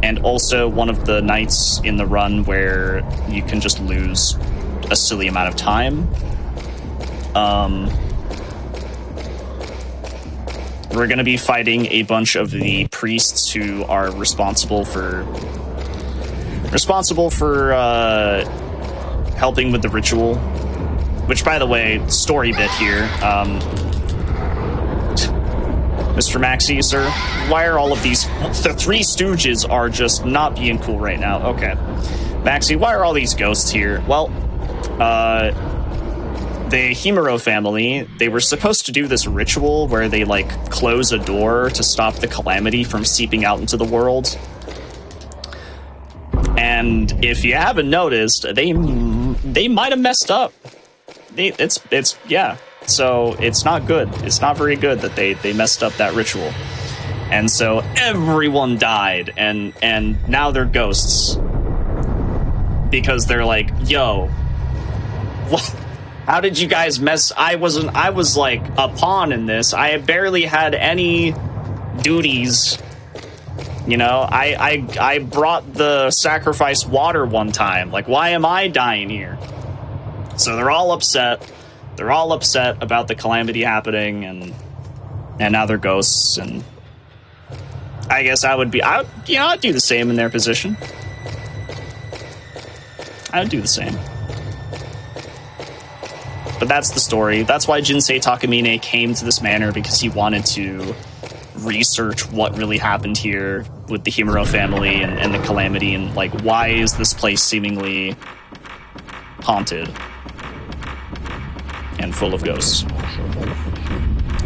And also one of the nights in the run where you can just lose a silly amount of time. We're going to be fighting a bunch of the priests who are responsible for helping with the ritual. Which, by the way, story bit here. Mr. Maxi, sir, why are all of these... The Three Stooges are just not being cool right now. Okay. Maxi, why are all these ghosts here? Well, the Himuro family, they were supposed to do this ritual where they, like, close a door to stop the calamity from seeping out into the world. And if you haven't noticed, they might have messed up. Yeah. So it's not good. It's not very good that they messed up that ritual. And so everyone died, and now they're ghosts. Because they're like, yo, what? How did you guys mess? I was like a pawn in this. I barely had any duties. You know, I brought the sacrifice water one time. Like, why am I dying here? So they're all upset. They're all upset about the calamity happening, and now they're ghosts. And I guess I'd do the same in their position. I would do the same. But that's the story. That's why Jinsei Takamine came to this manor, because he wanted to research what really happened here with the Himuro family and the calamity, and like, why is this place seemingly haunted and full of ghosts.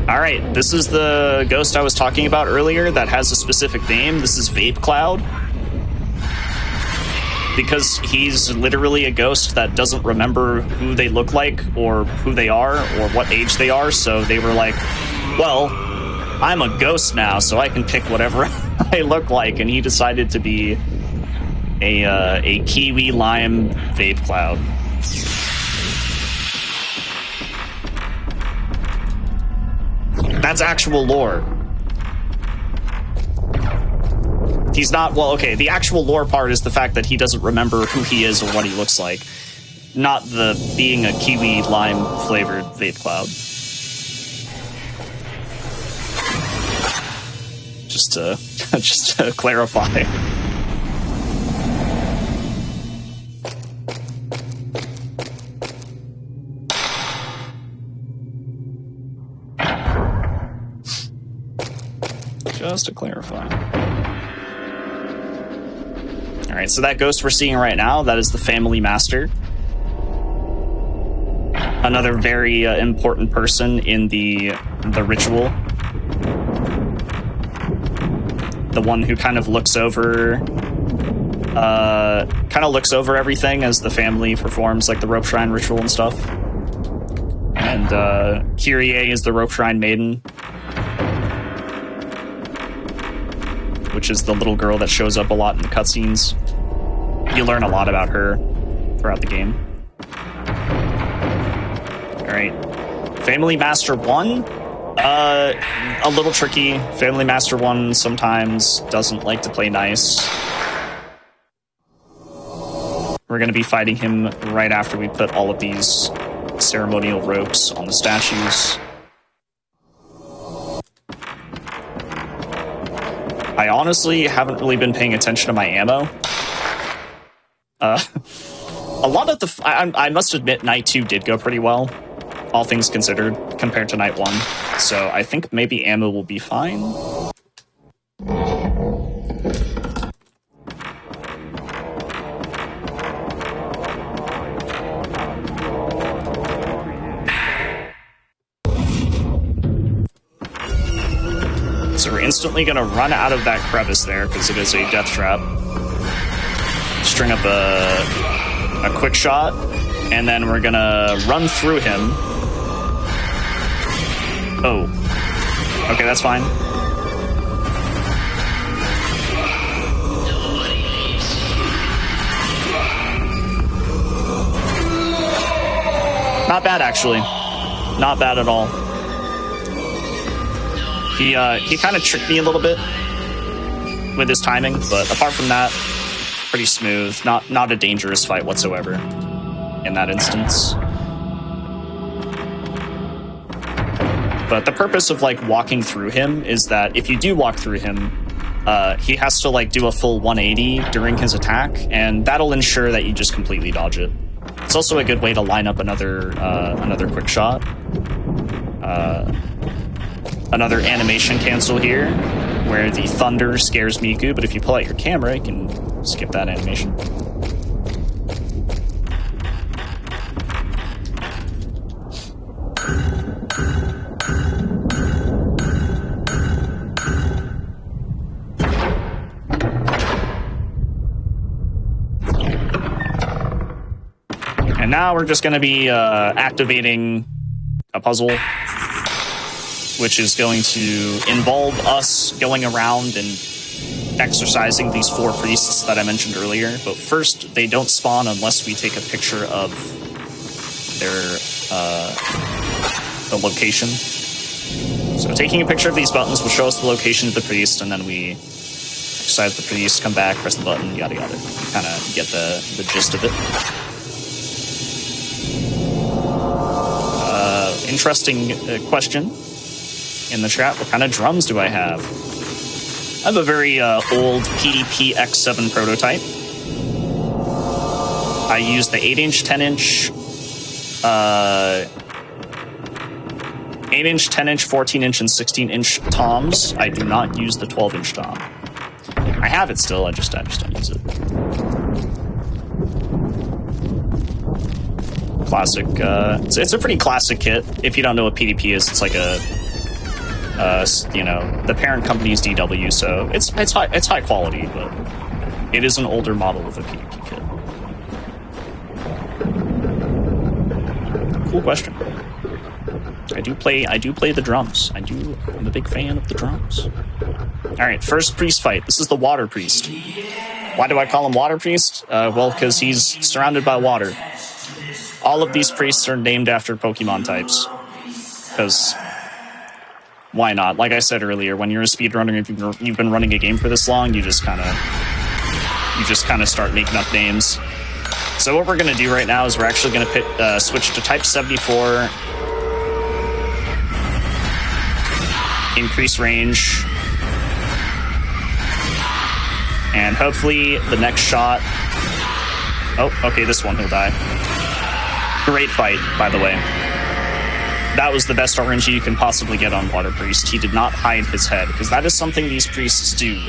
All right, this is the ghost I was talking about earlier that has a specific name. This is Vape Cloud. Because he's literally a ghost that doesn't remember who they look like or who they are or what age they are. So they were like, well, I'm a ghost now, so I can pick whatever I look like. And he decided to be a kiwi lime Vape Cloud. That's actual lore. He's not, well, okay, the actual lore part is the fact that he doesn't remember who he is or what he looks like. not the being a kiwi lime flavored vape cloud. Just to clarify. Just to clarify. All right, so that ghost we're seeing right now, that is the family master. Another very important person in the ritual. The one who kind of looks over everything as the family performs like the rope shrine ritual and stuff. And Kyrie is the rope shrine maiden, which is the little girl that shows up a lot in the cutscenes. You learn a lot about her throughout the game. All right, Family Master 1. A little tricky. Family Master 1 sometimes doesn't like to play nice. We're going to be fighting him right after we put all of these ceremonial ropes on the statues. I honestly haven't really been paying attention to my ammo. A lot of the... I must admit, Night 2 did go pretty well, all things considered, compared to Night 1. So I think maybe ammo will be fine. So we're instantly going to run out of that crevice there because it is a death trap. String up a quick shot, and then we're going to run through him. Oh. Okay, that's fine. Not bad, actually. Not bad at all. He kind of tricked me a little bit with his timing, but apart from that, pretty smooth. Not a dangerous fight whatsoever in that instance. But the purpose of like walking through him is that if you do walk through him, he has to like do a full 180 during his attack, and that'll ensure that you just completely dodge it. It's also a good way to line up another quick shot. Another animation cancel here, where the thunder scares Miku, but if you pull out your camera, you can skip that animation. And now we're just going to be activating a puzzle, which is going to involve us going around and exercising these 4 priests that I mentioned earlier. But first, they don't spawn unless we take a picture of their the location. So taking a picture of these buttons will show us the location of the priest, and then we exercise the priest, come back, press the button, yada yada. You kind of get the gist of it. Interesting question in the chat. What kind of drums do I have? I have a very old PDP X7 prototype. I use the 8-inch, 10-inch, 8-inch, 10-inch, 14-inch, and 16-inch toms. I do not use the 12-inch tom. I have it still, I just don't use it. Classic, it's a pretty classic kit. If you don't know what PDP is, it's like a you know, the parent company's DW, so it's high quality, but it is an older model of a PDP kit. Cool question. I do play the drums. I'm a big fan of the drums. All right, first priest fight. This is the water priest. Why do I call him water priest? Well, because he's surrounded by water. All of these priests are named after Pokemon types. Because why not? Like I said earlier, when you're a speedrunner, if you've been running a game for this long, you just kind of start making up names. So what we're going to do right now is we're actually going to switch to type 74. Increase range. And hopefully the next shot... Oh, okay, this one he'll die. Great fight, by the way. That was the best RNG you can possibly get on Water Priest. He did not hide his head, because that is something these priests do.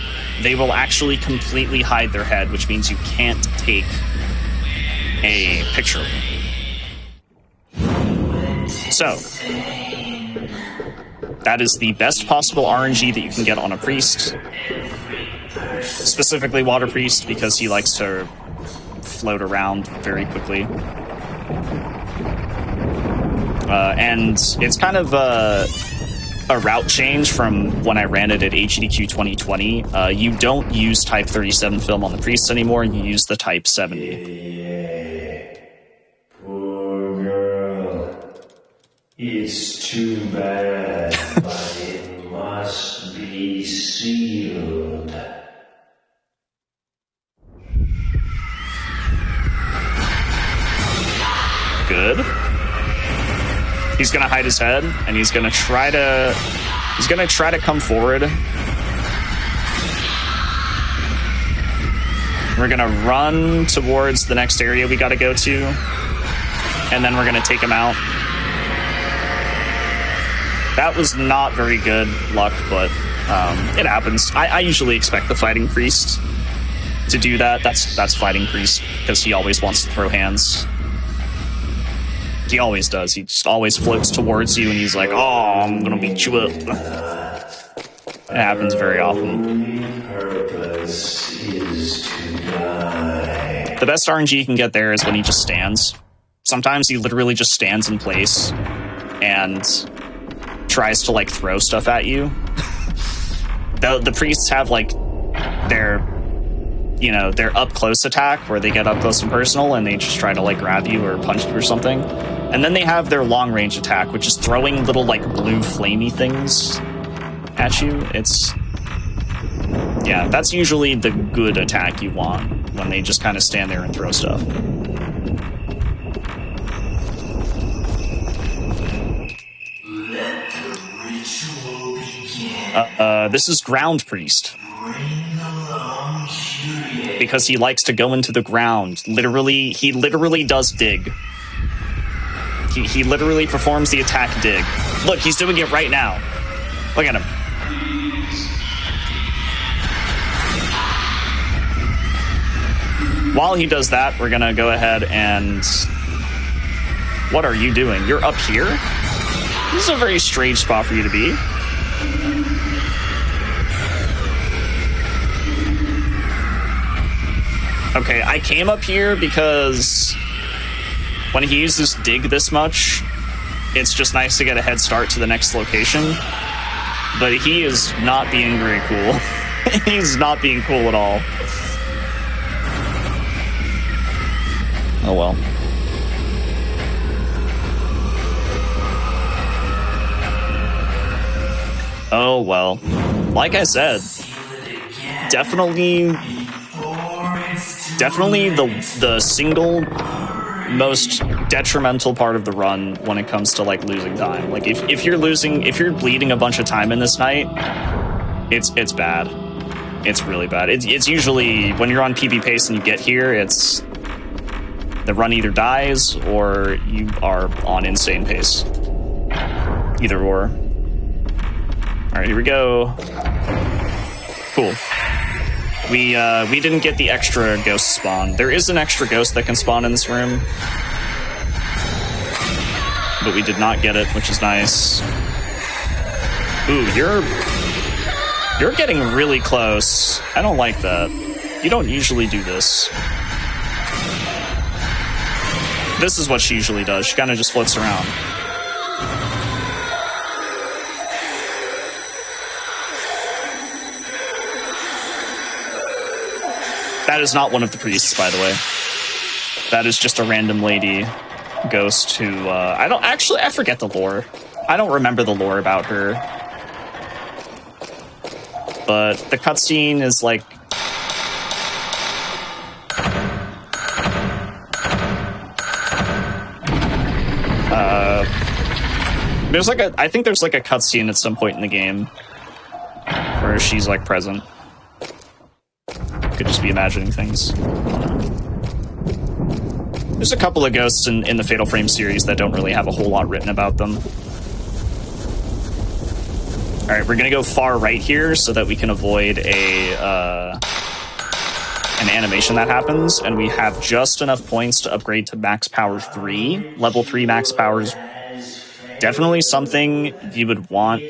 They will actually completely hide their head, which means you can't take a picture of them. So, that is the best possible RNG that you can get on a priest. Specifically Water Priest, because he likes to float around very quickly. And it's kind of a route change from when I ran it at GDQ 2020. You don't use Type 37 film on the priests anymore, you use the Type 70. Poor girl. It's too bad, but it must be sealed. Good. He's gonna hide his head, and he's gonna try to come forward. We're gonna run towards the next area we gotta go to, and then we're gonna take him out. That was not very good luck, but it happens. I usually expect the fighting priest to do that. That's fighting priest, because he always wants to throw hands. He always does. He just always floats towards you, and he's like, "Oh, I'm gonna beat you up." It happens very often. Purpose is to die. The best RNG you can get there is when he just stands. Sometimes he literally just stands in place and tries to like throw stuff at you. The priests have like their up close attack where they get up close and personal and they just try to like grab you or punch you or something. And then they have their long range attack, which is throwing little like blue flamey things at you. That's usually the good attack you want, when they just kind of stand there and throw stuff. Let the ritual begin. This is Ground Priest. Bring along Juliet. Because he likes to go into the ground. He literally does dig. He literally performs the attack dig. Look, he's doing it right now. Look at him. While he does that, we're gonna go ahead and... What are you doing? You're up here? This is a very strange spot for you to be. Okay, I came up here because when he uses dig this much, it's just nice to get a head start to the next location. But he is not being very cool. He's not being cool at all. Oh well. Oh well. Like I said, definitely the single most detrimental part of the run when it comes to like losing time. Like if you're bleeding a bunch of time in this night, it's bad. It's really bad. It's usually when you're on PB pace and you get here, it's the run either dies or you are on insane pace. Either or. All right, here we go. Cool. We didn't get the extra ghost spawn. There is an extra ghost that can spawn in this room, but we did not get it, which is nice. Ooh, you're getting really close. I don't like that. You don't usually do this. This is what she usually does. She kind of just floats around. That is not one of the priests, by the way. That is just a random lady ghost who, I forget the lore. I don't remember the lore about her. But the cutscene is like... I think there's like a cutscene at some point in the game where she's like present. Could just be imagining things. There's a couple of ghosts in the Fatal Frame series that don't really have a whole lot written about them. All right, we're gonna go far right here so that we can avoid an animation that happens, and we have just enough points to upgrade to max power 3. Level 3 max powers. Definitely something you would want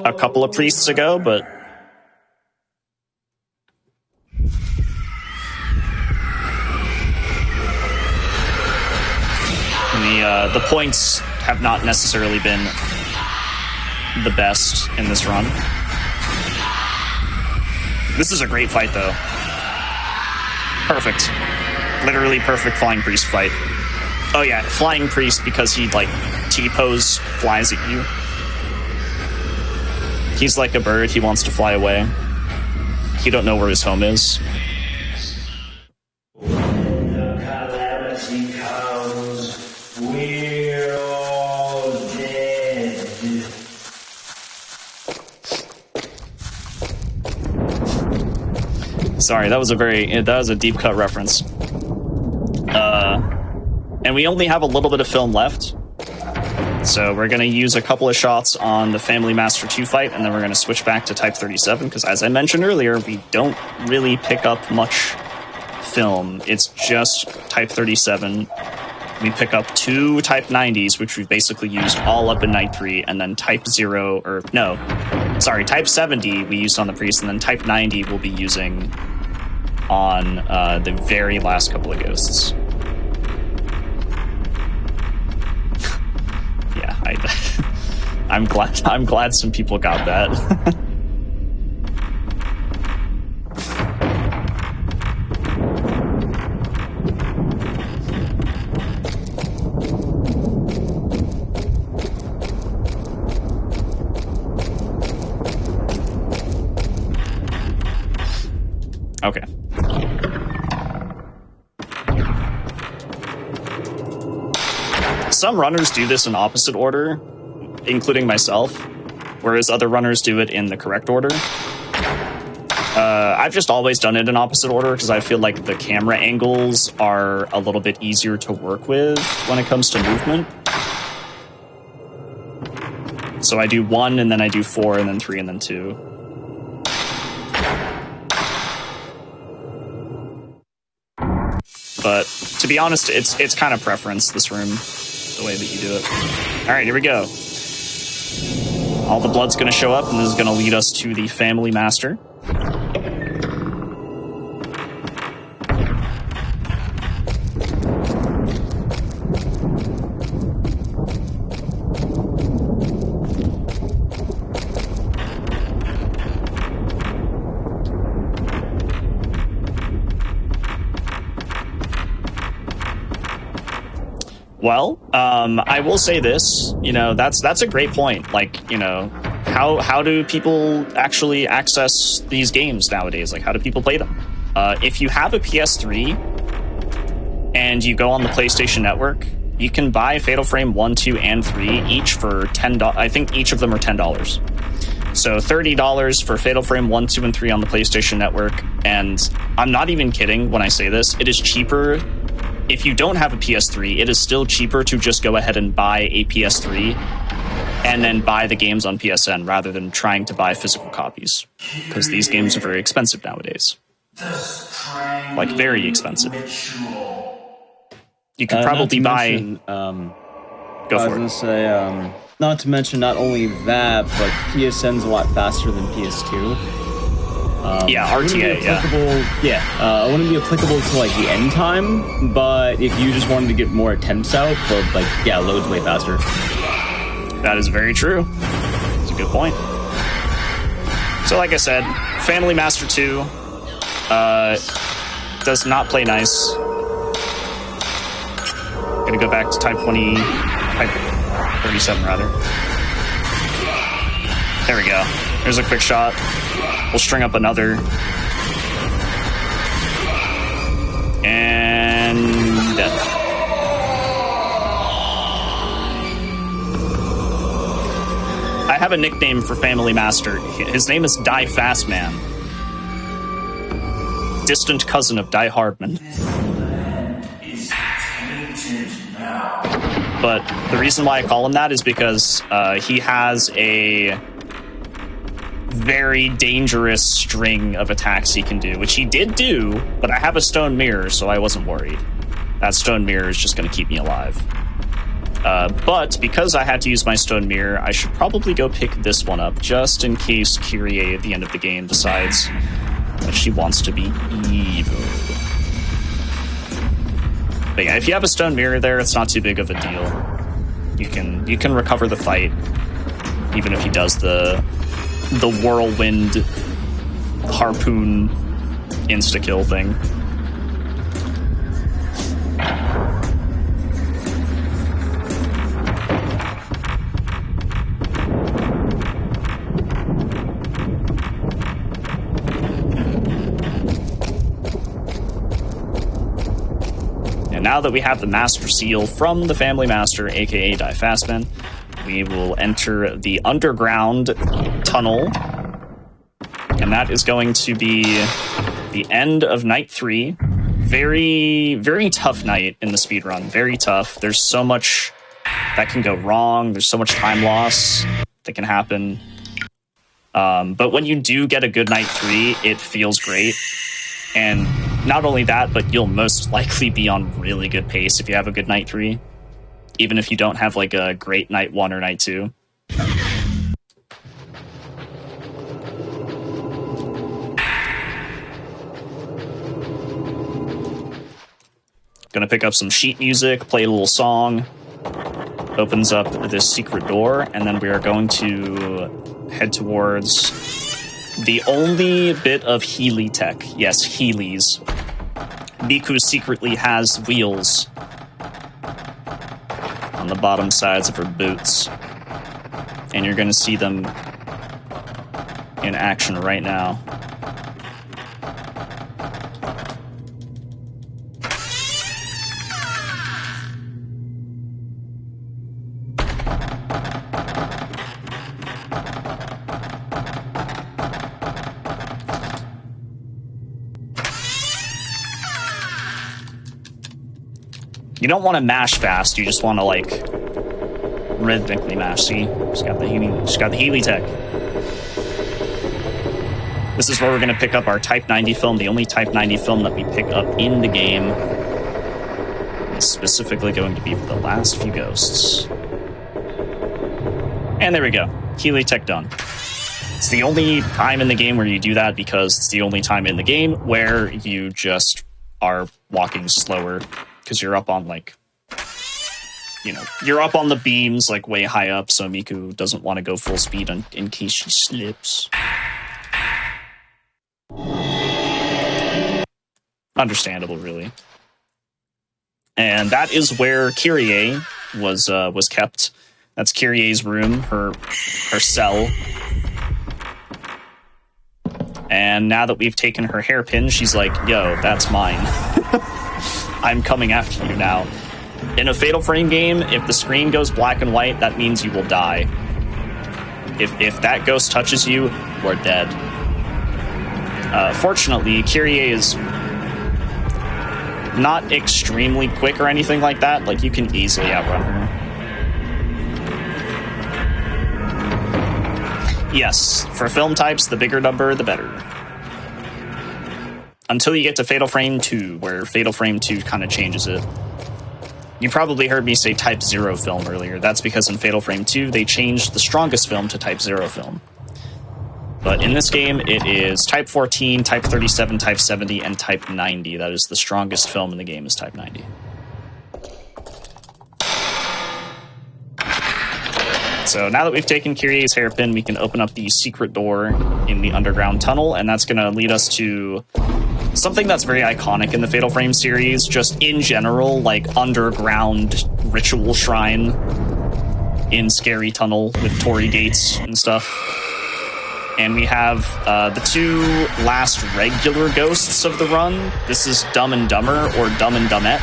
a couple of priests ago, but the points have not necessarily been the best in this run. This is a great fight, though. Perfect. Literally perfect flying priest fight. Oh yeah, flying priest because he, like, T-pose flies at you. He's like a bird, he wants to fly away. He don't know where his home is. When the calamity comes, we're all dead. Sorry, that was a deep cut reference. And we only have a little bit of film left. So we're going to use a couple of shots on the Family Master 2 fight, and then we're going to switch back to Type 37, because as I mentioned earlier, we don't really pick up much film. It's just Type 37. We pick up 2 Type 90s, which we basically used all up in Night 3, and then Type 70 we used on the Priest, and then Type 90 we'll be using on the very last couple of ghosts. Yeah, I'm glad some people got that. Okay. Some runners do this in opposite order, including myself, whereas other runners do it in the correct order. I've just always done it in opposite order because I feel like the camera angles are a little bit easier to work with when it comes to movement. So I do 1, and then I do 4, and then 3, and then 2. But to be honest, it's kind of preference, this room, the way that you do it. All right, here we go. All the blood's going to show up, and this is going to lead us to the Family Master. Well, I will say this, that's a great point. Like, how do people actually access these games nowadays? Like, how do people play them? If you have a PS3 and you go on the PlayStation Network, you can buy Fatal Frame 1, 2, and 3 each for $10. I think each of them are $10. So $30 for Fatal Frame 1, 2, and 3 on the PlayStation Network. And I'm not even kidding when I say this. It is cheaper. If you don't have a PS3, it is still cheaper to just go ahead and buy a PS3 and then buy the games on PSN rather than trying to buy physical copies, because these games are very expensive nowadays. Like, very expensive. You could probably buy... Go for it. I was going to say, not to mention not only that, but PSN's a lot faster than PS2. Yeah, RTA, it wouldn't be applicable to, like, the end time, but if you just wanted to get more attempts out, but, like, yeah, load's way faster. That is very true. That's a good point. So, like I said, Family Master 2 does not play nice. Gonna go back to Type 37, rather. There we go. There's a quick shot. We'll string up another. And dead. I have a nickname for Family Master. His name is Die Fast Man. Distant cousin of Die Hardman. Is tainted now. But the reason why I call him that is because he has a very dangerous string of attacks he can do, which he did do, but I have a stone mirror, so I wasn't worried. That stone mirror is just going to keep me alive. But because I had to use my stone mirror, I should probably go pick this one up, just in case Kyrie at the end of the game decides that she wants to be evil. But yeah, if you have a stone mirror there, it's not too big of a deal. You can recover the fight, even if he does the whirlwind harpoon insta-kill thing. And now that we have the Master Seal from the Family Master, aka Die Fastman, we will enter the underground tunnel, and that is going to be the end of night 3. Very, very tough night in the speedrun. Very tough. There's so much that can go wrong. There's so much time loss that can happen. But when you do get a good night 3, it feels great. And not only that, but you'll most likely be on really good pace if you have a good night 3. Even if you don't have like a great night 1 or night 2. Gonna pick up some sheet music, play a little song, opens up this secret door, and then we are going to head towards the only bit of Healy tech. Yes, Heelys. Miku secretly has wheels on the bottom sides of her boots, and you're gonna see them in action right now. You don't want to mash fast, you just want to, like, rhythmically mash. See? Just got the Healy tech. This is where we're going to pick up our Type 90 film, the only Type 90 film that we pick up in the game. It's specifically going to be for the last few ghosts. And there we go. Healy tech done. It's the only time in the game where you do that because it's the only time in the game where you just are walking slower. Because you're up on, like, you know, you're up on the beams, like, way high up, so Miku doesn't want to go full speed in case she slips. Understandable, really. And that is where Kyrie was kept. That's Kyrie's room, her cell. And now that we've taken her hairpin, she's like, yo, that's mine. I'm coming after you now. In a Fatal Frame game, if the screen goes black and white, that means you will die. If that ghost touches you, you're dead. Fortunately, Kyrie is not extremely quick or anything like that. Like, you can easily outrun her. Yes, for film types, the bigger number, the better. Until you get to Fatal Frame 2, where Fatal Frame 2 kind of changes it. You probably heard me say Type 0 film earlier. That's because in Fatal Frame 2, they changed the strongest film to Type 0 film. But in this game, it is Type 14, Type 37, Type 70, and Type 90. That is the strongest film in the game is Type 90. So now that we've taken Kyrie's hairpin, we can open up the secret door in the underground tunnel, and that's going to lead us to something that's very iconic in the Fatal Frame series, just in general, like underground ritual shrine in Scary Tunnel with Torii gates and stuff. And we have the 2 last regular ghosts of the run. This is Dumb and Dumber, or Dumb and Dummette.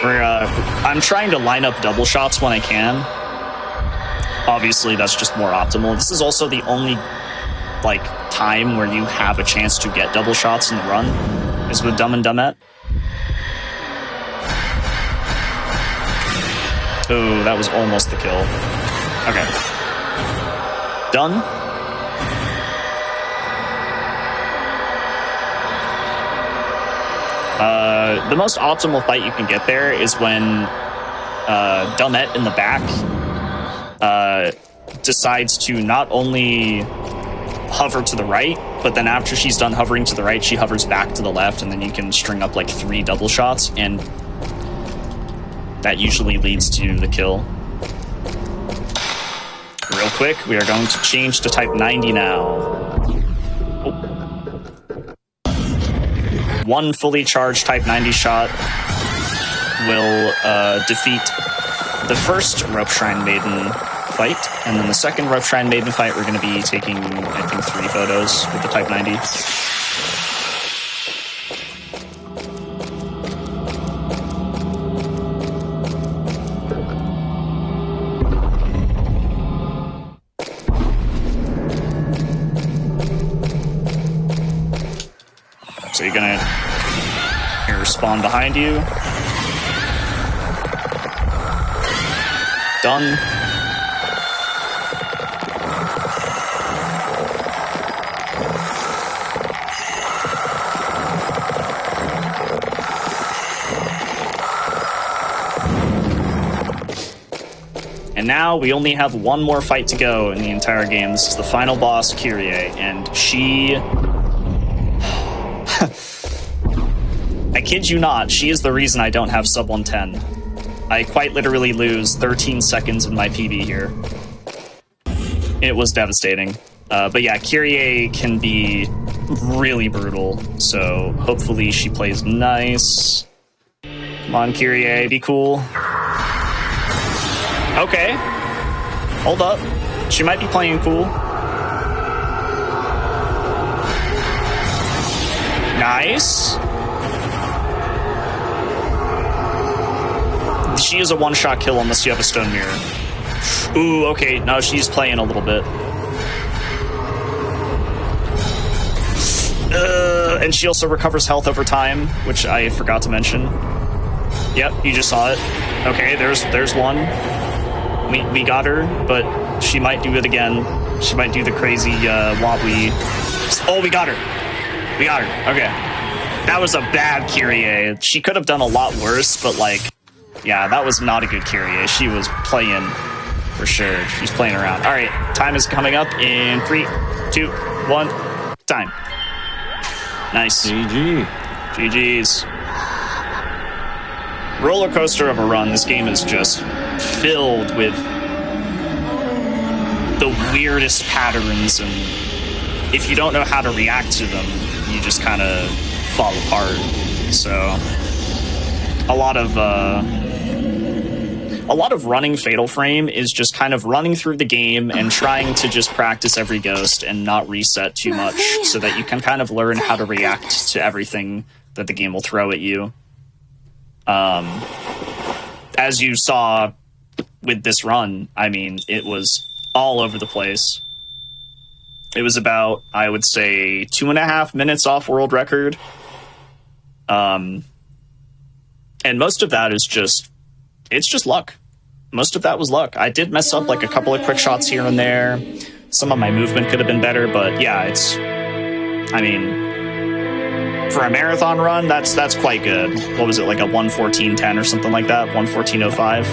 I'm trying to line up double shots when I can. Obviously, that's just more optimal. This is also the only like time where you have a chance to get double shots in the run is with Dumb and Dumbette. Oh, that was almost the kill. Okay. Done. The most optimal fight you can get there is when Dumbette in the back decides to not only hover to the right, but then after she's done hovering to the right, she hovers back to the left, and then you can string up like 3 double shots, and that usually leads to the kill. Real quick, we are going to change to type 90 now. One fully charged Type 90 shot will defeat the first Rope Shrine Maiden fight, and then the second Rope Shrine Maiden fight, we're going to be taking, I think, 3 photos with the Type 90. So you're gonna spawn behind you. Done. And now we only have one more fight to go in the entire game. This is the final boss, Kyrie, and she... I kid you not, she is the reason I don't have sub 110. I quite literally lose 13 seconds in my PB here. It was devastating. But yeah, Kyrie can be really brutal, so hopefully she plays nice. Come on, Kyrie, be cool. Okay. Hold up. She might be playing cool. Nice. She is a one-shot kill unless you have a stone mirror. Ooh, okay. No, she's playing a little bit. And she also recovers health over time, which I forgot to mention. Yep, you just saw it. Okay, there's one. We got her, but she might do it again. She might do the crazy wobbly. Oh, we got her. We got her. Okay. That was a bad Kyrie. She could have done a lot worse, but like, yeah, that was not a good Kyrie. She was playing for sure. She's playing around. All right, time is coming up in 3, 2, 1. Time. Nice. GG. GG's. Roller coaster of a run. This game is just filled with the weirdest patterns, and if you don't know how to react to them, you just kind of fall apart. So a lot of running Fatal Frame is just kind of running through the game and trying to just practice every ghost and not reset too much, so that you can kind of learn how to react to everything that the game will throw at you. As you saw with this run, I mean, it was all over the place. It was about, I would say, 2.5 minutes off world record. And most of that is just, it's just luck. Most of that was luck. I did mess up like a couple of quick shots here and there. Some of my movement could have been better, but yeah, it's, I mean, for a marathon run, that's quite good. What was it, like a 1:14:10 or something like that? 1:14:05?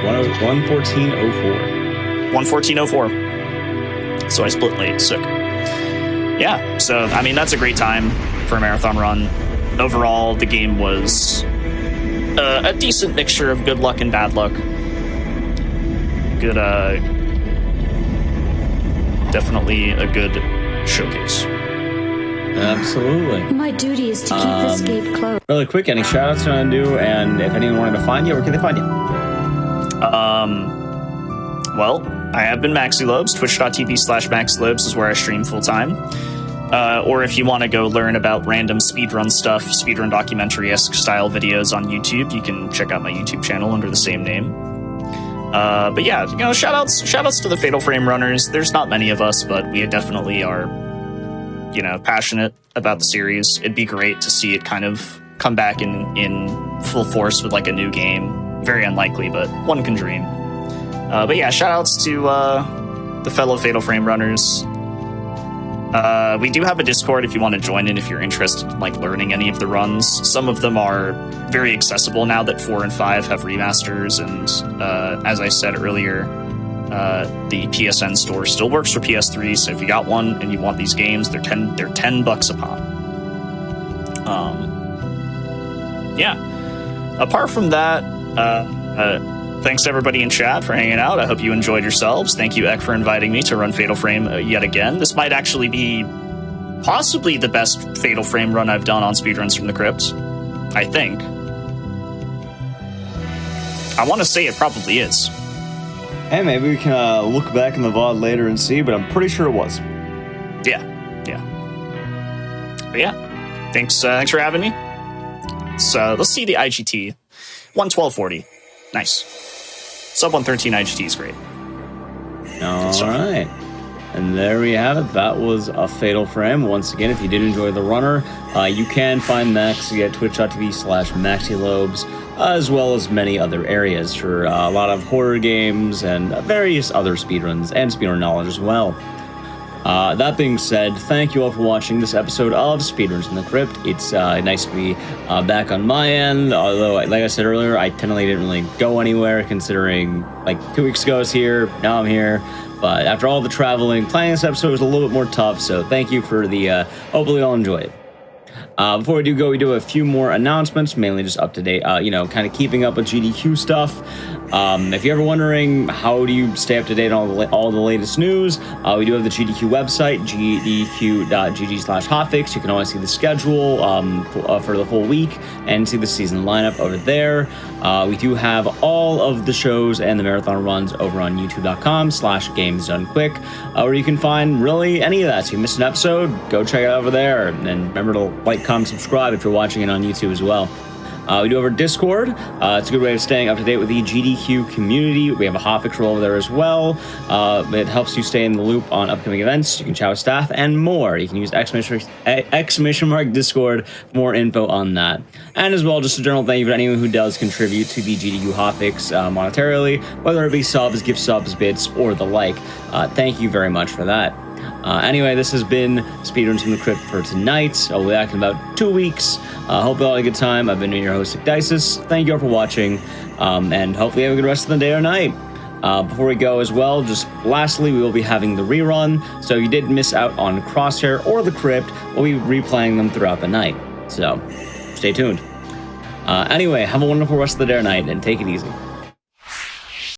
1:14:04. 1:14:04. So I split late. Sick. Yeah, so, I mean, that's a great time for a marathon run. Overall, the game was a decent mixture of good luck and bad luck. Good, definitely a good showcase. Absolutely. My duty is to keep this gate closed. Really quick, any shout-outs you want to do? And if anyone wanted to find you, where can they find you? Well, I have been MaxiLobes. Twitch.tv/MaxiLobes is where I stream full-time. Or if you want to go learn about random speedrun stuff, speedrun documentary-esque style videos on YouTube, you can check out my YouTube channel under the same name. But yeah, shout outs to the Fatal Frame runners. There's not many of us, but we definitely are, passionate about the series. It'd be great to see it kind of come back in full force with like a new game. Very unlikely, but one can dream. But yeah, shout outs to the fellow Fatal Frame runners. We do have a Discord if you want to join in if you're interested in like learning any of the runs. Some of them are very accessible now that 4 and 5 have remasters, and as I said earlier, the PSN store still works for PS3. So if you got one and you want these games, they're $10 a pop. Yeah. Apart from that, thanks everybody in chat for hanging out. I hope you enjoyed yourselves. Thank you, Ek, for inviting me to run Fatal Frame yet again. This might actually be possibly the best Fatal Frame run I've done on Speedruns from the Crypt. I think. I want to say it probably is. Hey, maybe we can look back in the VOD later and see, but I'm pretty sure it was. Yeah. But yeah, thanks for having me. So let's see the IGT. 112.40. Nice. Sub 113 IGT is great. All right. And there we have it. That was a Fatal Frame. Once again, if you did enjoy the runner, you can find Maxi at twitch.tv/MaxiLobes, as well as many other areas for a lot of horror games and various other speedruns and speedrun knowledge as well. That being said, thank you all for watching this episode of Speedruns from the Crypt. It's nice to be back on my end, although, like I said earlier, I technically didn't really go anywhere, considering, 2 weeks ago I was here, now I'm here. But after all the traveling, planning this episode was a little bit more tough, so thank you for the, hopefully you'll enjoy it. Before we do go, we do have a few more announcements, mainly just up to date, kind of keeping up with GDQ stuff. If you're ever wondering how do you stay up to date on all the latest news, we do have the GDQ website, gdq.gg/hotfix. You can always see the schedule for the whole week and see the season lineup over there. We do have all of the shows and the marathon runs over on youtube.com/gamesdonequick, where you can find really any of that. So you missed an episode, go check it out over there. And remember to like, comment, subscribe if you're watching it on YouTube as well. We do have our Discord. It's a good way of staying up to date with the GDQ community. We have a hotfix role over there as well. It helps you stay in the loop on upcoming events. You can chat with staff and more. You can use exclamation mark Discord for more info on that. And as well, just a general thank you to anyone who does contribute to the GDQ hotfix monetarily, whether it be subs, gift subs, bits, or the like. Thank you very much for that. Anyway, this has been Speedruns from the Crypt for tonight. I'll be back in about 2 weeks. Hope you all had a good time. I've been your host, Dices. Thank you all for watching, and hopefully you have a good rest of the day or night. Before we go as well, just lastly, we will be having the rerun, so if you did miss out on Crosshair or the Crypt, we'll be replaying them throughout the night. So, stay tuned. Anyway, have a wonderful rest of the day or night, and take it easy.